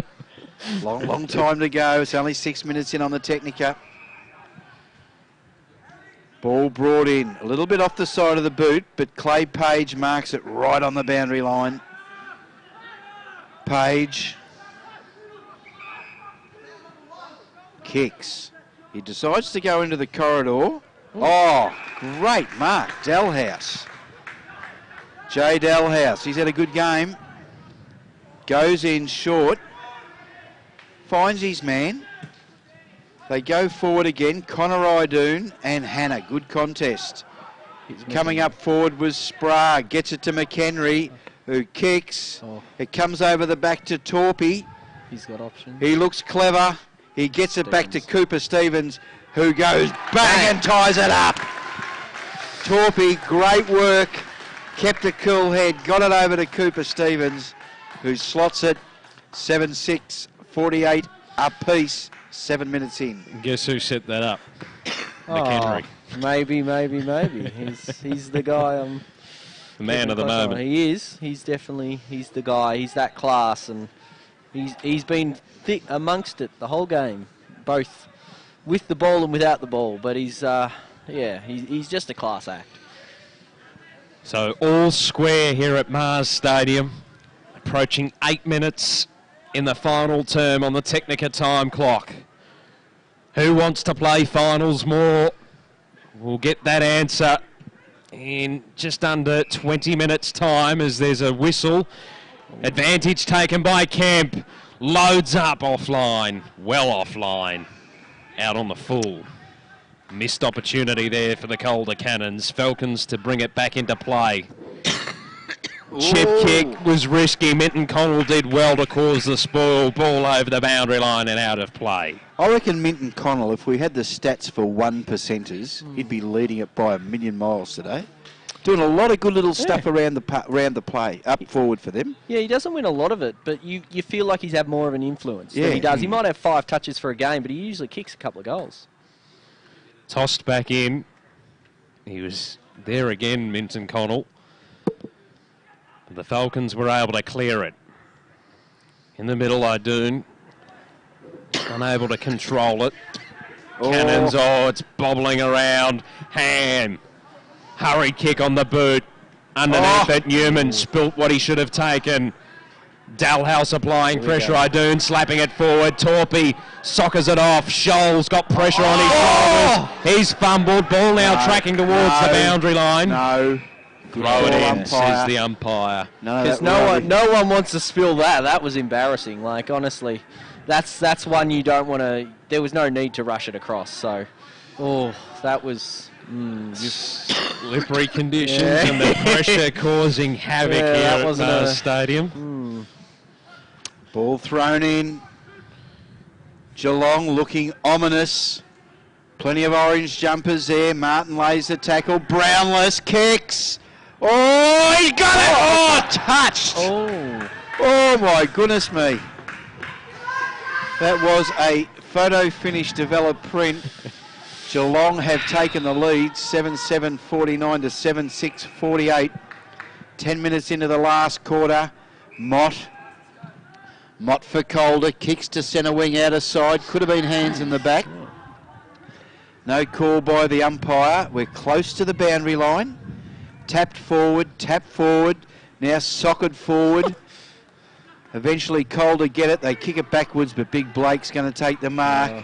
Long time to go. It's only 6 minutes in on the Technica. Ball brought in. A little bit off the side of the boot, but Clay Page marks it right on the boundary line. Page. Kicks. He decides to go into the corridor. Oh, great mark. Dalhouse. Jay Dalhouse. He's had a good game. Goes in short. Finds his man. They go forward again. Connor Idoon and Hannah. Good contest. Coming up forward was Sprague. Gets it to McHenry, who kicks. It comes over the back to Torpy. He's got options. He looks clever. He gets it back to Cooper Stevens, who goes bang and ties it up. Torpy, great work. Kept a cool head. Got it over to Cooper Stevens, who slots it. 7:6:48 apiece. 7 minutes in. Guess who set that up? McHenry. Maybe. He's the guy. The man of the moment. He is. He's the guy. He's that class, and he's been thick amongst it the whole game, both with the ball and without the ball. But he's just a class act. So all square here at Mars Stadium, approaching 8 minutes in the final term on the Technica time clock. Who wants to play finals more? We'll get that answer in just under 20 minutes time as there's a whistle. Advantage taken by Kemp. Loads up offline. Well offline. Out on the full. Missed opportunity there for the Calder Cannons. Falcons to bring it back into play. Chip kick was risky. Minton Connell did well to cause the spoil. Ball over the boundary line and out of play. I reckon Minton Connell, if we had the stats for 1%ers, he'd be leading it by 1,000,000 miles today. Doing a lot of good little stuff around the play, up forward for them. Yeah, he doesn't win a lot of it, but you feel like he's had more of an influence than he does. He might have 5 touches for a game, but he usually kicks a couple of goals. Tossed back in. He was there again, Minton Connell. The Falcons were able to clear it. In the middle, Idoon. Unable to control it. Cannons, it's bobbling around. Ham. Hurry kick on the boot. Underneath it, Newman spilt what he should have taken. Dalhouse applying pressure. Idoon slapping it forward. Torpy soccers it off. Scholes got pressure on his shoulders. He's fumbled. Ball now tracking towards the boundary line. No. Throw it in, says the umpire. Because no one wants to spill that. That was embarrassing. Like, honestly, that's one you don't want to. There was no need to rush it across. So, that was slippery conditions and the pressure causing havoc here at Mars Stadium. Ball thrown in. Geelong looking ominous. Plenty of orange jumpers there. Martin lays the tackle. Brownless kicks. Oh, he got it! Oh, touched! Oh, my goodness me. That was a photo finish developed print. Geelong have taken the lead, 7-7-49 to 7-6-48. 10 minutes into the last quarter. Mott for Calder, kicks to centre wing out of side. Could have been hands in the back. No call by the umpire. We're close to the boundary line. Tapped forward, now socket forward. Eventually Calder get it. They kick it backwards, but Big Blake's going to take the mark.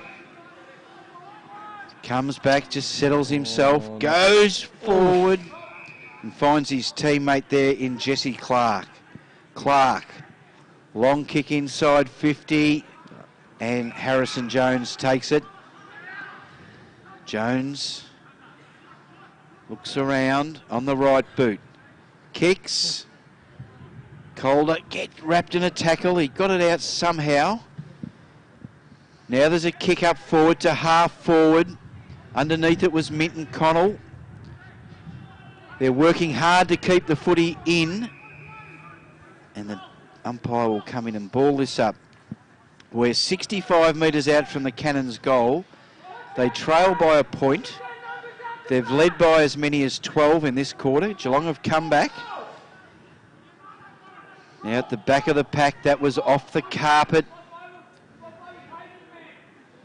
Comes back, just settles himself, goes forward and finds his teammate there in Jesse Clark. Long kick inside 50 and Harrison Jones takes it. Jones looks around on the right boot. Kicks. Calder get wrapped in a tackle. He got it out somehow. Now there's a kick up forward to half forward. Underneath it was Minton Connell. They're working hard to keep the footy in. And the umpire will come in and ball this up. We're 65 metres out from the Cannons' goal. They trail by a point. They've led by as many as 12 in this quarter. Geelong have come back. Now at the back of the pack, that was off the carpet.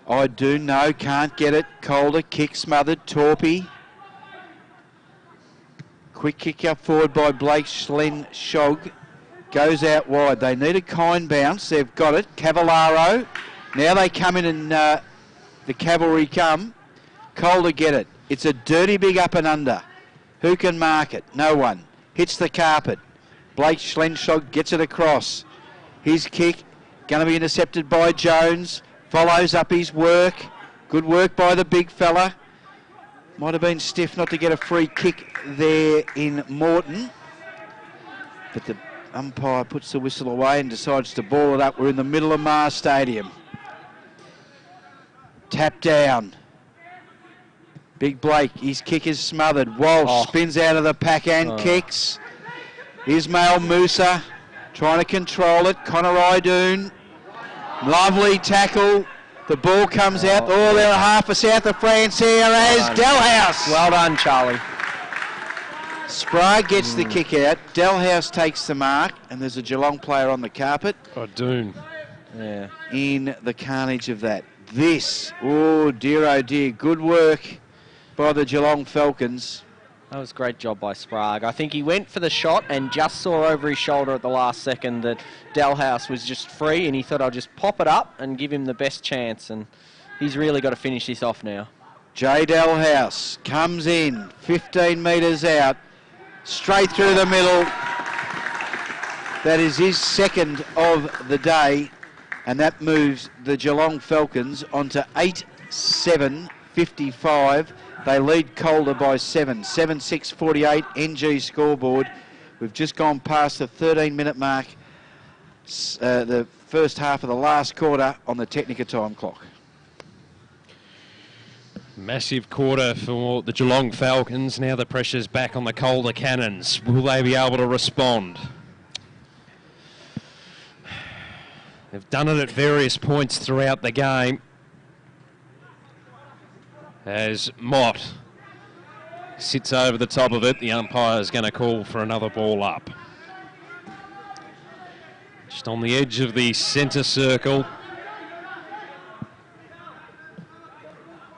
I do know, can't get it. Calder, kick smothered, Torpy. Quick kick up forward by Blake Schlenshog. Goes out wide. They need a kind bounce. They've got it. Cavallaro. Now they come in and the cavalry come. Calder get it. It's a dirty big up and under. Who can mark it? No one. Hits the carpet. Blake Schlenshog gets it across. His kick going to be intercepted by Jones. Follows up his work. Good work by the big fella. Might have been stiff not to get a free kick there in Morton. But the umpire puts the whistle away and decides to ball it up. We're in the middle of Mars Stadium. Tap down. Big Blake, his kick is smothered. Walsh spins out of the pack and kicks. Ismail Musa trying to control it. Connor Idoon. Lovely tackle. The ball comes out. Oh, they're half a south of France here as Delhouse. Well done, Charlie. Sprague gets the kick out. Delhouse takes the mark, and there's a Geelong player on the carpet. Idoon. Yeah. In the carnage of that. This, oh dear, good work by the Geelong Falcons. That was a great job by Sprague. I think he went for the shot and just saw over his shoulder at the last second that Delhouse was just free, and he thought, I'll just pop it up and give him the best chance, and he's really got to finish this off now. Jay Delhouse comes in, 15 metres out, straight through the middle. That is his second of the day, and that moves the Geelong Falcons onto 8-7-55. They lead Calder by 7. 7-6-48 NG scoreboard. We've just gone past the 13-minute mark, the first half of the last quarter on the Technica time clock. Massive quarter for the Geelong Falcons. Now the pressure's back on the Calder Cannons. Will they be able to respond? They've done it at various points throughout the game. As Mott sits over the top of it, the umpire is going to call for another ball up. Just on the edge of the centre circle.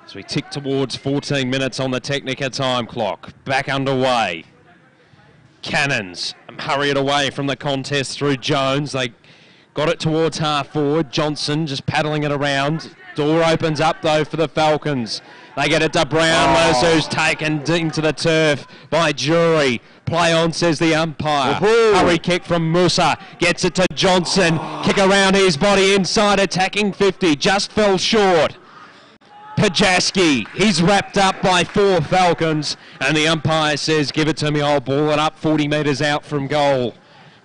As we tick towards 14 minutes on the Technica time clock. Back underway. Cannons hurry it away from the contest through Jones. They got it towards half forward. Johnson just paddling it around. Door opens up though for the Falcons. They get it to Brownless, who's taken into the turf by Jury. Play on, says the umpire. Hurry kick from Musa. Gets it to Johnson. Kick around his body inside, attacking 50. Just fell short. Pajaski, he's wrapped up by 4 Falcons. And the umpire says, give it to me, I'll ball it up 40 metres out from goal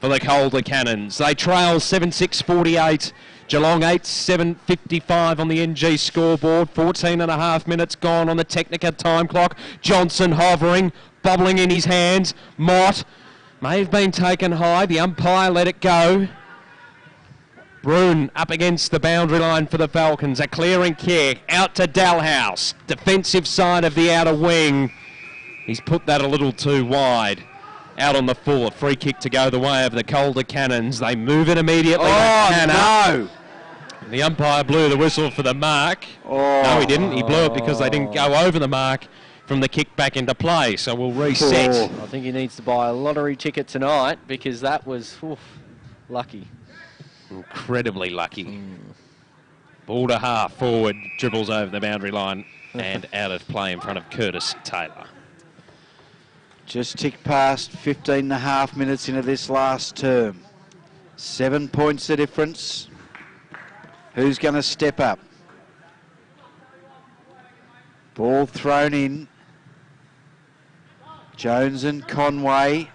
for the Calder Cannons. They trail 7-6-48. Geelong 8-7-55 on the NG scoreboard. 14 and a half minutes gone on the Technica time clock. Johnson hovering. bobbling in his hands. Mott may have been taken high. The umpire let it go. Brune up against the boundary line for the Falcons. A clearing kick out to Dalhouse. Defensive side of the outer wing. He's put that a little too wide. Out on the full. A free kick to go the way of the Calder Cannons. They move it immediately. Oh, no! The umpire blew the whistle for the mark. Oh. No, he didn't. He blew it because they didn't go over the mark from the kick back into play. So we'll reset. Oh. I think he needs to buy a lottery ticket tonight because that was lucky. Incredibly lucky. Ball to half forward, dribbles over the boundary line and out of play in front of Curtis Taylor. Just ticked past 15.5 minutes into this last term. 7 points the difference. Who's going to step up? Ball thrown in. Jones and Conway.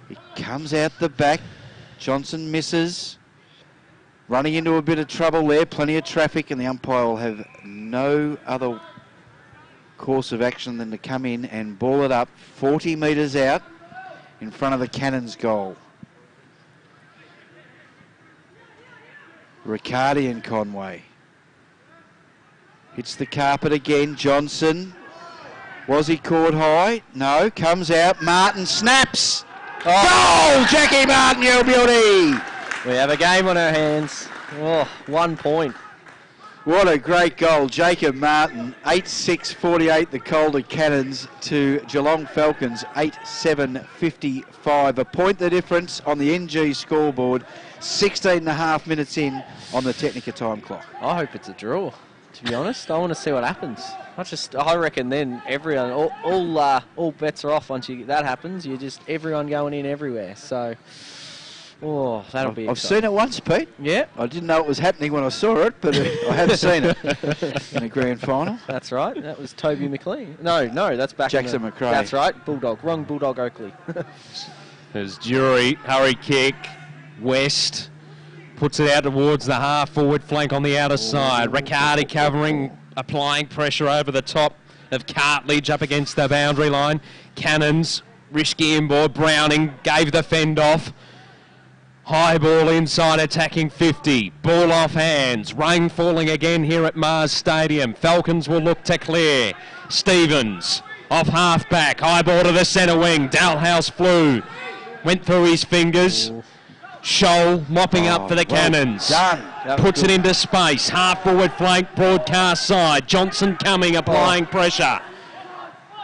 He comes out the back. Johnson misses. Running into a bit of trouble there. Plenty of traffic, and the umpire will have no other course of action than to come in and ball it up 40 metres out in front of the Cannons goal. Riccardi and Conway. Hits the carpet again. Johnson. Was he caught high? No. Comes out. Martin snaps. Oh. Goal! Jackie Martin, you beauty! We have a game on our hands. 1 point. What a great goal. Jacob Martin, 8-6-48, the Calder Cannons to Geelong Falcons, 8-7-55. A point the difference on the NG scoreboard, 16.5 minutes in on the Technica time clock. I hope it's a draw, to be honest. I want to see what happens. I reckon then everyone, all bets are off once that happens. You just, everyone going in everywhere. So, that'll be exciting. I've seen it once, Pete. Yeah. I didn't know it was happening when I saw it, but I have seen it in the grand final. That's right. That was Toby McLean. No, that's back. Jackson McRae. That's right. Bulldog. Wrong Bulldog Oakley. There's Jury, hurry kick, West puts it out towards the half-forward flank on the outer side. Riccardi covering, applying pressure over the top of Cartledge up against the boundary line. Cannons, risky inboard. Browning gave the fend off. High ball inside, attacking 50. Ball off hands. Rain falling again here at Mars Stadium. Falcons will look to clear. Stevens off half back. High ball to the centre wing. Dalhouse flew. Went through his fingers. Scholl mopping up for the Cannons. Done. Puts it into space. Half forward flank, broadcast side. Johnson coming, applying pressure.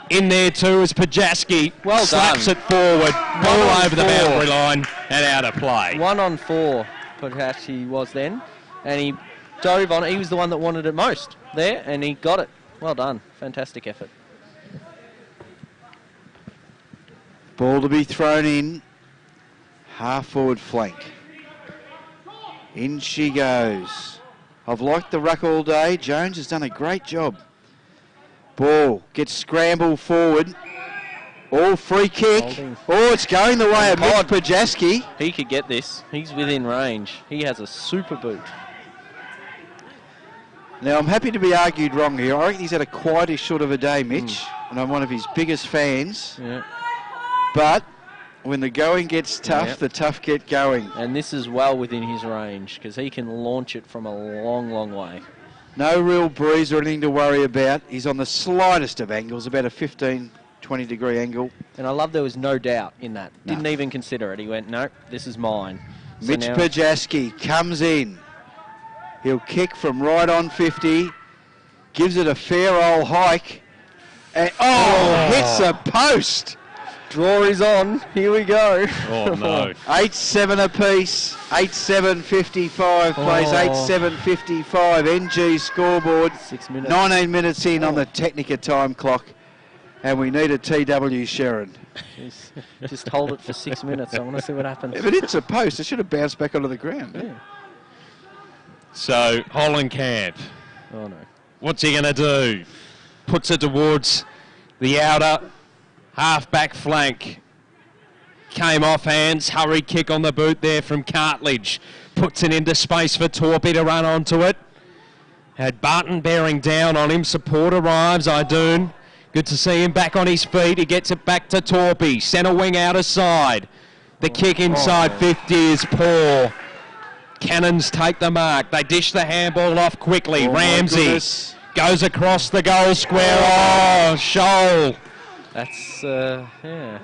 In there too is Pajaski. Well slaps done. it forward. Ball over the boundary line and out of play. 1 on 4, Pajaski was then. And he dove on it. He was the one that wanted it most there, and he got it. Well done. Fantastic effort. Ball to be thrown in. Half forward flank. In she goes. I've liked the ruck all day. Jones has done a great job. Ball gets scrambled forward. All free kick. Holding. Oh, it's going the way of Mitch Pajaski. He could get this. He's within range. He has a super boot. Now, I'm happy to be argued wrong here. I reckon he's had a quietish sort of a day, Mitch, and I'm one of his biggest fans. Yeah. But when the going gets tough, the tough get going. And this is well within his range because he can launch it from a long, long way. No real breeze or anything to worry about. He's on the slightest of angles, about a 15, 20 degree angle. And I love there was no doubt in that. No. Didn't even consider it. He went, no, this is mine. So Mitch Pajaski comes in. He'll kick from right on 50. Gives it a fair old hike. And, hits a post. Draw is on. Here we go. Oh, no. 8-7 apiece. 8-7-55, plays 8-7-55. NG scoreboard. 6 minutes. 19 minutes in on the Technica time clock. And we need a TW Sharon. Jeez. Just hold it for 6 minutes. I want to see what happens. If it hits a post, it should have bounced back onto the ground. Yeah. So, Hollenkamp, Oh, no. what's he going to do? Puts it towards the outer half-back flank. Came off hands. Hurry kick on the boot there from Cartledge. Puts it into space for Torpy to run onto it. Had Barton bearing down on him. Support arrives. Idoon Good to see him back on his feet. He gets it back to Torpy. Centre wing out aside. The kick inside 50 is poor. Cannons take the mark. They dish the handball off quickly. Ramsey goes across the goal square. Oh, Shoal. That's, yeah.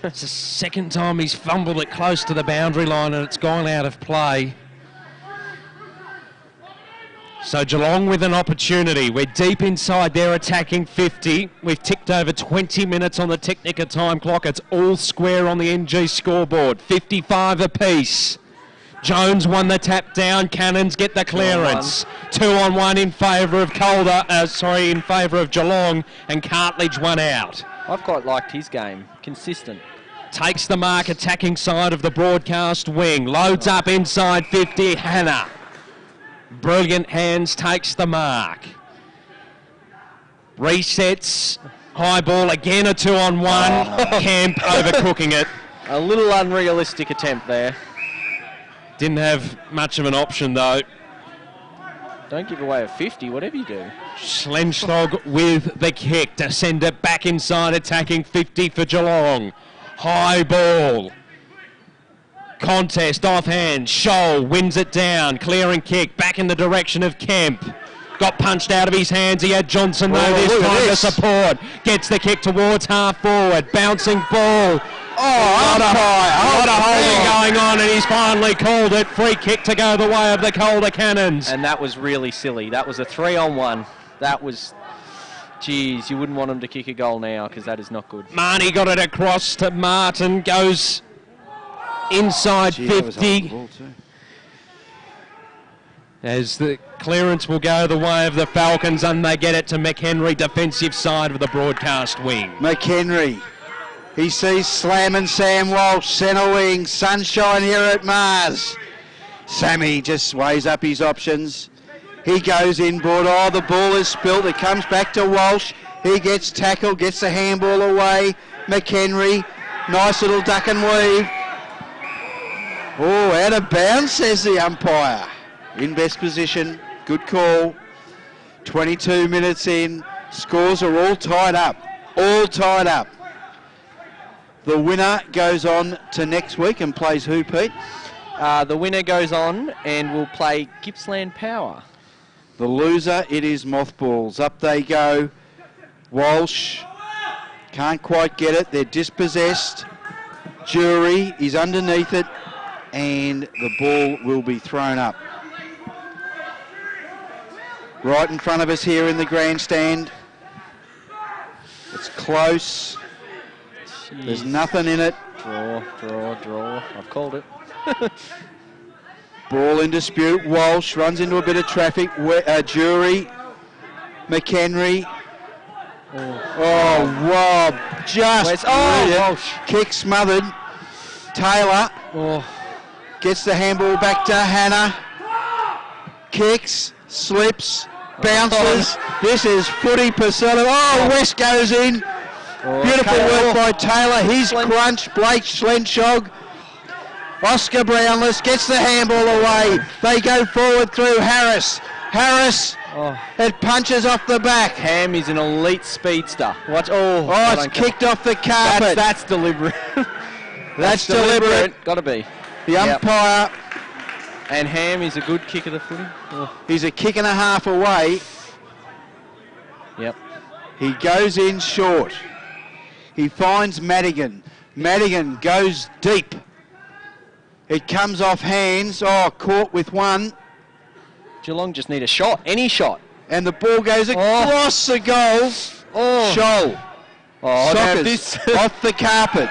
It's the second time he's fumbled it close to the boundary line and it's gone out of play. So Geelong with an opportunity. We're deep inside their attacking 50. We've ticked over 20 minutes on the Technica time clock. It's all square on the NG scoreboard. 55 apiece. Jones won the tap down. Cannons get the clearance. 2-on-1 in favour of Calder. In favour of Geelong, and Cartledge one out. I've quite liked his game. Consistent. Takes the mark, attacking side of the broadcast wing. Loads up inside 50. Hannah. Brilliant hands, takes the mark. Resets. High ball again, a 2-on-1. Camp overcooking it. A little unrealistic attempt there. Didn't have much of an option though. Don't give away a 50, whatever you do. Schlenschlog with the kick to send it back inside, attacking 50 for Geelong. High ball. Contest offhand. Shoal wins it down. Clearing kick back in the direction of Kemp. Got punched out of his hands. He had Johnson though this time to support. Gets the kick towards half forward. Bouncing ball. What a holding going on, and he's finally called it. Free kick to go the way of the Calder Cannons. And that was really silly. That was a 3-on-1. That was, geez, you wouldn't want him to kick a goal now because that is not good. Marnie got it across to Martin. Goes inside 50. As the clearance will go the way of the Falcons, and they get it to McHenry, defensive side of the broadcast wing. McHenry. He sees slamming Sam Walsh, centre wing, sunshine here at Mars. Sammy just weighs up his options. He goes inboard. Oh, the ball is spilt. It comes back to Walsh. He gets tackled, gets the handball away. McHenry, nice little duck and weave. Oh, out of bounds, says the umpire. In best position, good call. 22 minutes in. Scores are all tied up. All tied up. The winner goes on to next week and plays who, Pete? The winner goes on and will play Gippsland Power. The loser, it is Mothballs. Up they go. Walsh can't quite get it. They're dispossessed. Jury is underneath it, and the ball will be thrown up. Right in front of us here in the grandstand. It's close. Jeez. There's nothing in it. Draw. I've called it. Ball in dispute. Walsh runs into a bit of traffic. Jury. McHenry. Rob. Just Walsh. Kick smothered. Taylor. Gets the handball back to Hannah. Kicks. Slips. Bounces. This is footy persona. West goes in. Beautiful work by Taylor. He's crunched. Blake Schlenschog. Oscar Brownless gets the handball away. They go forward through Harris. It punches off the back. Ham is an elite speedster. Watch. It's kicked off the carpet. That's deliberate. That's deliberate. Got to be. The umpire. And Ham is a good kick of the footy. He's a kick and a half away. Yep. He goes in short. He finds Madigan. Madigan goes deep. It comes off hands. Caught with one. Geelong just need a shot. Any shot. And the ball goes across the goal. Shoal. Sockers off the carpet.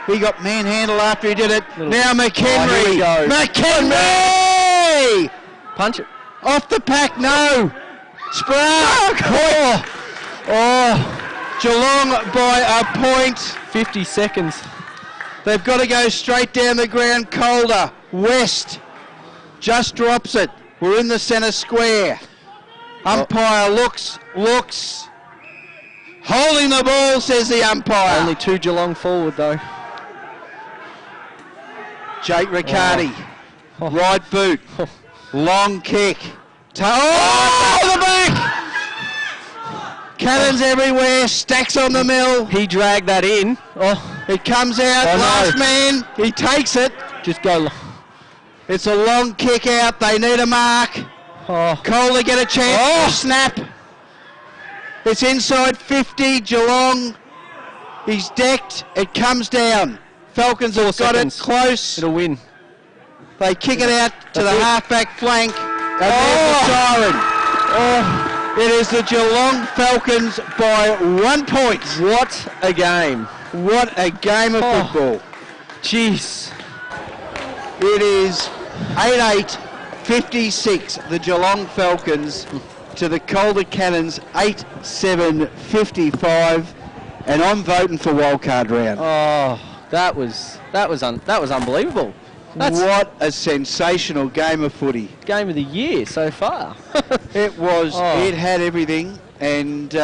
He got manhandled after he did it. Now McHenry. Here we go. McHenry! Punch it. Off the pack, no. Sprout. Geelong by a point. 50 seconds. They've got to go straight down the ground. Calder. West just drops it. We're in the centre square. Umpire looks. Holding the ball, says the umpire. Only 2 Geelong forward, though. Jake Riccardi. Right boot. Long kick. The back. Cannons everywhere, stacks on the mill. He dragged that in. Oh, It comes out, Oh, no. last man, he takes it. just go. It's a long kick out, they need a mark. Oh, Calder get a chance to snap. It's inside 50, Geelong. He's decked, it comes down. Falcons have got it seconds. close. it'll win. They kick it out to the That's it. half-back flank. And there's the siren. Oh, It is the Geelong Falcons by 1 point. what a game. What a game of Oh. football. Jeez. It is 8-8, 56, the Geelong Falcons to the Calder Cannons 8-7, 55, and I'm voting for wildcard round. Oh, that was unbelievable. That's What a sensational game of footy. game of the year so far. It was, Oh. it had everything, and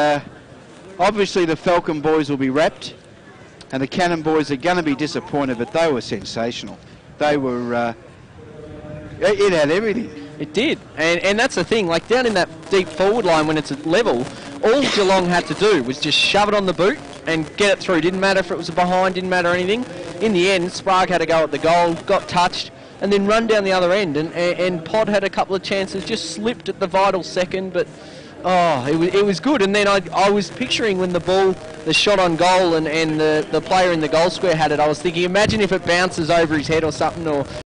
obviously the Falcon boys will be wrapped, and the Cannon boys are going to be disappointed, but they were sensational. They were, it had everything. It did, and that's the thing. Like down in that deep forward line when it's at level, all Geelong had to do was just shove it on the boot and get it through. Didn't matter if it was a behind, didn't matter anything. In the end, Sprague had to go at the goal, got touched, and then run down the other end. And Pod had a couple of chances, just slipped at the vital second, but oh, it was good. And then I was picturing when the shot on goal and the player in the goal square had it, I was thinking, imagine if it bounces over his head or something, or